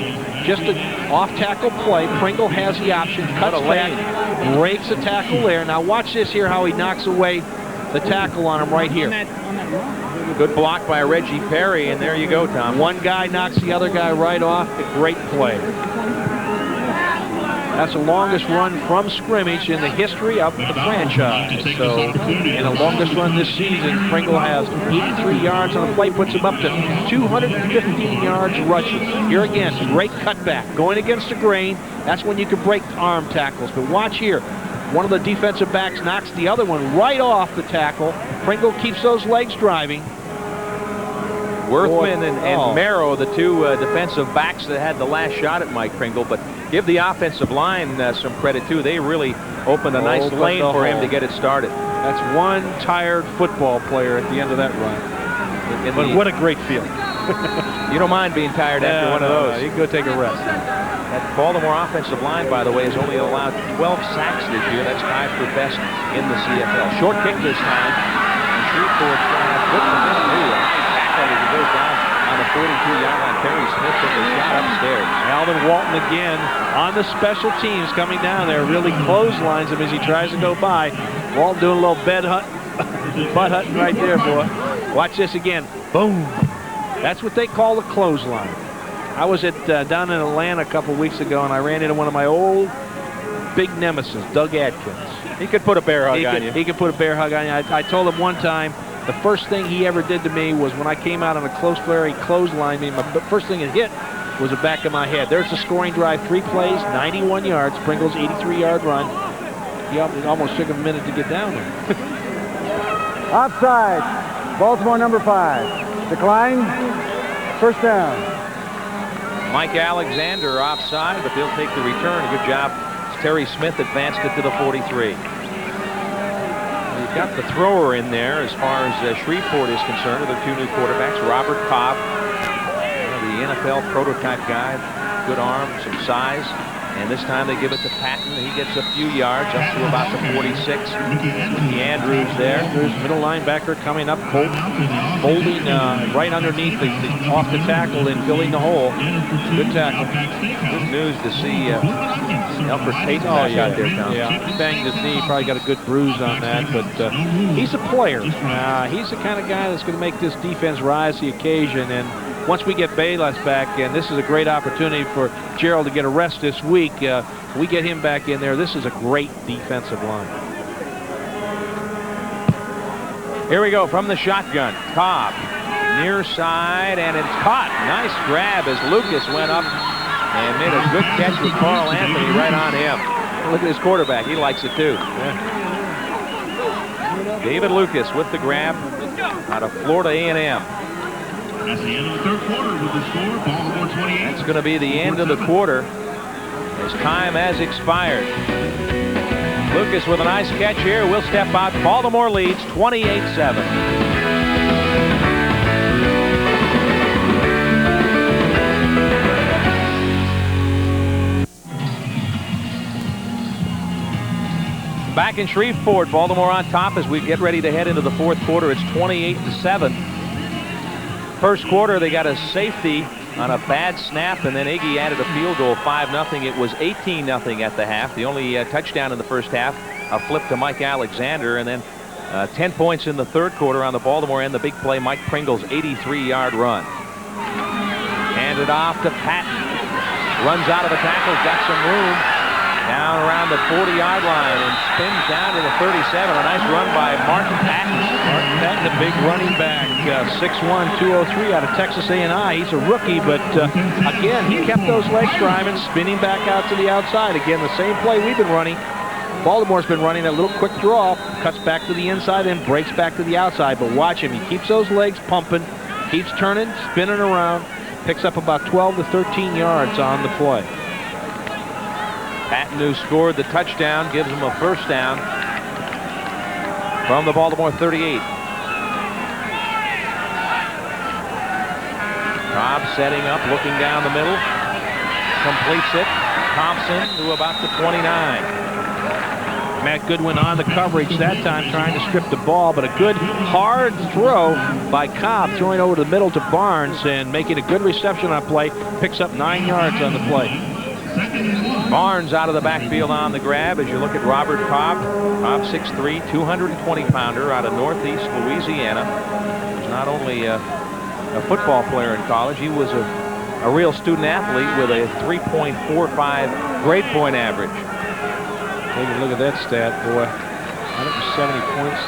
Just an off-tackle play. Pringle has the option, cuts back, breaks a tackle there. Now watch this here, how he knocks away the tackle on him right here. Good block by Reggie Perry, and there you go, Tom. One guy knocks the other guy right off. A great play. That's the longest run from scrimmage in the history of the franchise. So, in the longest run this season, Pringle has 83 yards on the play, puts him up to 215 yards rushing. Here again, great cutback. Going against the grain, that's when you can break arm tackles. But watch here. One of the defensive backs knocks the other one right off the tackle. Pringle keeps those legs driving. Worthman and Merrow, the two defensive backs that had the last shot at Mike Pringle, but give the offensive line some credit, too. They really opened a nice lane for him to get it started. That's one tired football player at the end of that run. But what a great feeling. You don't mind being tired after one of those. You can go take a rest. That Baltimore offensive line, by the way, has only allowed 12 sacks this year. That's tied for best in the CFL. Short kick this time. And Shreveport's going to have good position. Ooh, a high tackle as he goes down on the 42-yard line. Terry Smith took a shot upstairs. Alvin Walton again on the special teams coming down there. Really clotheslines him as he tries to go by. Walton doing a little butt hunting right there, boy. Watch this again. Boom. That's what they call the clothesline. I was down in Atlanta a couple weeks ago, and I ran into one of my old big nemesis, Doug Adkins. He could put a bear hug on you. He could put a bear hug on you. I told him one time, the first thing he ever did to me was when I came out on a close flare, he clotheslined me. The first thing it hit was the back of my head. There's the scoring drive, 3 plays, 91 yards. Pringle's 83-yard run. He almost took him a minute to get down there. Offside. Baltimore number 5. Declined. First down. Mike Alexander offside, but they'll take the return. Good job. Terry Smith advanced it to the 43. You've got the thrower in there as far as Shreveport is concerned with the 2 new quarterbacks. Robert Cobb, the NFL prototype guy, good arm, some size. And this time they give it to Patton. He gets a few yards up to about the 46. Mickey Andrews there. There's middle linebacker coming up, holding right underneath off the tackle and filling the hole. Good tackle. Good news to see Alfred Payton back out there, Tom. Yeah, he banged his knee. Probably got a good bruise on that, but he's a player. He's the kind of guy that's going to make this defense rise to the occasion. And once we get Bayless back, and this is a great opportunity for Gerald to get a rest this week, we get him back in there. This is a great defensive line. Here we go from the shotgun. Cobb, near side, and it's caught. Nice grab as Lucas went up and made a good catch with Carl Anthony right on him. Look at his quarterback. He likes it too. Yeah. David Lucas with the grab out of Florida A&M. That's the end of the third quarter with the score, Baltimore 28. That's going to be the end of the quarter as time has expired. Lucas with a nice catch here. We'll step out. Baltimore leads 28-7. Back in Shreveport, Baltimore on top as we get ready to head into the fourth quarter. It's 28-7. First quarter, they got a safety on a bad snap, and then Iggy added a field goal, 5-0. It was 18-0 at the half. The only touchdown in the first half, a flip to Mike Alexander, and then 10 points in the third quarter on the Baltimore end. The big play, Mike Pringle's 83-yard run. Handed off to Patton. Runs out of the tackle, got some room. Down around the 40-yard line and spins down to the 37. A nice run by Martin Patton. Martin Patton, the big running back, 6'1", 203 out of Texas A&I. He's a rookie, but again, he kept those legs driving, spinning back out to the outside. Again, the same play we've been running. Baltimore's been running a little quick draw, cuts back to the inside and breaks back to the outside. But watch him. He keeps those legs pumping, keeps turning, spinning around, picks up about 12 to 13 yards on the play. Patton, who scored the touchdown, gives him a first down from the Baltimore 38. Cobb setting up, looking down the middle. Completes it. Thompson to about the 29. Matt Goodwin on the coverage that time, trying to strip the ball, but a good hard throw by Cobb, throwing over the middle to Barnes and making a good reception on play. Picks up 9 yards on the play. Barnes out of the backfield on the grab as you look at Robert Cobb. Cobb 6'3", 220-pounder out of Northeast Louisiana. He's not only a football player in college, he was a real student athlete with a 3.45 grade point average. Take a look at that stat, boy. 170 points,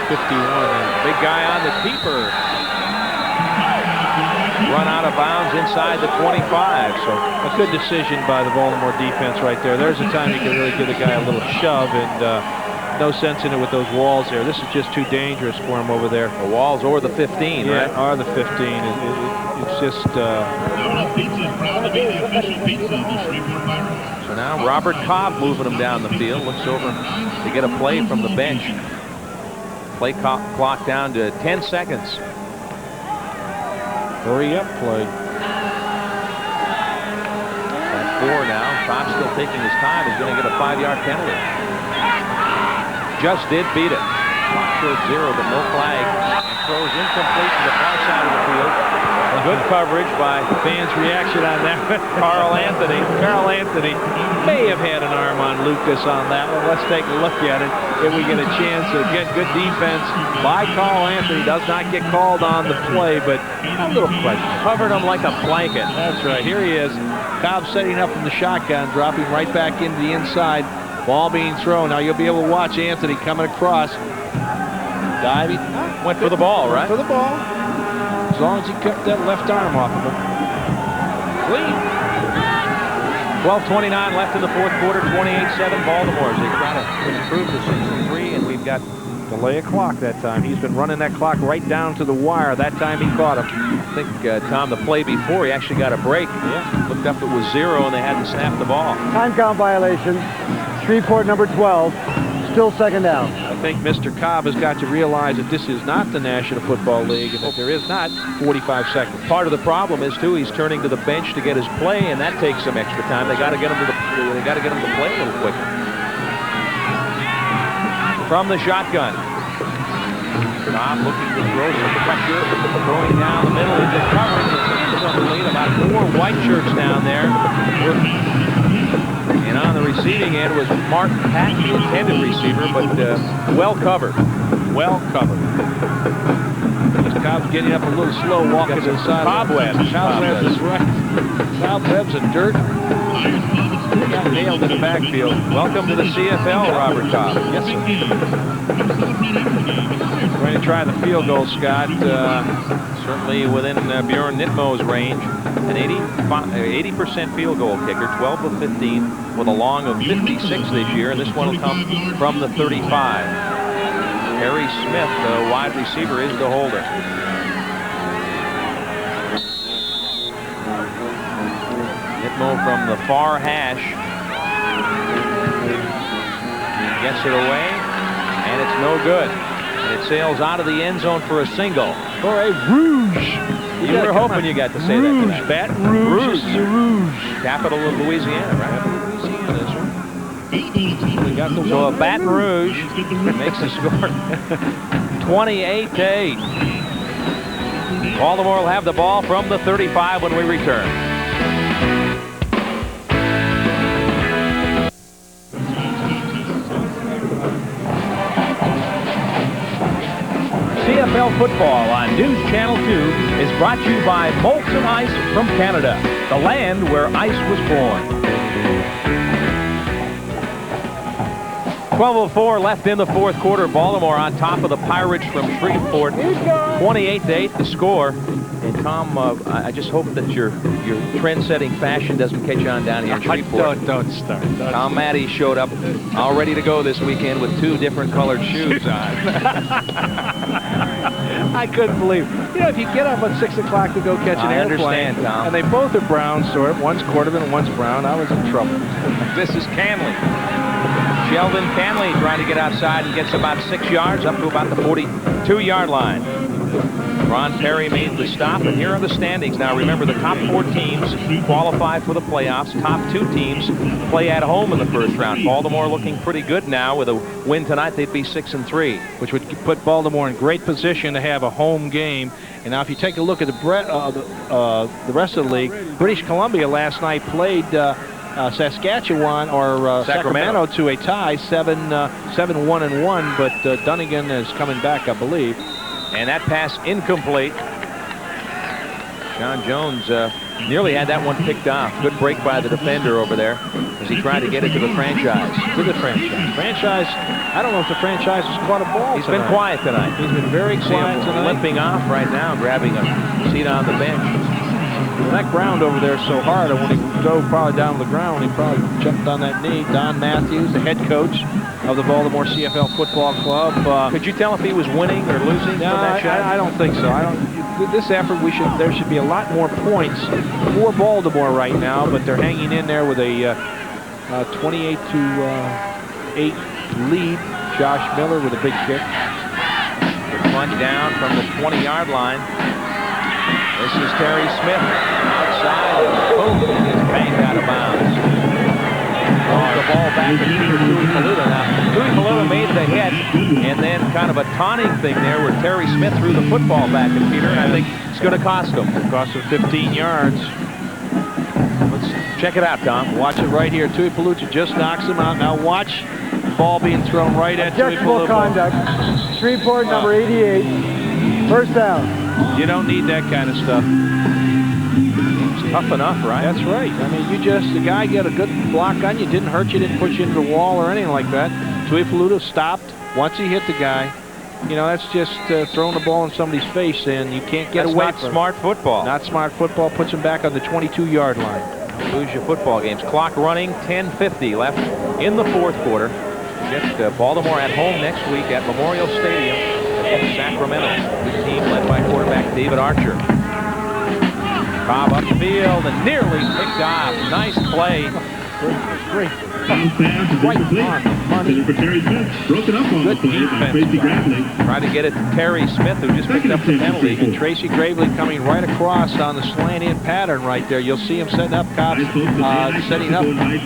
51. Big guy on the keeper. Run out of bounds inside the 25. So a good decision by the Baltimore defense right there. There's a time you can really give the guy a little shove, and no sense in it with those walls there. This is just too dangerous for him over there. The walls or the 15, yeah, right? Or the 15. It's just... So now Robert Cobb moving him down the field. Looks over to get a play from the bench. Play clock down to 10 seconds. Hurry up play. At 4 now. Cobb still taking his time. He's going to get a 5-yard penalty. Just did beat it. Clock showed 0, but no flag. And throws incomplete to the far side of the field. Good coverage by fans' reaction on that. Carl Anthony. Carl Anthony may have had an arm on Lucas on that one. Let's take a look at it if we get a chance to get good defense by Carl Anthony. Does not get called on the play, but a little question. Covered him like a blanket. That's right. Here he is. Cobb setting up from the shotgun, dropping right back into the inside. Ball being thrown. Now you'll be able to watch Anthony coming across. Diving. Went for the ball, right? For the ball. As long as he kept that left arm off of him. Clean. 12:29 left in the fourth quarter. 28-7 Baltimore. They try to improve the 6-3, and we've got delay of clock that time. He's been running that clock right down to the wire. That time he caught him. I think, Tom, the play before, he actually got a break. Yeah. Looked up, it was 0, and they hadn't snapped the ball. Time count violation. Shreveport number 12. Still second down. think Mr. Cobb has got to realize that this is not the National Football League and that there is not 45 seconds. Part of the problem is too, he's turning to the bench to get his play, and that takes some extra time. They got to get him to play a little quicker. From the shotgun, Cobb looking to throw some pressure, throwing down the middle into coverage. It's incomplete. About 4 white shirts down there. And on the receiving end was Mark Patton, the intended receiver, but well covered. Well covered. Cobb's getting up a little slow, walking to the side. Cobwebs. Cobwebs is right. Cobwebs and dirt. He got nailed in the backfield. Welcome to the CFL, Robert Cobb. Yes, sir. Going to try the field goal, Scott. Certainly within Bjorn Nitmo's range. An 80% field goal kicker, 12 of 15, with a long of 56 this year, and this one will come from the 35. Harry Smith, the wide receiver, is the holder. Nitmo from the far hash. Gets it away, and it's no good. And it sails out of the end zone for a single. For a rouge. You were hoping you got to say that tonight. Baton Rouge. This is a rouge. Capital of Louisiana, right? Louisiana, that's right. We got the so a Baton Rouge makes the score 28-8. Baltimore will have the ball from the 35 when we return. CFL football on News Channel 2 is brought to you by Molson Ice from Canada, the land where ice was born. 12:04 left in the fourth quarter. Baltimore on top of the Pirates from Shreveport. 28-8 the score. And Tom, I just hope that your trend-setting fashion doesn't catch on down here in Shreveport. Don't start. Tom Matty showed up all ready to go this weekend with 2 different colored shoes on. I couldn't believe it. You know, if you get up at 6 o'clock to go catch an airplane, understand, Tom. and they both are brown, so one's Cordovan and one's brown, I was in trouble. This is Canley. Sheldon Canley trying to get outside and gets about 6 yards up to about the 42-yard line. Ron Perry made the stop, and here are the standings. Now remember, the top 4 teams qualify for the playoffs. Top 2 teams play at home in the first round. Baltimore looking pretty good now. With a win tonight, they'd be 6-3. Which would put Baltimore in great position to have a home game. And now if you take a look at the rest of the league, British Columbia last night played Saskatchewan or Sacramento to a tie, 7-1-1, but Dunnigan is coming back, I believe. And that pass incomplete. Sean Jones nearly had that one picked off. Good break by the defender over there as he tried to get it to the franchise. To the franchise. I don't know if the franchise has caught a ball. He's been quiet tonight. He's been very quiet tonight. Limping off right now, grabbing a seat on the bench. Well, that ground over there is so hard, and when he dove probably down to the ground, he probably jumped on that knee. Don Matthews, the head coach of the Baltimore CFL Football Club. Could you tell if he was winning or losing? No, I don't think so. This effort, there should be a lot more points for Baltimore right now, but they're hanging in there with a 28-8 lead. Josh Miller with a big kick. Punt down from the 20-yard line. This is Terry Smith outside. Boom! He gets banged out of bounds. The ball back to Peter Tui Paluta. Now, Tui Paluta made the hit, and then kind of a taunting thing there where Terry Smith threw the football back at Peter, and I think it's going to cost him. It cost him 15 yards. Let's check it out, Tom. Watch it right here. Tui Paluta just knocks him out. Now watch the ball being thrown right at Tui Paluta. Conduct. Shreveport, number 88. First down. You don't need that kind of stuff. It's tough enough, right? That's right. I mean, the guy got a good block on you, didn't hurt you, didn't push you into the wall or anything like that. Tui Paluta stopped once he hit the guy. You know, that's just throwing the ball in somebody's face, and you can't get away from it. That's not smart football. Not smart football. Puts him back on the 22-yard line. Lose your football games. Clock running, 10:50 left in the fourth quarter. Get Baltimore at home next week at Memorial Stadium against Sacramento. The team led by quarterback David Archer. Cobb upfield and nearly picked off. Nice play. Great Right on the money. For Terry Smith, broken up on the play by Tracy Gravely. Trying to get it to Terry Smith, who just picked up the penalty. And Tracy Gravely coming right across on the slant-in pattern right there. You'll see him setting up Cops, setting up,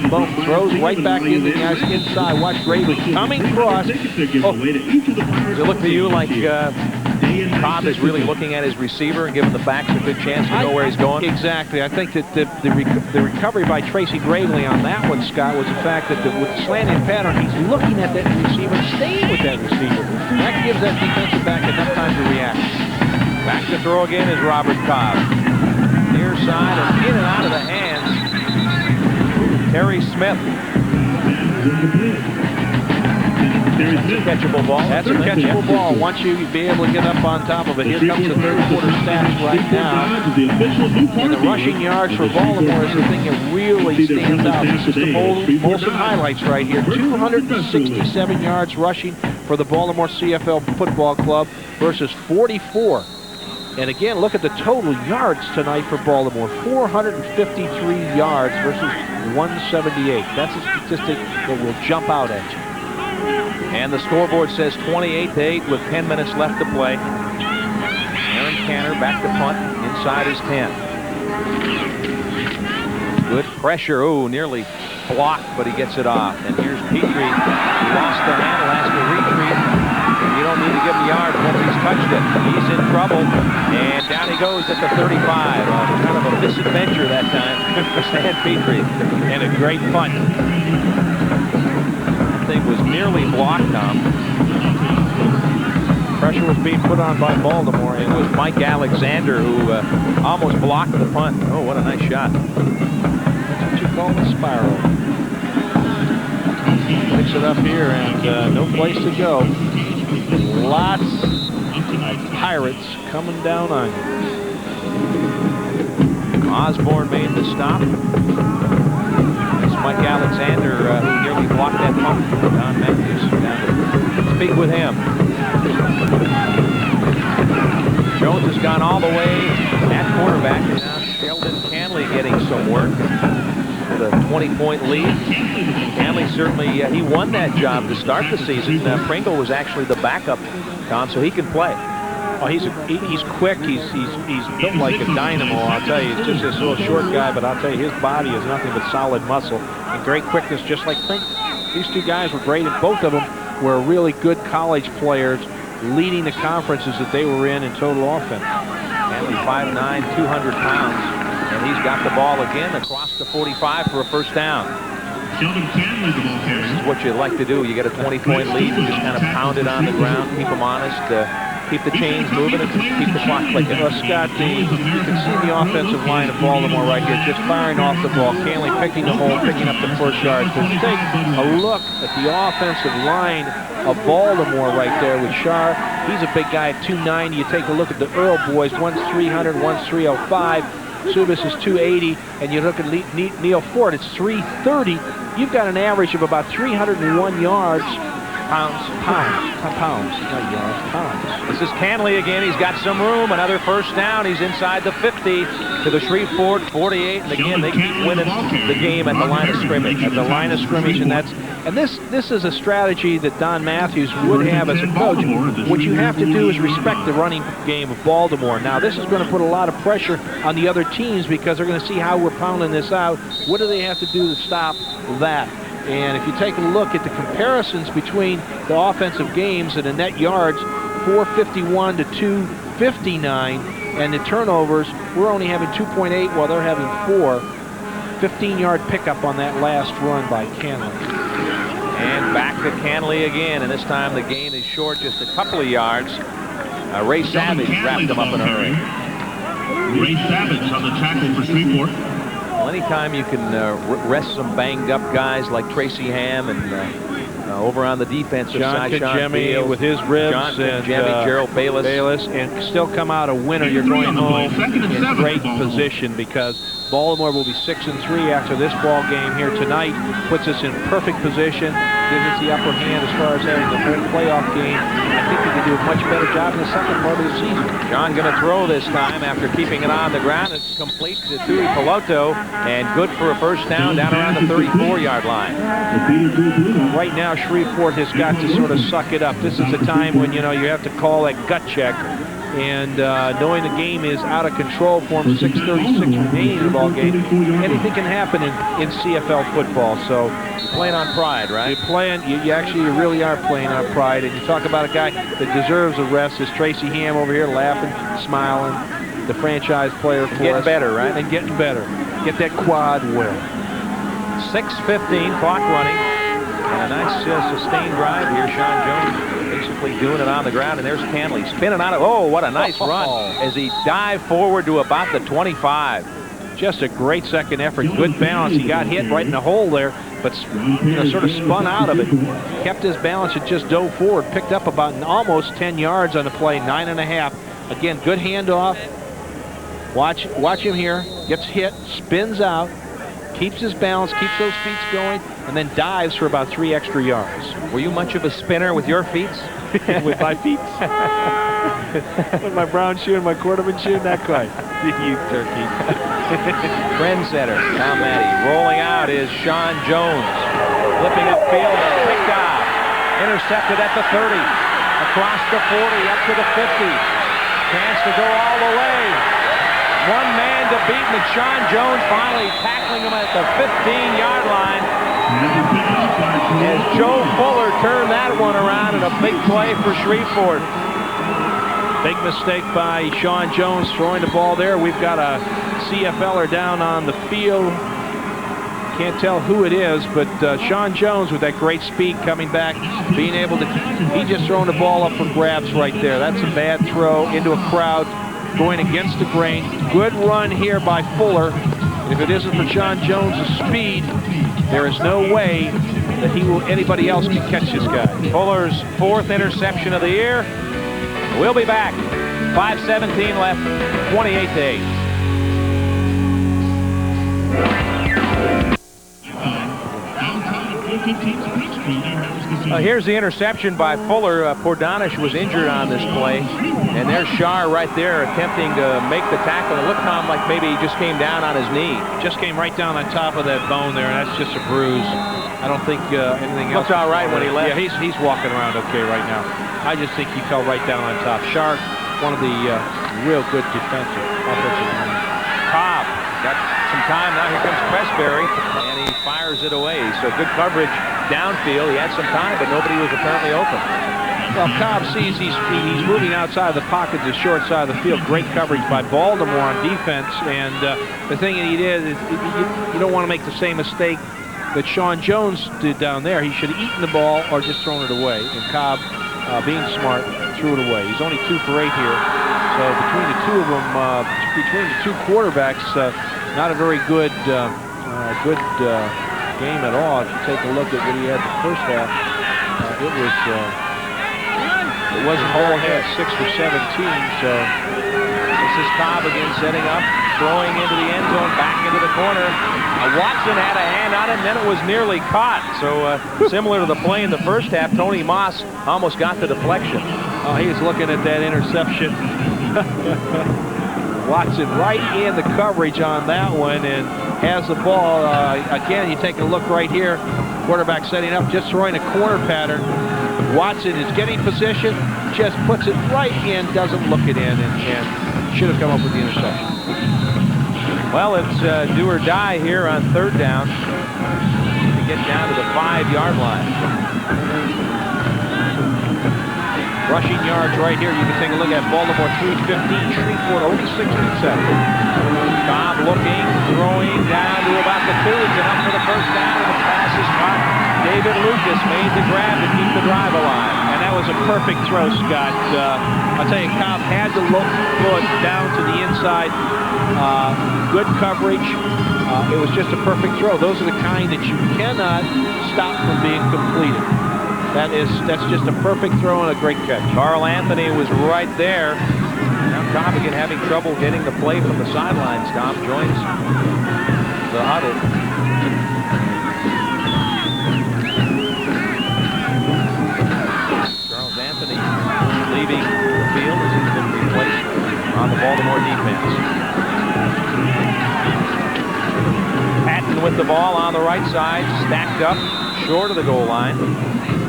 boom, throws right back into the guys inside. Watch Gravely coming across. Does it look to you like Cobb is really looking at his receiver and giving the backs a good chance to know where he's going? Exactly. I think that the recovery by Tracy Gravely on that one, Scott, was the fact that with the slant-in pattern, he's looking at that receiver, staying with that receiver. That gives that defensive back enough time to react. Back to throw again is Robert Cobb. Near side and in and out of the hands. Terry Smith. That's a catchable ball. That's a catchable ball. Once you be able to get up on top of it. Here comes the third quarter stats right now. And the rushing yards for Baltimore is the thing that really stands out. This is the Molson highlights right here. 267 yards rushing for the Baltimore CFL Football Club versus 44. And again, look at the total yards tonight for Baltimore. 453 yards versus 178. That's a statistic that will jump out at you. And the scoreboard says 28-8 with 10 minutes left to play. Aaron Canner back to punt inside his 10. Good pressure. Oh, nearly blocked, but he gets it off. And here's Petrie. He lost the handle, has to retreat. You don't need to give him a yard once he's touched it. He's in trouble. And down he goes at the 35. Kind of a misadventure that time for Stan Petrie. And a great punt. Thing was nearly blocked, Tom. Pressure was being put on by Baltimore. It was Mike Alexander who almost blocked the punt. Oh, what a nice shot. That's what you call a spiral. Picks it up here and no place to go. Lots of Pirates coming down on you. Osborne made the stop. Mike Alexander, who nearly blocked that punt. Don Matthews down to speak with him. Jones has gone all the way at quarterback. And now Sheldon Canley getting some work with a 20-point lead. Canley certainly, he won that job to start the season. Pringle was actually the backup, Tom, so he can play. Oh, he's quick. He's built like a dynamo. I'll tell you, he's just this little short guy, but I'll tell you, his body is nothing but solid muscle and great quickness, just like Pringle. These two guys were great, and both of them were really good college players, leading the conferences that they were in total offense. Canley 5'9", 200 pounds, and he's got the ball again across the 45 for a first down. Sheldon Canley, the ball carrier. This is what you like to do. You get a 20-point lead, you just kind of pound it on the ground, keep them honest. Keep the chains moving and keep the clock clicking. Well, Scott, you can see the offensive line of Baltimore right here, just firing off the ball. Canley picking the hole, picking up the first yard. So take a look at the offensive line of Baltimore right there with Shar. He's a big guy at 290. You take a look at the Earl boys, one's 300, one's 305. Subis is 280, and you look at Neil Ford, it's 330. You've got an average of about 301 yards. Pounds. This is Canley again. He's got some room. Another first down. He's inside the 50 to the Shreveport 48. And again, they keep winning the game at the line of scrimmage. At the line of scrimmage, and this is a strategy that Don Matthews would have as a coach. What you have to do is respect the running game of Baltimore. Now, this is going to put a lot of pressure on the other teams because they're going to see how we're pounding this out. What do they have to do to stop that? And if you take a look at the comparisons between the offensive games and the net yards, 451 to 259, and the turnovers, we're only having 2.8 while they're having 4. 15-yard pickup on that last run by Canley. And back to Canley again, and this time the gain is short, just a couple of yards. Ray Savage wrapped him up in a hurry. Ray Savage on the tackle for Shreveport. Well, anytime you can rest some banged-up guys like Tracy Ham and over on the defensive side, Sean Kajemi with his ribs, John and Kajemi, Gerald Bayless, and still come out a winner. You're going home in great position because Baltimore will be 6-3 after this ball game here tonight. Puts us in perfect position. gives us the upper hand as far as having the whole playoff game. I think we can do a much better job in the second part of the season. John going to throw this time after keeping it on the ground. It's complete to Tui Peloto and good for a first down around the 34-yard line. Right now, Shreveport has got to sort of suck it up. This is a time when, you know, you have to call that gut check. And knowing the game is out of control for them, 6:36 remaining in the ball game, anything can happen in CFL football. So you're playing on pride, right? You're playing. You really are playing on pride. And you talk about a guy that deserves a rest. Is Tracy Ham over here laughing, smiling, the franchise player for us. Getting better, right? And getting better. Get that quad well. 6:15, clock running. And a nice sustained drive here. Sean Jones basically doing it on the ground, and there's Canley spinning on it. Oh, what a nice run as he dived forward to about the 25. Just a great second effort. Good balance. He got hit right in the hole there, but sort of spun out of it. Kept his balance and just dove forward. Picked up about almost 10 yards on the play, 9.5. Again, good handoff. Watch him here. Gets hit, spins out, keeps his balance, keeps those feet going, and then dives for about 3 extra yards. Were you much of a spinner with your feet? With my feet? With my brown shoe and my Cordovan shoe? Not quite. You turkey. Trendsetter, Tom Maddie. Rolling out is Sean Jones. Flipping upfield and picked off. Intercepted at the 30. Across the 40, up to the 50. Chance to go all the way. One man to beat, and Sean Jones finally tackling him at the 15-yard line. As Joe Fuller turned that one around in a big play for Shreveport. Big mistake by Sean Jones throwing the ball there. We've got a CFLer down on the field. Can't tell who it is, but Sean Jones with that great speed coming back, being able to, he just throwing the ball up for grabs right there. That's a bad throw into a crowd going against the grain. Good run here by Fuller. If it isn't for Sean Jones' speed, there is no way that anybody else can catch this guy. Fuller's 4th interception of the year. We'll be back. 5:17 left, 28-8. Here's the interception by Fuller. Pordanish was injured on this play. And there's Shar right there attempting to make the tackle. It looked, Tom, like maybe he just came down on his knee. Just came right down on top of that bone there, and that's just a bruise. I don't think anything else. Looks all right when he left. Yeah, he's walking around okay right now. I just think he fell right down on top. Shar, one of the real good offensive linemen. Cobb got some time. Now here comes Pressberry, and he fires it away. So good coverage downfield. He had some time, but nobody was apparently open. Well, Cobb sees he's moving outside of the pocket to the short side of the field. Great coverage by Baltimore on defense. And the thing that he did is you don't want to make the same mistake that Sean Jones did down there. He should have eaten the ball or just thrown it away. And Cobb, being smart, threw it away. He's only 2 for 8 here. So between the two of them, between the two quarterbacks, not a very good game at all. If you take a look at what he had the first half, it wasn't very good. 6 for 17. So this is Cobb again setting up, throwing into the end zone, back into the corner. Watson had a hand on it, and then it was nearly caught. So similar to the play in the first half, Tony Moss almost got the deflection. Oh, he's looking at that interception. Watson right in the coverage on that one and has the ball. Again, you take a look right here. Quarterback setting up, just throwing a corner pattern. Watson is getting position, just puts it right in, doesn't look it in, and should have come up with the interception. Well, it's do or die here on 3rd down to get down to the 5-yard line. Rushing yards right here. You can take a look at Baltimore 315, Shreveport only 67. Cobb looking, throwing down to about the 2. It's enough for the first down, and the pass is caught. David Lucas made the grab to keep the drive alive. And that was a perfect throw, Scott. I'll tell you, Cobb had to look down to the inside. Good coverage. It was just a perfect throw. Those are the kind that you cannot stop from being completed. That's just a perfect throw and a great catch. Carl Anthony was right there. Now Cobb again having trouble getting the play from the sidelines. Cobb joins the huddle. defense. Patton with the ball on the right side, stacked up, short of the goal line.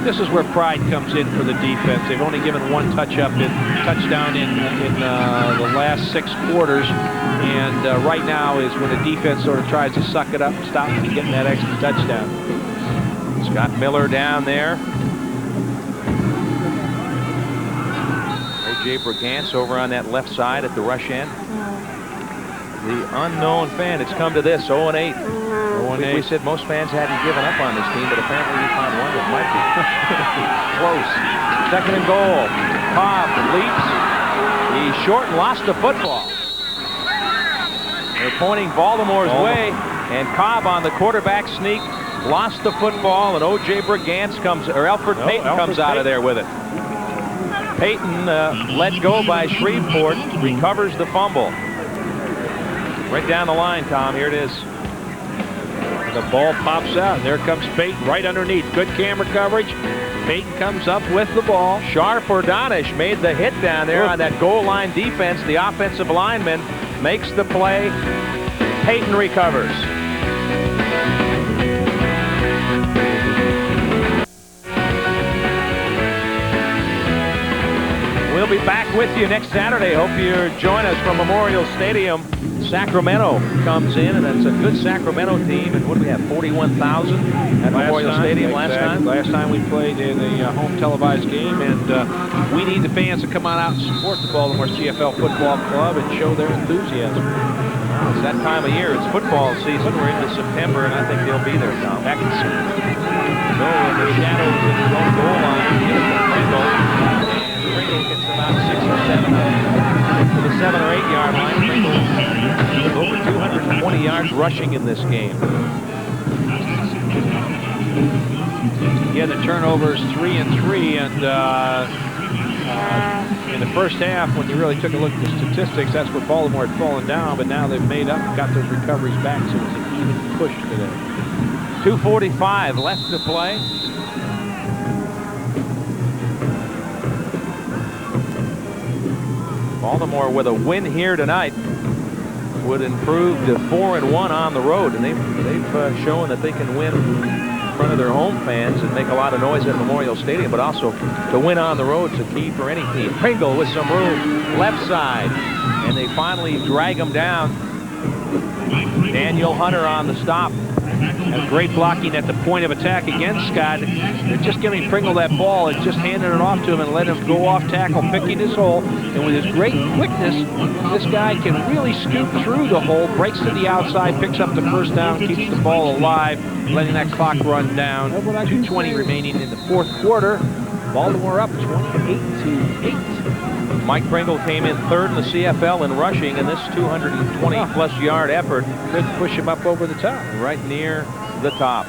This is where pride comes in for the defense. They've only given one touchdown in the last 6 quarters, and right now is when the defense sort of tries to suck it up and stop them getting that extra touchdown. Scott Miller down there. O.J. Brigance over on that left side at the rush end. The unknown fan. It's come to this, 0-8. We said most fans hadn't given up on this team, but apparently we found one that might be close. 2nd and goal. Cobb leaps. He's short and lost the football. They're pointing Baltimore's way, and Cobb on the quarterback sneak lost the football, and O.J. Brigance comes, or Alfred Payton comes out of there with it. Payton let go by Shreveport, recovers the fumble. Right down the line, Tom. Here it is. The ball pops out. There comes Payton right underneath. Good camera coverage. Payton comes up with the ball. Sharp Ordonish made the hit down there on that goal line defense. The offensive lineman makes the play. Payton recovers. We'll be back with you next Saturday. Hope you join us from Memorial Stadium. Sacramento comes in, and that's a good Sacramento team. And what do we have, 41,000 at Memorial Stadium last time? Last time we played in a home televised game, and we need the fans to come on out and support the Baltimore CFL Football Club and show their enthusiasm. Well, it's that time of year. It's football season. We're into September, and I think they'll be there, Tom. Back in September. No, in the shadows of his own goal line. Pringle. And Pringle gets about 6 or 7 to the 7 or 8 yard line. Pringle over 220 yards rushing in this game. Yeah, the turnovers 3 and 3, and in the first half, when you really took a look at the statistics, that's where Baltimore had fallen down, but now they've made up and got those recoveries back, so it's an even push today. 2:45 left to play. Baltimore with a win here tonight would improve to 4-1 on the road, and they've shown that they can win in front of their home fans and make a lot of noise at Memorial Stadium, but also to win on the road is a key for any team. Pringle with some room left side, and they finally drag him down. Daniel Hunter on the stop. And great blocking at the point of attack again, Scott. They're just giving Pringle that ball and just handing it off to him and letting him go off tackle, picking his hole. And with his great quickness, this guy can really scoot through the hole, breaks to the outside, picks up the first down, keeps the ball alive, letting that clock run down. 2:20 remaining in the 4th quarter. Baltimore up 28-8. Mike Pringle came in 3rd in the CFL in rushing in this 220-plus yard effort. Could push him up over the top. Right near the top.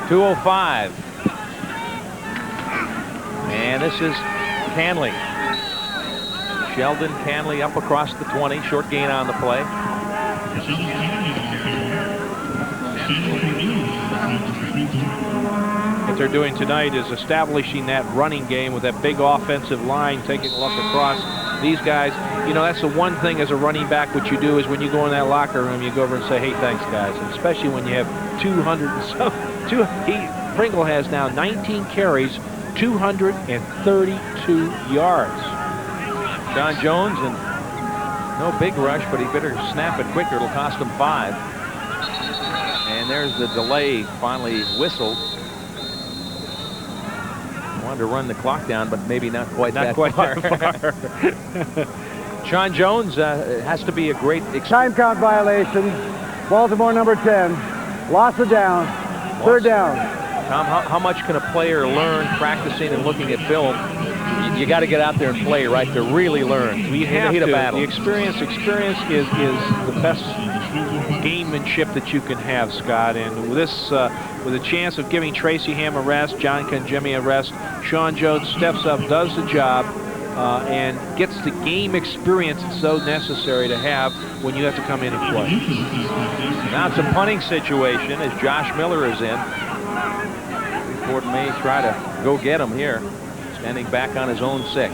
2:05. And this is Canley. Sheldon Canley up across the 20. Short gain on the play. What they're doing tonight is establishing that running game with that big offensive line, taking a look across. These guys, you know, that's the one thing as a running back, what you do is when you go in that locker room, you go over and say, hey, thanks, guys. And especially when you have 200 and some. Pringle has now 19 carries, 232 yards. John Jones, and no big rush, but he better snap it quicker. It'll cost him 5. And there's the delay finally whistled. Wanted to run the clock down, but maybe not quite that far. Sean Jones has to be a great time count violation. Baltimore number 10. Loss of down. 3rd down. Tom, how much can a player learn practicing and looking at film? You got to get out there and play, right, to really learn. We have to. A battle. The experience is the best gamemanship that you can have, Scott. And with this, with a chance of giving Tracy Ham a rest, John Conjemi a rest, Sean Jones steps up, does the job, and gets the game experience that's so necessary to have when you have to come in and play. Now it's a punting situation as Josh Miller is in. Ford may try to go get him here, standing back on his own 6.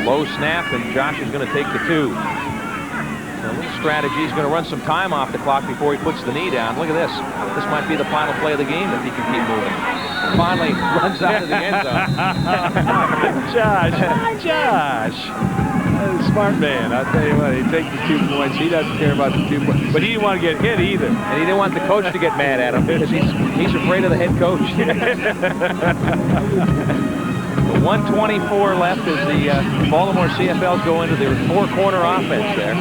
Low snap, and Josh is going to take the 2. A little strategy. He's going to run some time off the clock before he puts the knee down. Look at this. This might be the final play of the game if he can keep moving. Finally runs out of the end zone. Josh. Smart man. I'll tell you what, he takes the 2 points. He doesn't care about the 2 points. But he didn't want to get hit either. And he didn't want the coach to get mad at him because he's afraid of the head coach. The 124 left as the Baltimore CFLs go into their 4-corner offense there.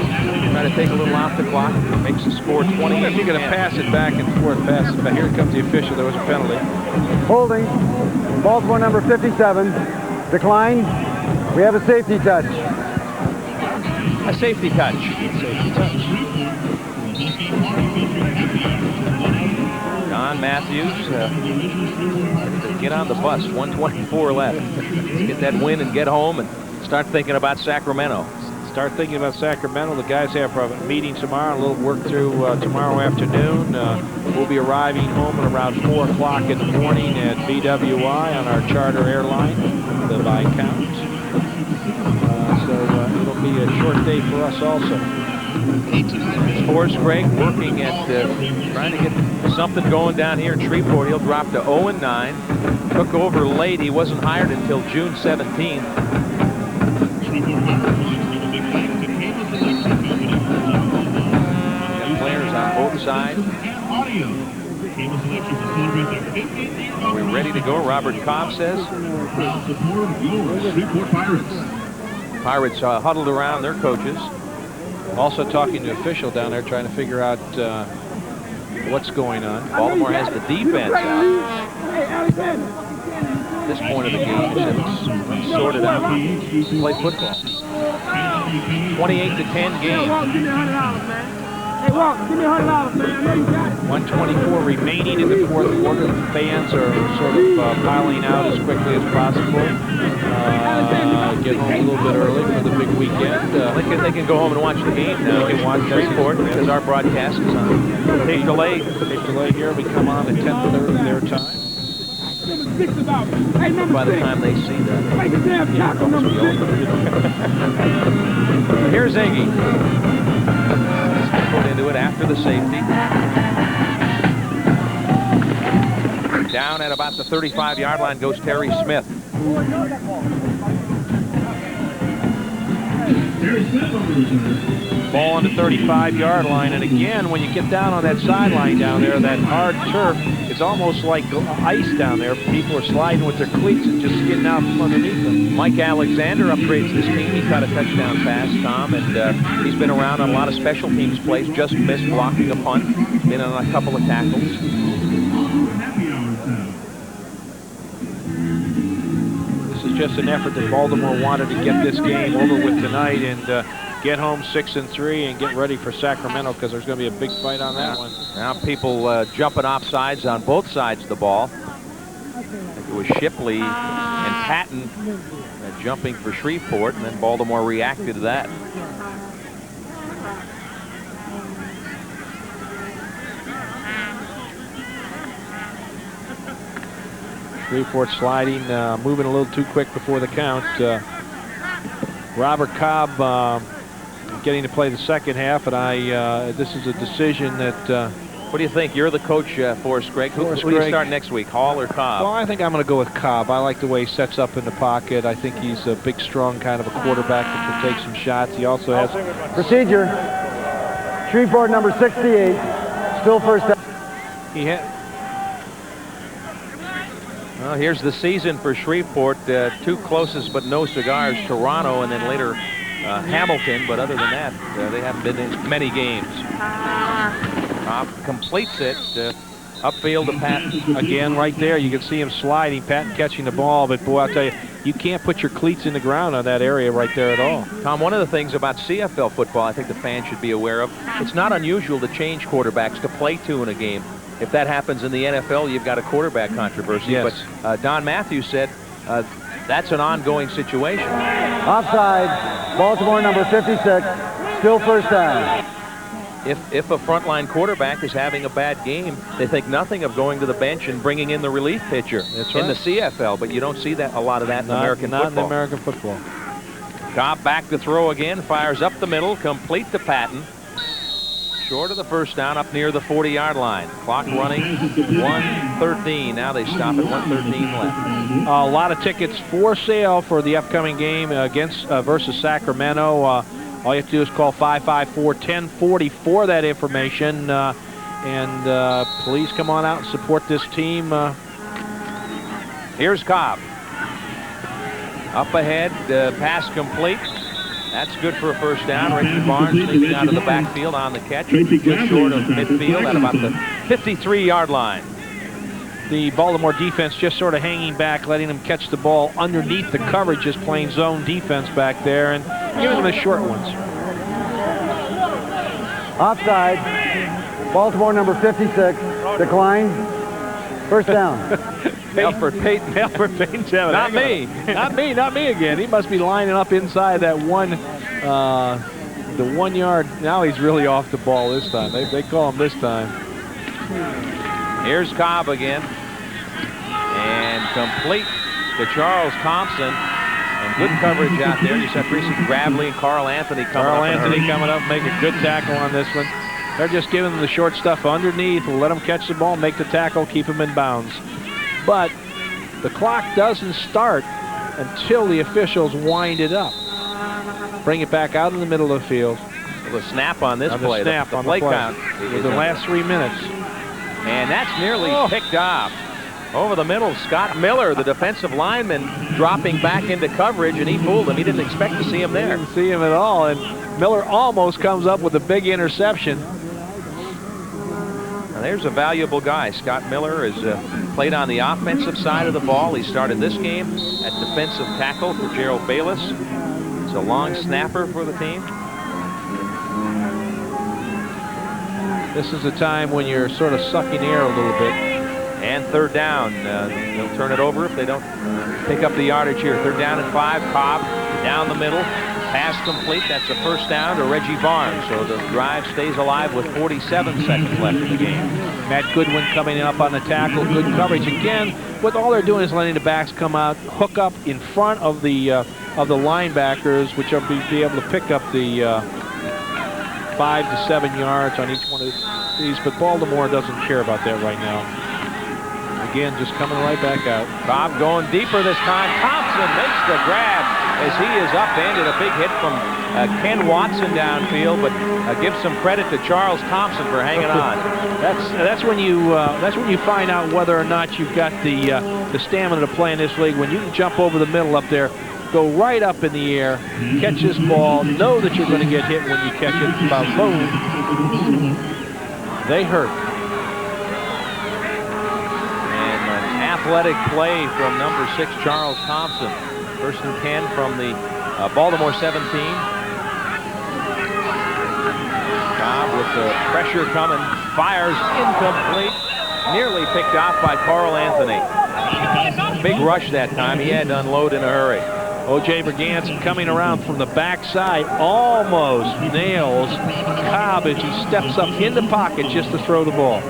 Trying to take a little off the clock. Makes the score 28. If you're going to pass it back and forth, pass it back. Here comes the official. There was a penalty. Holding. Baltimore number 57. Declined. We have a safety touch. A safety touch. Safety touch. Don Matthews ready to get on the bus. 124 left. Let's get that win and get home and start thinking about Sacramento. Start thinking about Sacramento. The guys have a meeting tomorrow, a little work through tomorrow afternoon. We'll be arriving home at around 4 o'clock in the morning at BWI on our charter airline, the Viscount. So it'll be a short day for us also. Forrest Gregg working at trying to get something going down here in Shreveport. He'll drop to 0-9. Took over late. He wasn't hired until June 17th. Got players on both sides. Are we ready to go? Robert Cobb says. Pirates huddled around their coaches. Also talking to official down there, trying to figure out what's going on. Baltimore has the defense out. At this point of the game, it's sorted out. Play football. 28-10 game. Hey, Walk, give me $100, man. I know you got it. 124 remaining in the 4th quarter. The fans are sort of piling out as quickly as possible. Getting home a little bit early for the big weekend. They can go home and watch the game now. They can watch Shreveport because our broadcast is on. Tape delay here. We come on at 10:30 their time. By the time they see that, here's Iggy. Put into it after the safety. Down at about the 35-yard line goes Terry Smith. Ball on the 35-yard line, and again, when you get down on that sideline down there, that hard turf, it's almost like ice down there. People are sliding with their cleats and just getting out from underneath them. Mike Alexander upgrades this team. He caught a touchdown pass, Tom, and he's been around on a lot of special teams plays. Just missed blocking a punt. Been on a couple of tackles. This is just an effort that Baltimore wanted to get this game over with tonight and get home 6-3 and get ready for Sacramento, because there's going to be a big fight on that one. Now people jumping off sides on both sides of the ball. I think it was Shipley and Patton jumping for Shreveport, and then Baltimore reacted to that. Shreveport sliding, moving a little too quick before the count. Robert Cobb getting to play the second half, and this is a decision that... what do you think? You're the coach, Forrest Gregg. Who do you start next week, Hall or Cobb? Well, I think I'm going to go with Cobb. I like the way he sets up in the pocket. I think he's a big, strong kind of a quarterback that can take some shots. He also has... Procedure. Shreveport number 68. Still first down. He had... Well, here's the season for Shreveport. 2 closest but no cigars, Toronto and then later Hamilton. But other than that, they haven't been in many games. Cobb completes it. Upfield to Patton. Again, right there, you can see him sliding. Patton catching the ball. But, boy, I'll tell you, you can't put your cleats in the ground on that area right there at all. Tom, one of the things about CFL football I think the fans should be aware of, it's not unusual to change quarterbacks to play 2 in a game. If that happens in the NFL, you've got a quarterback controversy. Yes. But Don Matthews said that's an ongoing situation. Offside. Baltimore number 56. Still first down. If a frontline quarterback is having a bad game, they think nothing of going to the bench and bringing in the relief pitcher. That's right. In the CFL, but you don't see that a lot of that in American football. Not in American football. Cobb back to throw again, fires up the middle, complete to Patton. Short of the first down, up near the 40-yard line. Clock running, 1:13. Now they stop at 1:13 left. A lot of tickets for sale for the upcoming game versus Sacramento. All you have to do is call 554-1040 for that information. And please come on out and support this team. Here's Cobb. Up ahead, pass complete. That's good for a first down. Reggie Barnes leading out of the backfield on the catch. Just short of midfield at about the 53-yard line. The Baltimore defense just sort of hanging back, letting them catch the ball underneath the coverage, just playing zone defense back there and giving them the short ones. Offside. Baltimore number 56. Decline. First down. Alfred Payton. Not me. Not me again. He must be lining up inside that the 1 yard. Now he's really off the ball this time. They call him this time. Here's Cobb again. And complete to Charles Thompson. And good coverage out there. You said Reese Gravely and Carl Anthony coming up. Make a good tackle on this one. They're just giving them the short stuff underneath. We'll let them catch the ball, make the tackle, keep them in bounds. But the clock doesn't start until the officials wind it up. Bring it back out in the middle of the field. The snap on this play. The play count. With the last 3 minutes. And that's nearly picked off. Over the middle, Scott Miller, the defensive lineman, dropping back into coverage, and he fooled him. He didn't expect to see him there. Didn't see him at all, and Miller almost comes up with a big interception. Now there's a valuable guy. Scott Miller has played on the offensive side of the ball. He started this game at defensive tackle for Gerald Bayless. He's a long snapper for the team. This is a time when you're sort of sucking air a little bit. And third down. They'll turn it over if they don't pick up the yardage here. Third down and 5. Cobb down the middle. Pass complete. That's a first down to Reggie Barnes. So the drive stays alive with 47 seconds left in the game. Matt Goodwin coming up on the tackle. Good coverage. Again, what all they're doing is letting the backs come out, hook up in front of the linebackers, which will be able to pick up the 5 to 7 yards on each one of these. But Baltimore doesn't care about that right now. Again, just coming right back out. Cobb going deeper this time. Thompson makes the grab as he is upended. A big hit from Ken Watson downfield, but give some credit to Charles Thompson for hanging on. That's when you find out whether or not you've got the stamina to play in this league. When you can jump over the middle up there, go right up in the air, catch this ball, know that you're going to get hit when you catch it. Boom. They hurt. Athletic play from number 6, Charles Thompson. First and 10 from the Baltimore 17. Cobb with the pressure coming, fires incomplete. Nearly picked off by Carl Anthony. Big rush that time. He had to unload in a hurry. O.J. Berganson coming around from the backside, almost nails Cobb as he steps up in the pocket just to throw the ball.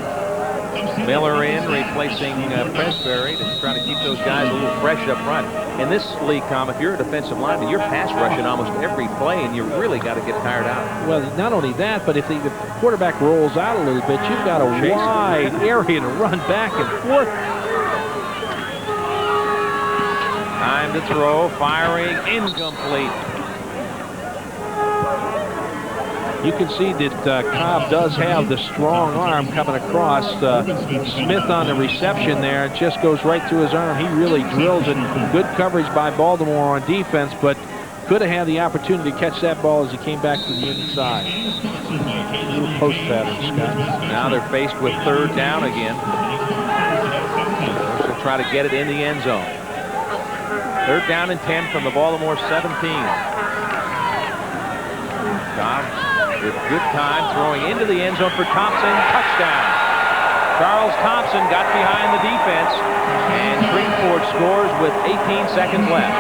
Miller in, replacing Presbury to try to keep those guys a little fresh up front. In this league, Tom, if you're a defensive lineman, you're pass rushing almost every play, and you really got to get tired out. Well, not only that, but if the quarterback rolls out a little bit, you've got a wide area to run back and forth. Time to throw, firing, incomplete. You can see that Cobb does have the strong arm coming across. Smith on the reception there, just goes right through his arm. He really drills it. Good coverage by Baltimore on defense, but could have had the opportunity to catch that ball as he came back to the inside. Little post pattern, Scott. Now they're faced with third down again. They'll try to get it in the end zone. Third down and 10 from the Baltimore 17. Cobb with good time throwing into the end zone for Thompson. Touchdown. Charles Thompson got behind the defense, and Shreveport scores with 18 seconds left.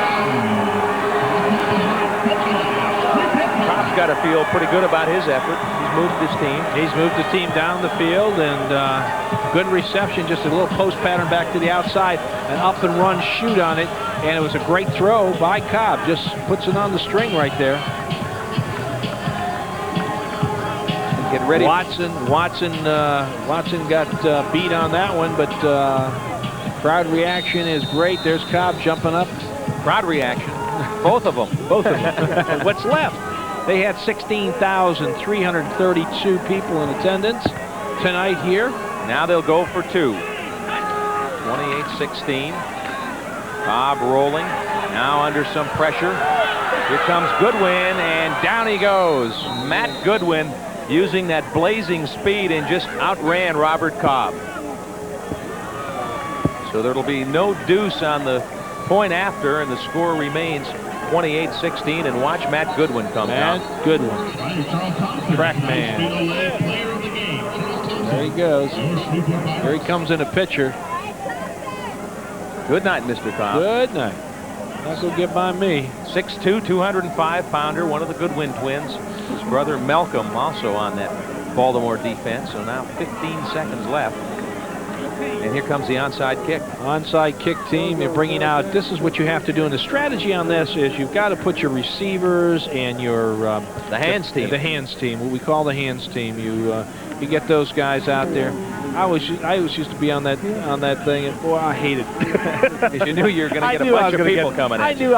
Cobb's got to feel pretty good about his effort. He's moved his team. He's moved the team down the field, and Good reception, just a little post pattern back to the outside, an up and run shoot on it, and it was a great throw by Cobb. Just puts it on the string right there. Get ready. Watson got beat on that one, but crowd reaction is great. There's Cobb jumping up. Crowd reaction. Both of them. Both of them. What's left? They had 16,332 people in attendance tonight here. Now they'll go for two. 28-16. Cobb rolling. Now under some pressure. Here comes Goodwin, and down he goes. Matt Goodwin using that blazing speed and just outran Robert Cobb. So there'll be no deuce on the point after, and the score remains 28-16. And watch Matt Goodwin come down. Matt Goodwin, track man. There he goes. Here he comes in a pitcher. Good night, Mr. Cobb. Good night. Not gonna get by me. 6'2", 205-pounder, one of the Goodwin twins. His brother Malcolm also on that Baltimore defense. So now 15 seconds left. And here comes the onside kick. Onside kick team. You're bringing out, this is what you have to do. And the strategy on this is you've got to put your receivers and your the hands team. The hands team, what we call the hands team. You get those guys out there. I always used to be on that thing, and boy, I hated it. Because you knew you were going to get a bunch of people coming in. I knew.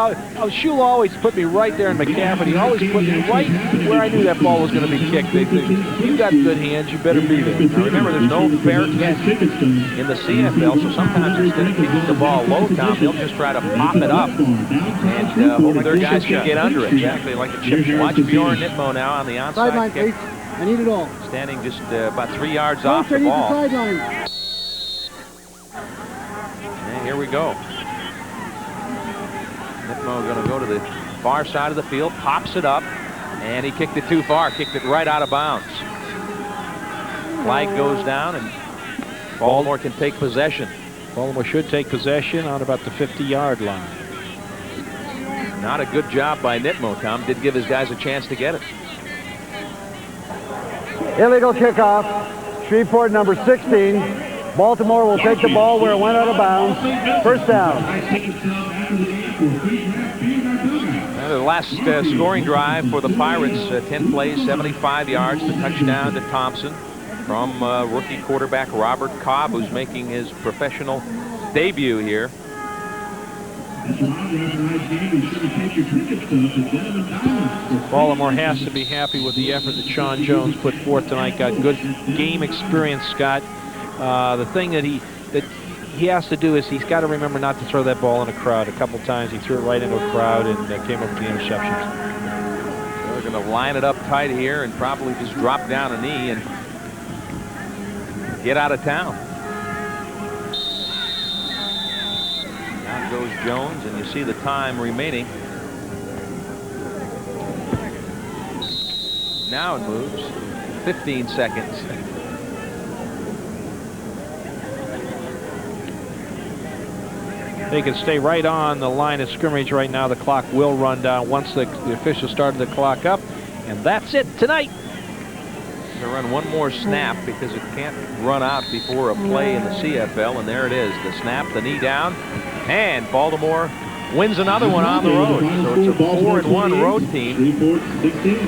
Shula always put me right there in McCaffrey. He always put me right where I knew that ball was going to be kicked. You got good hands, you better be there. Now remember, there's no fair catch in the CFL, so sometimes instead of kicking the ball low, Tom, they'll just try to pop it up and hope their guys can get under it. Exactly like a chip shot. Watch Bjorn Nitmo now on the onside kick. I need it all. Standing just about 3 yards off the ball. And here we go. Nitmo going to go to the far side of the field, pops it up, and he kicked it too far, kicked it right out of bounds. Flag goes down, and Baltimore can take possession. Baltimore should take possession on about the 50-yard line. Not a good job by Nitmo, Tom. Did give his guys a chance to get it. Illegal kickoff. Shreveport number 16. Baltimore will take the ball where it went out of bounds. First down. The last scoring drive for the Pirates, 10 plays, 75 yards, the touchdown to Thompson from rookie quarterback Robert Cobb, who's making his professional debut here. Baltimore has to be happy with the effort that Sean Jones put forth tonight. Got good game experience, Scott. The thing that he has to do is he's got to remember not to throw that ball in a crowd. A couple times he threw it right into a crowd and came up with the interceptions. They're going to line it up tight here and probably just drop down a knee and get out of town. Goes Jones, and you see the time remaining. Now it moves. 15 seconds. They can stay right on the line of scrimmage right now. The clock will run down once the officials started the clock up, and that's it tonight. To run one more snap because it can't run out before a play in the CFL, and there it is. The snap, the knee down, and Baltimore wins another one on the road. So it's a 4-1 road team.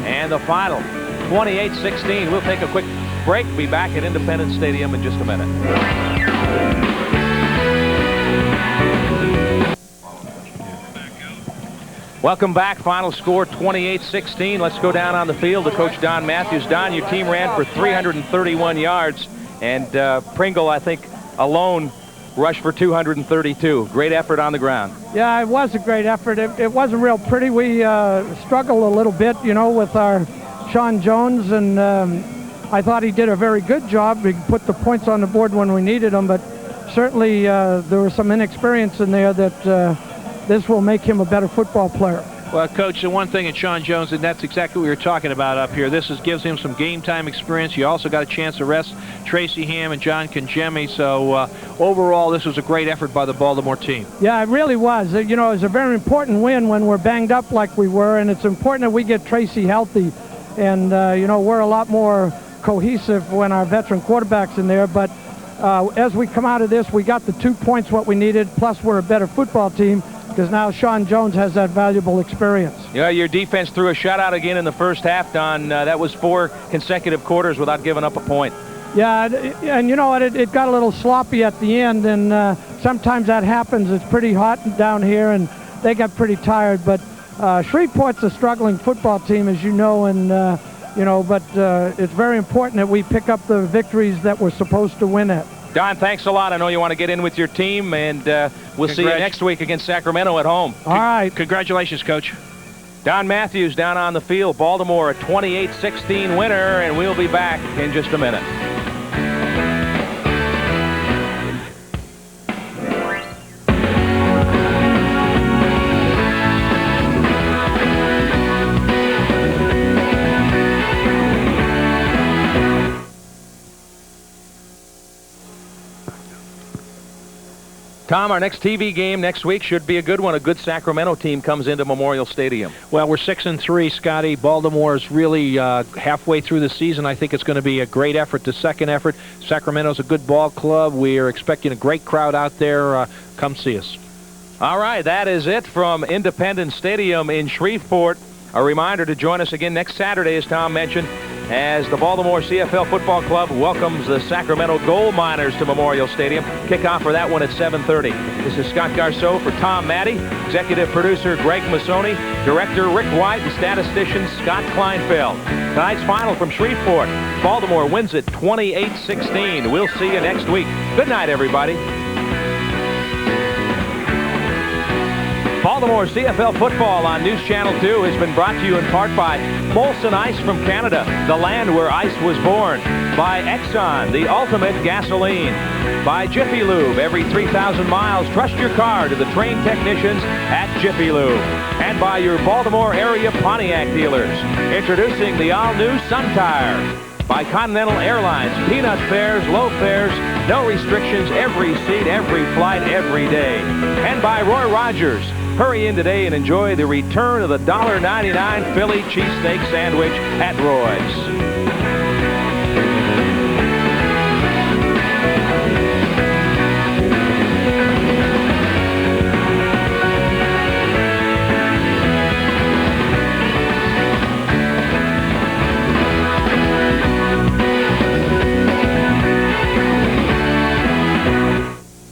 And the final, 28-16. We'll take a quick break. Be back at Independence Stadium in just a minute. Welcome back. Final score 28-16. Let's go down on the field to Coach Don Matthews. Don, your team ran for 331 yards, and Pringle, I think, alone rushed for 232. Great effort on the ground. Yeah, it was a great effort. It wasn't real pretty. We struggled a little bit, you know, with our Sean Jones, and I thought he did a very good job. He put the points on the board when we needed them, but certainly there was some inexperience in there that this will make him a better football player. Well, Coach, the one thing in Sean Jones, and that's exactly what we were talking about up here, this gives him some game time experience. You also got a chance to rest Tracy Ham and John Conjemi. So overall, this was a great effort by the Baltimore team. Yeah, it really was. You know, it was a very important win when we're banged up like we were, and it's important that we get Tracy healthy. And, you know, we're a lot more cohesive when our veteran quarterback's in there, but as we come out of this, we got the 2 points what we needed, plus we're a better football team because now Sean Jones has that valuable experience. Yeah, your defense threw a shutout again in the first half, Don. That was 4 consecutive quarters without giving up a point. Yeah, and you know what, it got a little sloppy at the end, and sometimes that happens. It's pretty hot down here, and they got pretty tired, but Shreveport's a struggling football team, as you know, and but it's very important that we pick up the victories that we're supposed to win at. Don, thanks a lot. I know you want to get in with your team, and we'll see you next week against Sacramento at home. All right. Congratulations, Coach. Don Matthews down on the field. Baltimore a 28-16 winner, and we'll be back in just a minute. Tom, our next TV game next week should be a good one. A good Sacramento team comes into Memorial Stadium. Well, we're 6-3, Scotty. Baltimore's really halfway through the season. I think it's going to be a great effort. The second effort. Sacramento's a good ball club. We are expecting a great crowd out there. Come see us. All right, that is it from Independence Stadium in Shreveport. A reminder to join us again next Saturday, as Tom mentioned, as the Baltimore CFL Football Club welcomes the Sacramento Gold Miners to Memorial Stadium. Kickoff for that one at 7:30. This is Scott Garceau for Tom Maddie, executive producer Greg Massoni, director Rick White, and statistician Scott Kleinfeld. Tonight's final from Shreveport. Baltimore wins it 28-16. We'll see you next week. Good night, everybody. Baltimore CFL football on News Channel 2 has been brought to you in part by Molson Ice from Canada, the land where ice was born. By Exxon, the ultimate gasoline. By Jiffy Lube, every 3,000 miles, trust your car to the trained technicians at Jiffy Lube. And by your Baltimore area Pontiac dealers, introducing the all-new Sun Tire. By Continental Airlines, peanut fares, low fares, no restrictions, every seat, every flight, every day. And by Roy Rogers. Hurry in today and enjoy the return of the $1.99 Philly cheesesteak sandwich at Roy's.